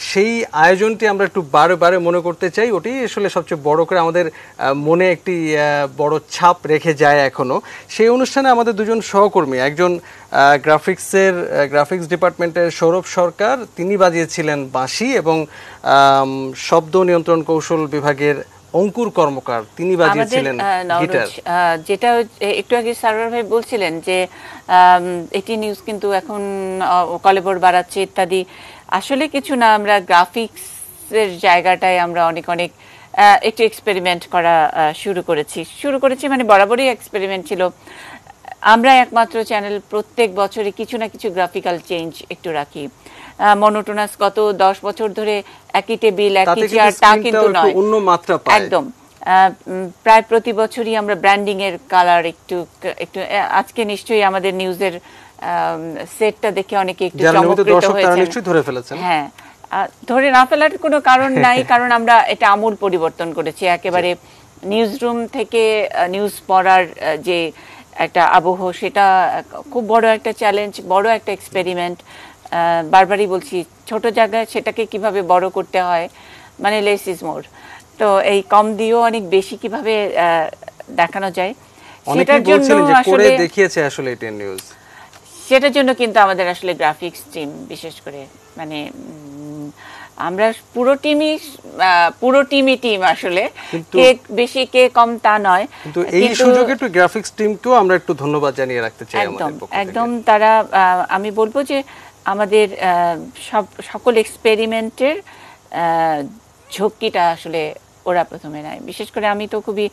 সেই আয়োজনটি আমরা একটু বারে বারে মনে করতে চাই। ওটি আসলে সবচেয়ে বড় করে আমাদের মনে একটি বড় ছাপ রেখে যায় এখনো। সেই অনুষ্ঠানে আমাদের দুজন সহকর্মী, একজন গ্রাফিক্স ডিপার্টমেন্টের সৌরভ সরকার, তিনি বাজিয়েছিলেন বাঁশি এবং শব্দ নিয়ন্ত্রণ কৌশল বিভাগের অঙ্কুর কর্মকার, তিনি বাজিয়েছিলেন গিটার। যেটা একটু আগে সারোয়ার ভাই বলছিলেন যে এটি নিউজ কিন্তু এখন কলেবর বাড়াচ্ছে ইত্যাদি, আসলে কিছু না, আমরা গ্রাফিক্সের জায়গাটায় আমরা অনেক একটু এক্সপেরিমেন্ট করা শুরু করেছি মানে বরাবরই এক্সপেরিমেন্ট ছিল। আমরা একমাত্র চ্যানেল প্রত্যেক বছরে কিছু না কিছু গ্রাফিক্যাল চেঞ্জ একটু রাখি। মনোটোনাস গত 10 বছর ধরে একই টেবিল একই চেয়ার তা কিন্তু নয়, একদম প্রায় প্রতি বছরই আমরা ব্র্যান্ডিং এর কালার একটু আজকে নিশ্চয়ই আমাদের নিউজের সেটটা দেখে অনেকে একটু চমৎকৃত হয়েছেন। হ্যাঁ, ধরে না ফেলার কোনো কারণ নাই, কারণ আমরা এটা আমূল পরিবর্তন করেছি। একেবারে নিউজ রুম থেকে নিউজ পড়ার যে একটা আবহ, সেটা খুব বড় একটা চ্যালেঞ্জ, বড় একটা এক্সপেরিমেন্ট। বারবারই বলছি, ছোট জায়গায় সেটাকে কিভাবে বড় করতে হয়, মানে লেস ইজ মোর। তো এই কম দিয়েও অনেক বেশি কিভাবে দেখানো যায় সেটার জন্য সেটার জন্য কিন্তু আমাদের আসলে গ্রাফিক্স টিম, বিশেষ করে মানে আমরা পুরো টিমই টিম, আসলে কে বেশি কে কম তা নয়, কিন্তু এই সুযোগে একটু গ্রাফিক্স টিমকেও আমরা একটু ধন্যবাদ জানিয়ে রাখতে চাই। একদম তারা, আমি বলবো যে আমাদের সকল এক্সপেরিমেন্টের ঝক্কিটা আসলে ওরা প্রথমে নেয়। বিশেষ করে আমি তো খুবই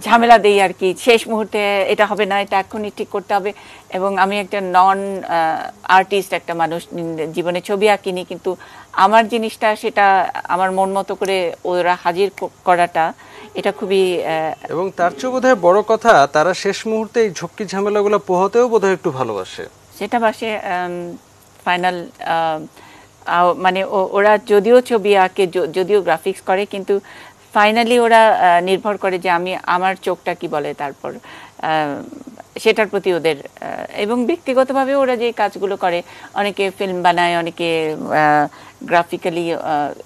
ঝামেলা দেই আর কি, শেষ মুহূর্তে এটা হবে না, এটা এখনই ঠিক করতে হবে। এবং আমি একটা নন আর্টিস্ট একটা মানুষ, জীবনে ছবি আঁকিনি, কিন্তু আমার জিনিসটা সেটা আমার মন মতো করে ওরা হাজির করাটা এটা খুবই, এবং তার চেয়ে বোধহয় বড় কথা, তারা শেষ মুহূর্তে এই ঝক্কি ঝামেলাগুলো পোহাতেও বোধহয় একটু ভালোবাসে। সেটা বাসে ফাইনাল, মানে ওরা যদিও ছবি আঁকে, যদিও গ্রাফিক্স করে, কিন্তু ফাইনালি ওরা নির্ভর করে যে আমার চোখটা কি বলে, তারপর সেটার প্রতি ওদের। এবং ব্যক্তিগতভাবে ওরা যে কাজগুলো করে, অনেকে ফিল্ম বানায়, অনেকে গ্রাফিক্যালি,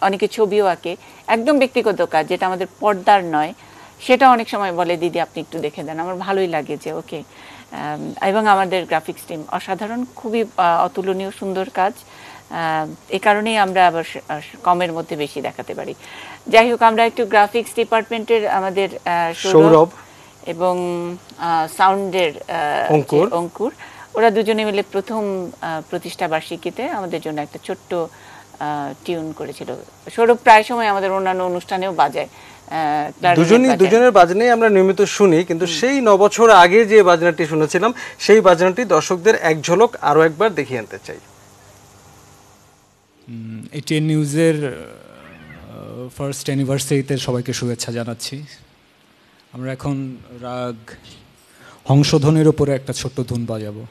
অনেকে ছবিও আঁকে, একদম ব্যক্তিগত কাজ যেটা আমাদের পর্দার নয়, সেটা অনেক সময় বলে দিদি আপনি একটু দেখে দেন, আমার ভালোই লাগে যে ওকে। এবং আমাদের গ্রাফিক্স টিম অসাধারণ, খুবই অতুলনীয় সুন্দর কাজ। এই কারণেই আমরা আবার কমের মধ্যে বেশি দেখাতে পারি। যাই হোক, আমরা একটু গ্রাফিক্স ডিপার্টমেন্টের আমাদের সৌরভ এবং সাউন্ডের অঙ্কুর, ওরা দুজনে মিলে প্রথম প্রতিষ্ঠা বার্ষিকীতে আমাদের জন্য একটা ছোট্ট টিউন করেছিল। সৌরভ প্রায় সময় আমাদের অন্যান্য অনুষ্ঠানেও বাজায়, দুজনের বাজনাই আমরা নিয়মিত শুনি, কিন্তু সেই 9 বছর আগে যে বাজনাটি শুনেছিলাম সেই বাজনাটি দর্শকদের এক ঝলক আরো একবার দেখিয়ে আনতে চাই। এটিএন নিউজের ফার্স্ট অ্যানিভার্সারিতে সবাইকে শুভেচ্ছা জানাচ্ছি। আমরা এখন রাগ হংসধ্বনির উপরে একটা ছোট্ট ধুন বাজাবো।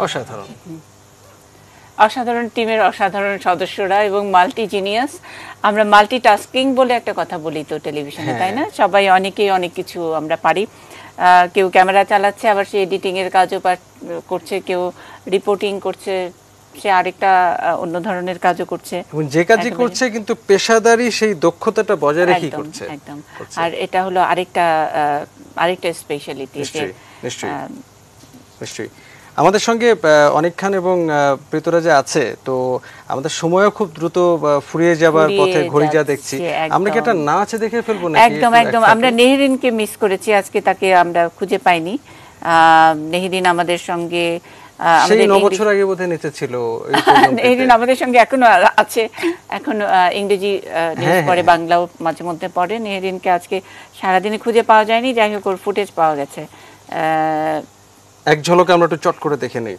অসাধারণ অসাধারণ টিমের অসাধারণ সদস্যরা এবং মাল্টি জিনিয়াস। আমরা মাল্টিটাস্কিং বলে একটা কথা বলি তো টেলিভিশনে, তাই না? সবাই অনেকেই অনেক কিছু আমরা পারি। কেউ ক্যামেরা চালাচ্ছে, আবার সে এডিটিং এর কাজও করছে, কেউ রিপোর্টিং করছে, সে আরেকটা অন্য ধরনের কাজও করছে। এবং যে কাজই করছে কিন্তু পেশাদারি সেই দক্ষতাটা বজায় রেখেই করছে। একদম। আর এটা হলো আরেকটা স্পেশালিটি। নিশ্চয়ই। আমাদের সঙ্গে অনেকক্ষণ এবং প্রীতরাজা আছে, তো আমাদের সময়ও খুব দ্রুত ফুরিয়ে যাবার পথে ঘড়ি যা দেখছি। আমরা কি একটা নাচ দেখে ফেলবো নাকি? একদম। আমরা নেহরিনকে মিস করেছি আজকে, তাকে আমরা খুঁজে পাইনি। নেহরিন আমাদের সঙ্গে সেই 9 বছর আগে বোধহয় নেচেছিল। নেহরিন আমাদের সঙ্গে এখনো আছে, এখন ইংরেজি নিউজ পড়ে, বাংলাও মাঝে মধ্যে পড়ে। নেহরিনকে আজকে সারাদিনে খুঁজে পাওয়া যায়নি, যাই হোক ওর ফুটেজ পাওয়া গেছে। এক ঝলকে আমরা একটু চট করে দেখে নেই।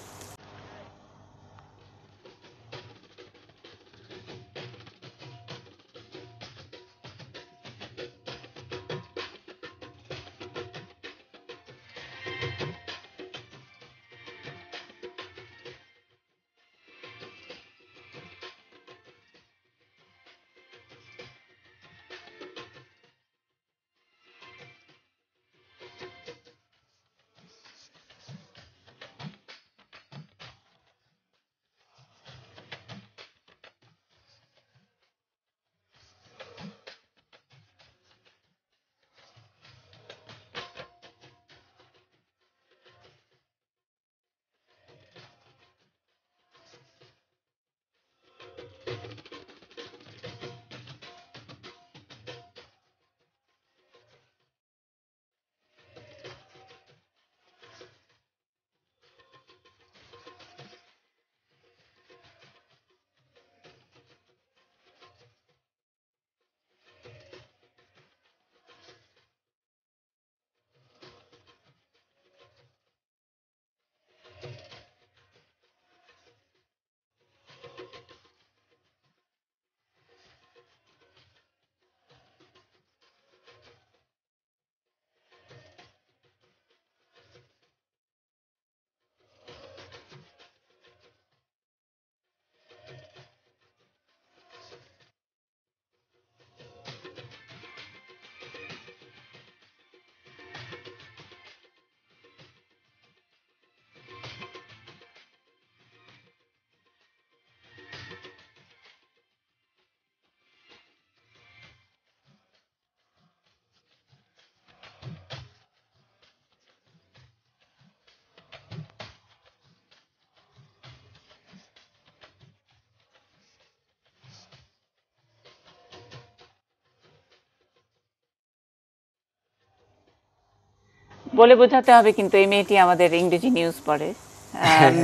বলে বোঝাতে হবে কিন্তু এই মেয়েটি আমাদের ইংরেজি নিউজ পড়ে,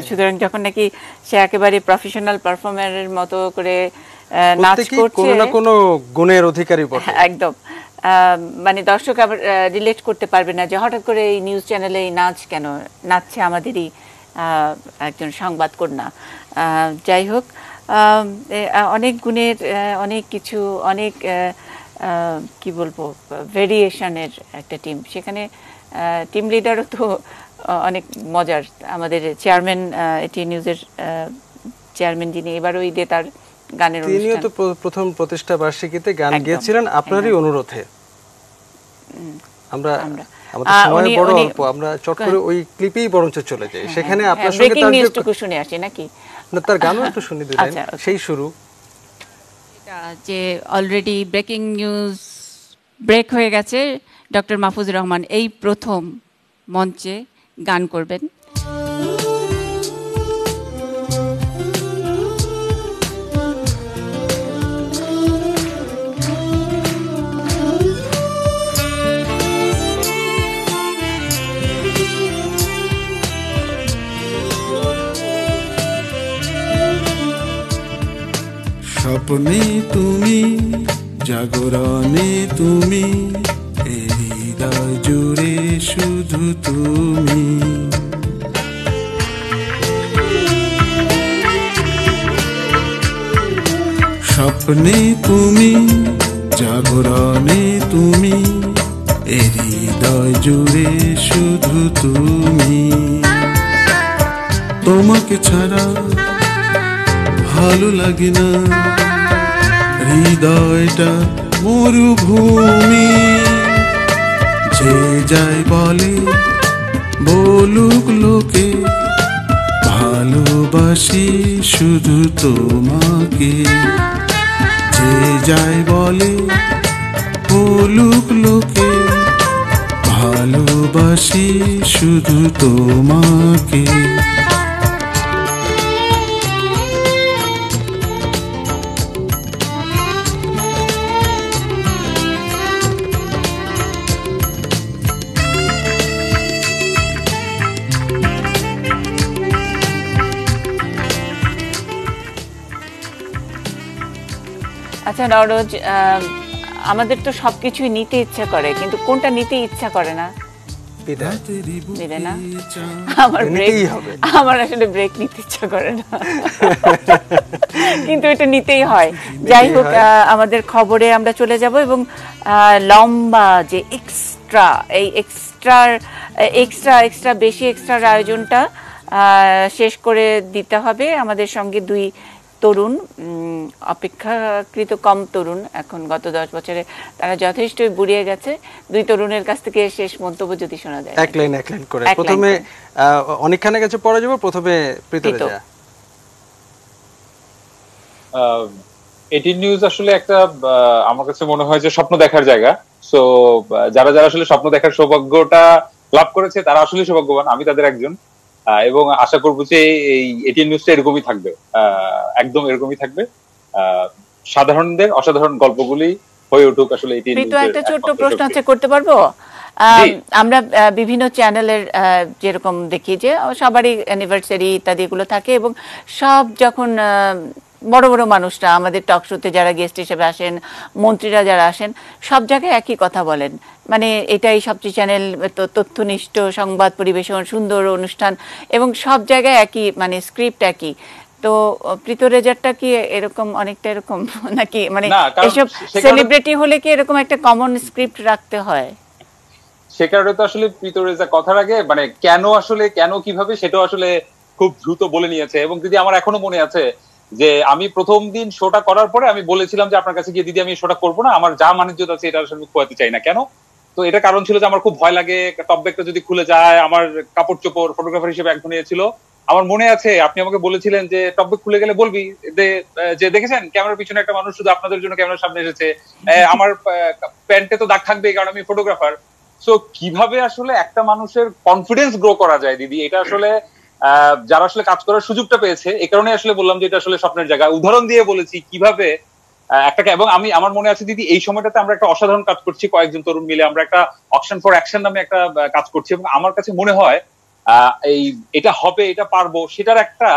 সুতরাং যখন নাকি সে একেবারে প্রফেশনাল পারফর্মারের মতো করে নাচ করছে, কোনো না কোনো গুণের অধিকারী বটে। একদম, মানে দর্শক আবার রিলেট করতে পারবে না যে হঠাৎ করে এই নিউজ চ্যানেলে এই নাচ কেন, নাচছে আমাদেরই একজন সংবাদ কন্যা। যাই হোক, অনেক গুণের, অনেক কিছু, অনেক কি বলবো ভেরিয়েশনের একটা টিম। সেখানে টিম লিডারও তো অনেক মজার, আমাদের চেয়ারম্যান, এটি নিউজের চেয়ারম্যান যিনি, এবারও ঈদে তার গানের অনুষ্ঠান, তিনিও তো প্রথম প্রতিষ্ঠা বার্ষিকীতে গান গেয়েছিলেন আপনারই অনুরোধে। আমরা আমাদের সময় বড় অল্প, আমরা চট করে ওই ক্লিপেই বরঞ্চ চলে যাই, সেখানে আপনার সঙ্গে তার নিউজটুকু শুনে আসি নাকি, না তার গানও একটু শুনে দিলেন। সেই শুরু যে অলরেডি ব্রেকিং নিউজ ব্রেক হয়ে গেছে, ডক্টর মাহফুজুর রহমান এই প্রথম মঞ্চে গান করবেন। স্বপ্নে তুমি, জাগরণে তুমি, হৃদয় জুড়ে শুধু তুমি। স্বপ্নে তুমি, জাগরণে তুমি, হৃদয় জুড়ে শুধু তুমি। তোমাকে ছাড়া ভালো লাগে না, হৃদয়টা মরুভূমি। যে যাই বলে বলুক লোকে, ভালোবাসি শুধু তোমাকে। যে যাই বলে বলুক লোকে, ভালোবাসি শুধু তোমাকে। আচ্ছা নরোজ, আমাদের তো সবকিছুই নিতে ইচ্ছা করে, কিন্তু কোনটা নিতে ইচ্ছা করে না? বিদায় না? আমার আসলে ব্রেক নিতে ইচ্ছা করে না, কিন্তু এটা নিতেই হয়। যাই হোক, আমাদের খবরে আমরা চলে যাব এবং লম্বা যে এক্সট্রা বেশি এক্সট্রার আয়োজনটা শেষ করে দিতে হবে। আমাদের সঙ্গে দুই তরুণ, অপেক্ষাকৃত কম তরুণ, এখন গত 10 বছরে তারা যথেষ্টই বুড়িয়ে গেছে। দুই তরুণের কাছ থেকে শেষ মন্তব্য যদি শোনা যায়। এক লাইন করে। প্রথমে অনেক খানের কাছে পড়ে যাব। প্রথমে প্রীতরেজা। এটিএন নিউজ আসলে একটা, আমার কাছে মনে হয় যে স্বপ্ন দেখার জায়গা। সো যারা যারা আসলে স্বপ্ন দেখার সৌভাগ্যটা লাভ করেছে তারা আসলে সৌভাগ্যবান, আমি তাদের একজন। এবং আশা করবো যে এই এটিএন নিউজটা এরকমই থাকবে, একদম এরকমই থাকবে। সাধারণদের অসাধারণ গল্পগুলি হয়ে উঠুক আসলে এটিএন নিউজের। একটা ছোট্ট প্রশ্ন আছে, করতে পারবো? আমরা বিভিন্ন চ্যানেলের যেরকম দেখি যে সবারই অ্যানিভার্সারি ইত্যাদি এগুলো থাকে, এবং সব যখন বড় বড় মানুষরা আমাদের টক শোতে যারা গেস্ট হিসেবে আসেন, মন্ত্রীরা যারা আসেন, সব জায়গায় একই কথা বলেন, মানে এটাই সবচেয়ে চ্যানেল তথ্যনিষ্ঠ সংবাদ পরিবেশন, সুন্দর অনুষ্ঠান, এবং সব জায়গায় একই, মানে স্ক্রিপ্ট একই। তো প্রীতরেজারটা কি এরকম অনেকটা এরকম নাকি? মানে এসব সেলিব্রিটি হলে কি এরকম একটা কমন স্ক্রিপ্ট রাখতে হয়? সে কারণে তো আসলে প্রীতরেজা কথার আগে মানে কেন কিভাবে সেটাও আসলে খুব দ্রুত বলে নিয়েছে। এবং দিদি, আমার এখনো মনে আছে যে আমি প্রথম দিন শোটা করার পরে আমি বলেছিলাম যে আপনার কাছে গিয়ে, দিদি আমি শোটা করবো না, আমার যা মানিজ্যত আছে এটা আসলে খোয়াতে চাই না। কেন? তো এটা কারণ ছিল যে আমার খুব ভয় লাগে টপ ব্যাগটা যদি খুলে যায়, আমার কাপড় চোপড় ফটোগ্রাফার হিসেবে এক ধরনের ছিল। আমার মনে আছে আপনি আমাকে বলেছিলেন যে টপ ব্যাগ খুলে গেলে বলবি যে দেখেছেন ক্যামেরার পিছনে একটা মানুষ শুধু আপনাদের জন্য ক্যামেরার সামনে এসেছে, আমার প্যান্টে তো দাগ থাকবে কারণ আমি ফটোগ্রাফার। সো কিভাবে আসলে একটা মানুষের কনফিডেন্স গ্রো করা যায় দিদি, এটা আসলে যারা আসলে কাজ করার সুযোগটা পেয়েছে, এই কারণে আসলে বললাম যে এটা আসলে স্বপ্নের জায়গা। উদাহরণ দিয়ে বলেছি কিভাবে একটা, এবং আমার মনে আছে দিদি এই সময়টাতে আমরা একটা অসাধারণ কাজ করছি, কয়েকজন তরুণ মিলে আমরা একটা অকশন ফর অ্যাকশন নামে একটা কাজ করছি। এবং আমার কাছে মনে হয় এটা হবে, এটা পারবো, সেটার একটা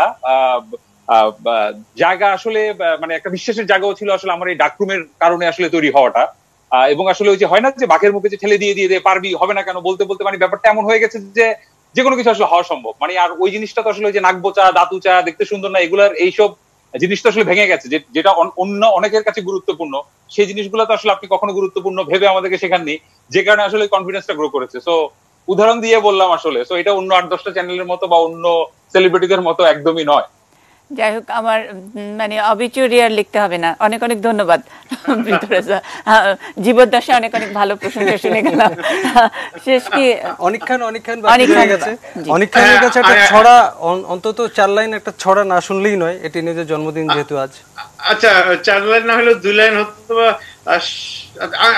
জায়গা আসলে মানে একটা বিশ্বাসের জায়গাও ছিল আসলে আমার এই ডাকরুমের কারণে আসলে তৈরি হওয়াটা। এবং আসলে ওই যে হয় না যে বাঘের মুখে যে ঠেলে দিয়ে পারবি, হবে না কেন বলতে বলতে মানে ব্যাপারটা এমন হয়ে গেছে যে কোনো কিছু আসলে হওয়া সম্ভব। মানে আর ওই জিনিসটা তো আসলে ওই যে নাকবোচা, দাঁতুচা, দেখতে সুন্দর না, এগুলার এইসব জিনিসটা আসলে ভেঙে গেছে, যেটা অন্য অনেকের কাছে গুরুত্বপূর্ণ, সেই জিনিসগুলো তো আসলে আপনি কখনো গুরুত্বপূর্ণ ভেবে আমাদেরকে শেখাননি, যে কারণে আসলে কনফিডেন্সটা গ্রো করেছে। সো উদাহরণ দিয়ে বললাম আসলে। সো এটা অন্য 8-10টা চ্যানেলের মতো বা অন্য সেলিব্রিটিদের মতো একদমই নয়। যাই হোক, আমার মানে অবিচুরি আর লিখতে হবে না। অনেক অনেক ধন্যবাদ প্রীতরেজা, জীবদ্দশা অনেক অনেক ভালো প্রশংসা শুনে গেলাম। শেষ কি অনেক খানের কাছে একটা ছড়া, অন্তত 4 লাইন একটা ছড়া না শুনলেই নয়, এটি নিজের জন্মদিন যেহেতু আজ। আচ্ছা, 4 লাইন না হলেও 2 লাইন হতো।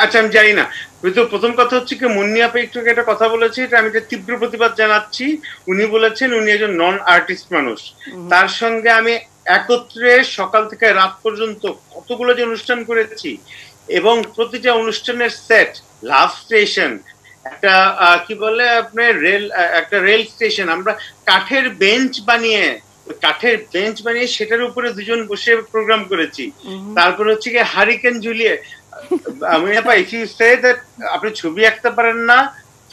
আচ্ছা, আমি জানি না, কিন্তু প্রথম কথা হচ্ছে কি, মুন্নি আপা একটু একটা কথা বলেছে, এটা আমি তীব্র প্রতিবাদ জানাচ্ছি। উনি বলেছেন উনি একজন নন আর্টিস্ট মানুষ, তার সঙ্গে আমি একত্রে সকাল থেকে রাত পর্যন্ত কতগুলো যে অনুষ্ঠান করেছি, এবং প্রতিটা অনুষ্ঠানের সেট, লাভ স্টেশন, একটা কি বলে আপনার একটা রেল স্টেশন, আমরা কাঠের বেঞ্চ বানিয়ে সেটার উপরে দুজন বসে প্রোগ্রাম করেছি। তারপর হচ্ছে কি হারিকেন ঝুলিয়ে, আমি ইফ ইউ সে দ্যাট আপনি ছবি আঁকতে পারেন না,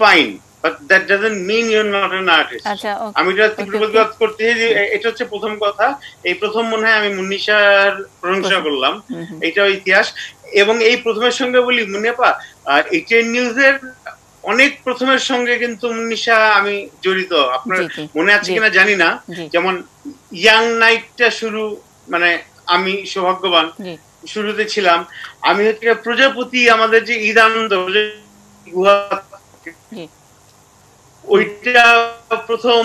fine, but that doesn't mean you are not an artist. আমি এটা তীব্র প্রতিবাদ করতে চাই। এটা হচ্ছে প্রথম কথা। এই প্রথম মনে হয় আমি মুন্নিশার প্রশংসা করলাম, এটাও ইতিহাস। এবং এই প্রথমের সঙ্গে বলি মুন্নিপা, এটিএন নিউজের অনেক প্রথমের সঙ্গে কিন্তু মুন্নিশা আমি জড়িত, আপনার মনে আছে কিনা জানি না। যেমন ইয়াং নাইটটা শুরু, মানে আমি সৌভাগ্যবান শুরুতে ছিলাম। আমি হচ্ছে প্রজাপতি, আমাদের যে ঈদ আনন্দ ওইটা প্রথম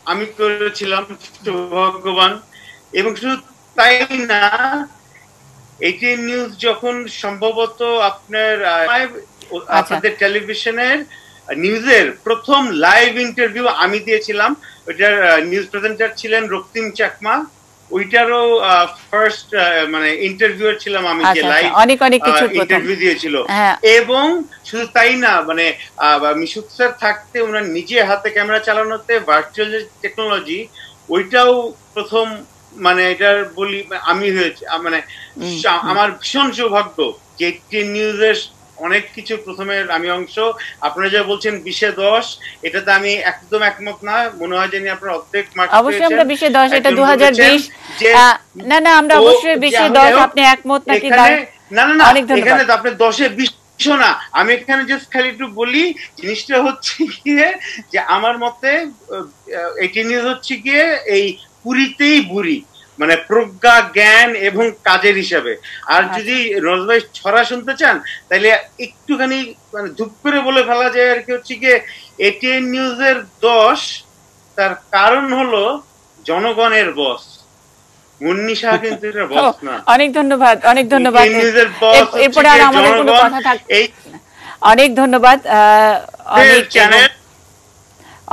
আমি করেছিলাম, সৌভাগ্যবান। এবং শুধু তাই না, এটিএন নিউজ যখন সম্ভবত আপনাদের টেলিভিশনের নিউজের প্রথম লাইভ ইন্টারভিউ আমি দিয়েছিলাম, ওইটার নিউজ প্রেজেন্টার ছিলেন রক্তিম চাকমা, ওইটারও ফার্স্ট মানে ইন্টারভিউয়ার ছিলাম আমি, যে লাইভ ইন্টারভিউ দিয়েছিল। এবং শুধু তাই না, মানে মিশুক স্যার থাকতে ওনার নিজে হাতে ক্যামেরা চালানোতে ভার্চুয়াল যে টেকনোলজি, ওইটাও প্রথম, মানে এটার বলি আমি হয়েছে, মানে আমার ভীষণ সৌভাগ্য যে এটিএন নিউজের অনেক কিছু প্রথমের আমি অংশ। আপনারা যা বলছেন 20-10, এটাতে আমি একদম একমত না, মনে হয় জানি আপনারা অর্ধেক মার্ক পেয়েছেন। অবশ্যই আমরা 20-10, এটা 2020, না না আমরা অবশ্যই 20-10 আপনি একমত নাকি? না না না, এখানে তো আপনি 10-20 না, আমি এখানে জাস্ট খালি একটু বলি, জিনিসটা হচ্ছে গিয়ে যে আমার মতে এটিএন নিউজ হচ্ছে গিয়ে এই পুরীতেই বুড়ি, মানে প্রজ্ঞা, জ্ঞান এবং কাজের হিসাবে। আর যদি রোজ ভাই ছড়া শুনতে চান, তাহলে একটুখানি মানে ধূপ করে বলে ফেলা যায় আর কি, হচ্ছে গিয়ে এটিএন নিউজের 10, তার কারণ হলো জনগণের বস। মুন্নিশা কিন্তু এটা বস না। অনেক ধন্যবাদ, অনেক ধন্যবাদ। এরপরে আর আমাদের কোনো কথা থাকবে। অনেক ধন্যবাদ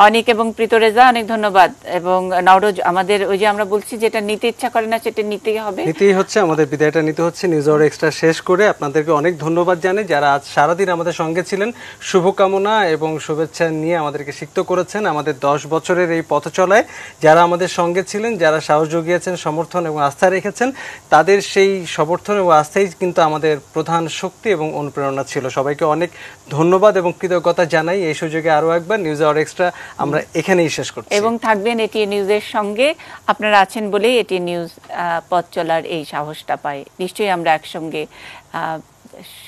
অনেক এবং প্রীতরেজা, অনেক ধন্যবাদ। এবং নওরোজ, আমাদের ওই যে আমরা বলছি যেটা নিতে ইচ্ছা করে না সেটা নিতেই হবে, নিতেই হচ্ছে, আমাদের বিদায়টা নিতে হচ্ছে। নিউজ আওয়ার এক্সট্রা শেষ করে আপনাদেরকে অনেক ধন্যবাদ জানাই, যারা আজ সারাদিন আমাদের সঙ্গে ছিলেন। শুভকামনা এবং শুভেচ্ছা নিয়ে আমাদেরকে সিক্ত করেছেন আমাদের 10 বছরের এই পথ চলায়। যারা আমাদের সঙ্গে ছিলেন, যারা সাহস জুগিয়েছেন, সমর্থন এবং আস্থা রেখেছেন, তাদের সেই সমর্থন এবং আস্থাই কিন্তু আমাদের প্রধান শক্তি এবং অনুপ্রেরণা ছিল। সবাইকে অনেক ধন্যবাদ এবং কৃতজ্ঞতা জানাই। এই সুযোগে আরও একবার নিউজ আওয়ার এক্সট্রা আমরা এখানেই শেষ করছি এবং থাকবেন এটিএন নিউজের সঙ্গে। আপনারা আছেন বলেই এটিএন নিউজ পথ চলার এই সাহসটা পায়। নিশ্চয়ই আমরা একসঙ্গে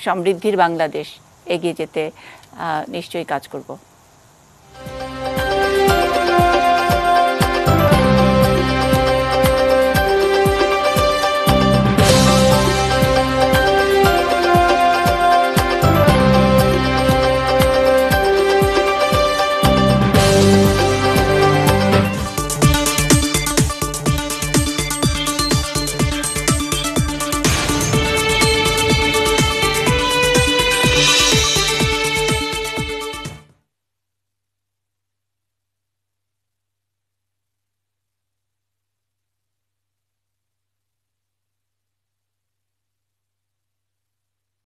সমৃদ্ধির বাংলাদেশ এগিয়ে যেতে নিশ্চয়ই কাজ করব।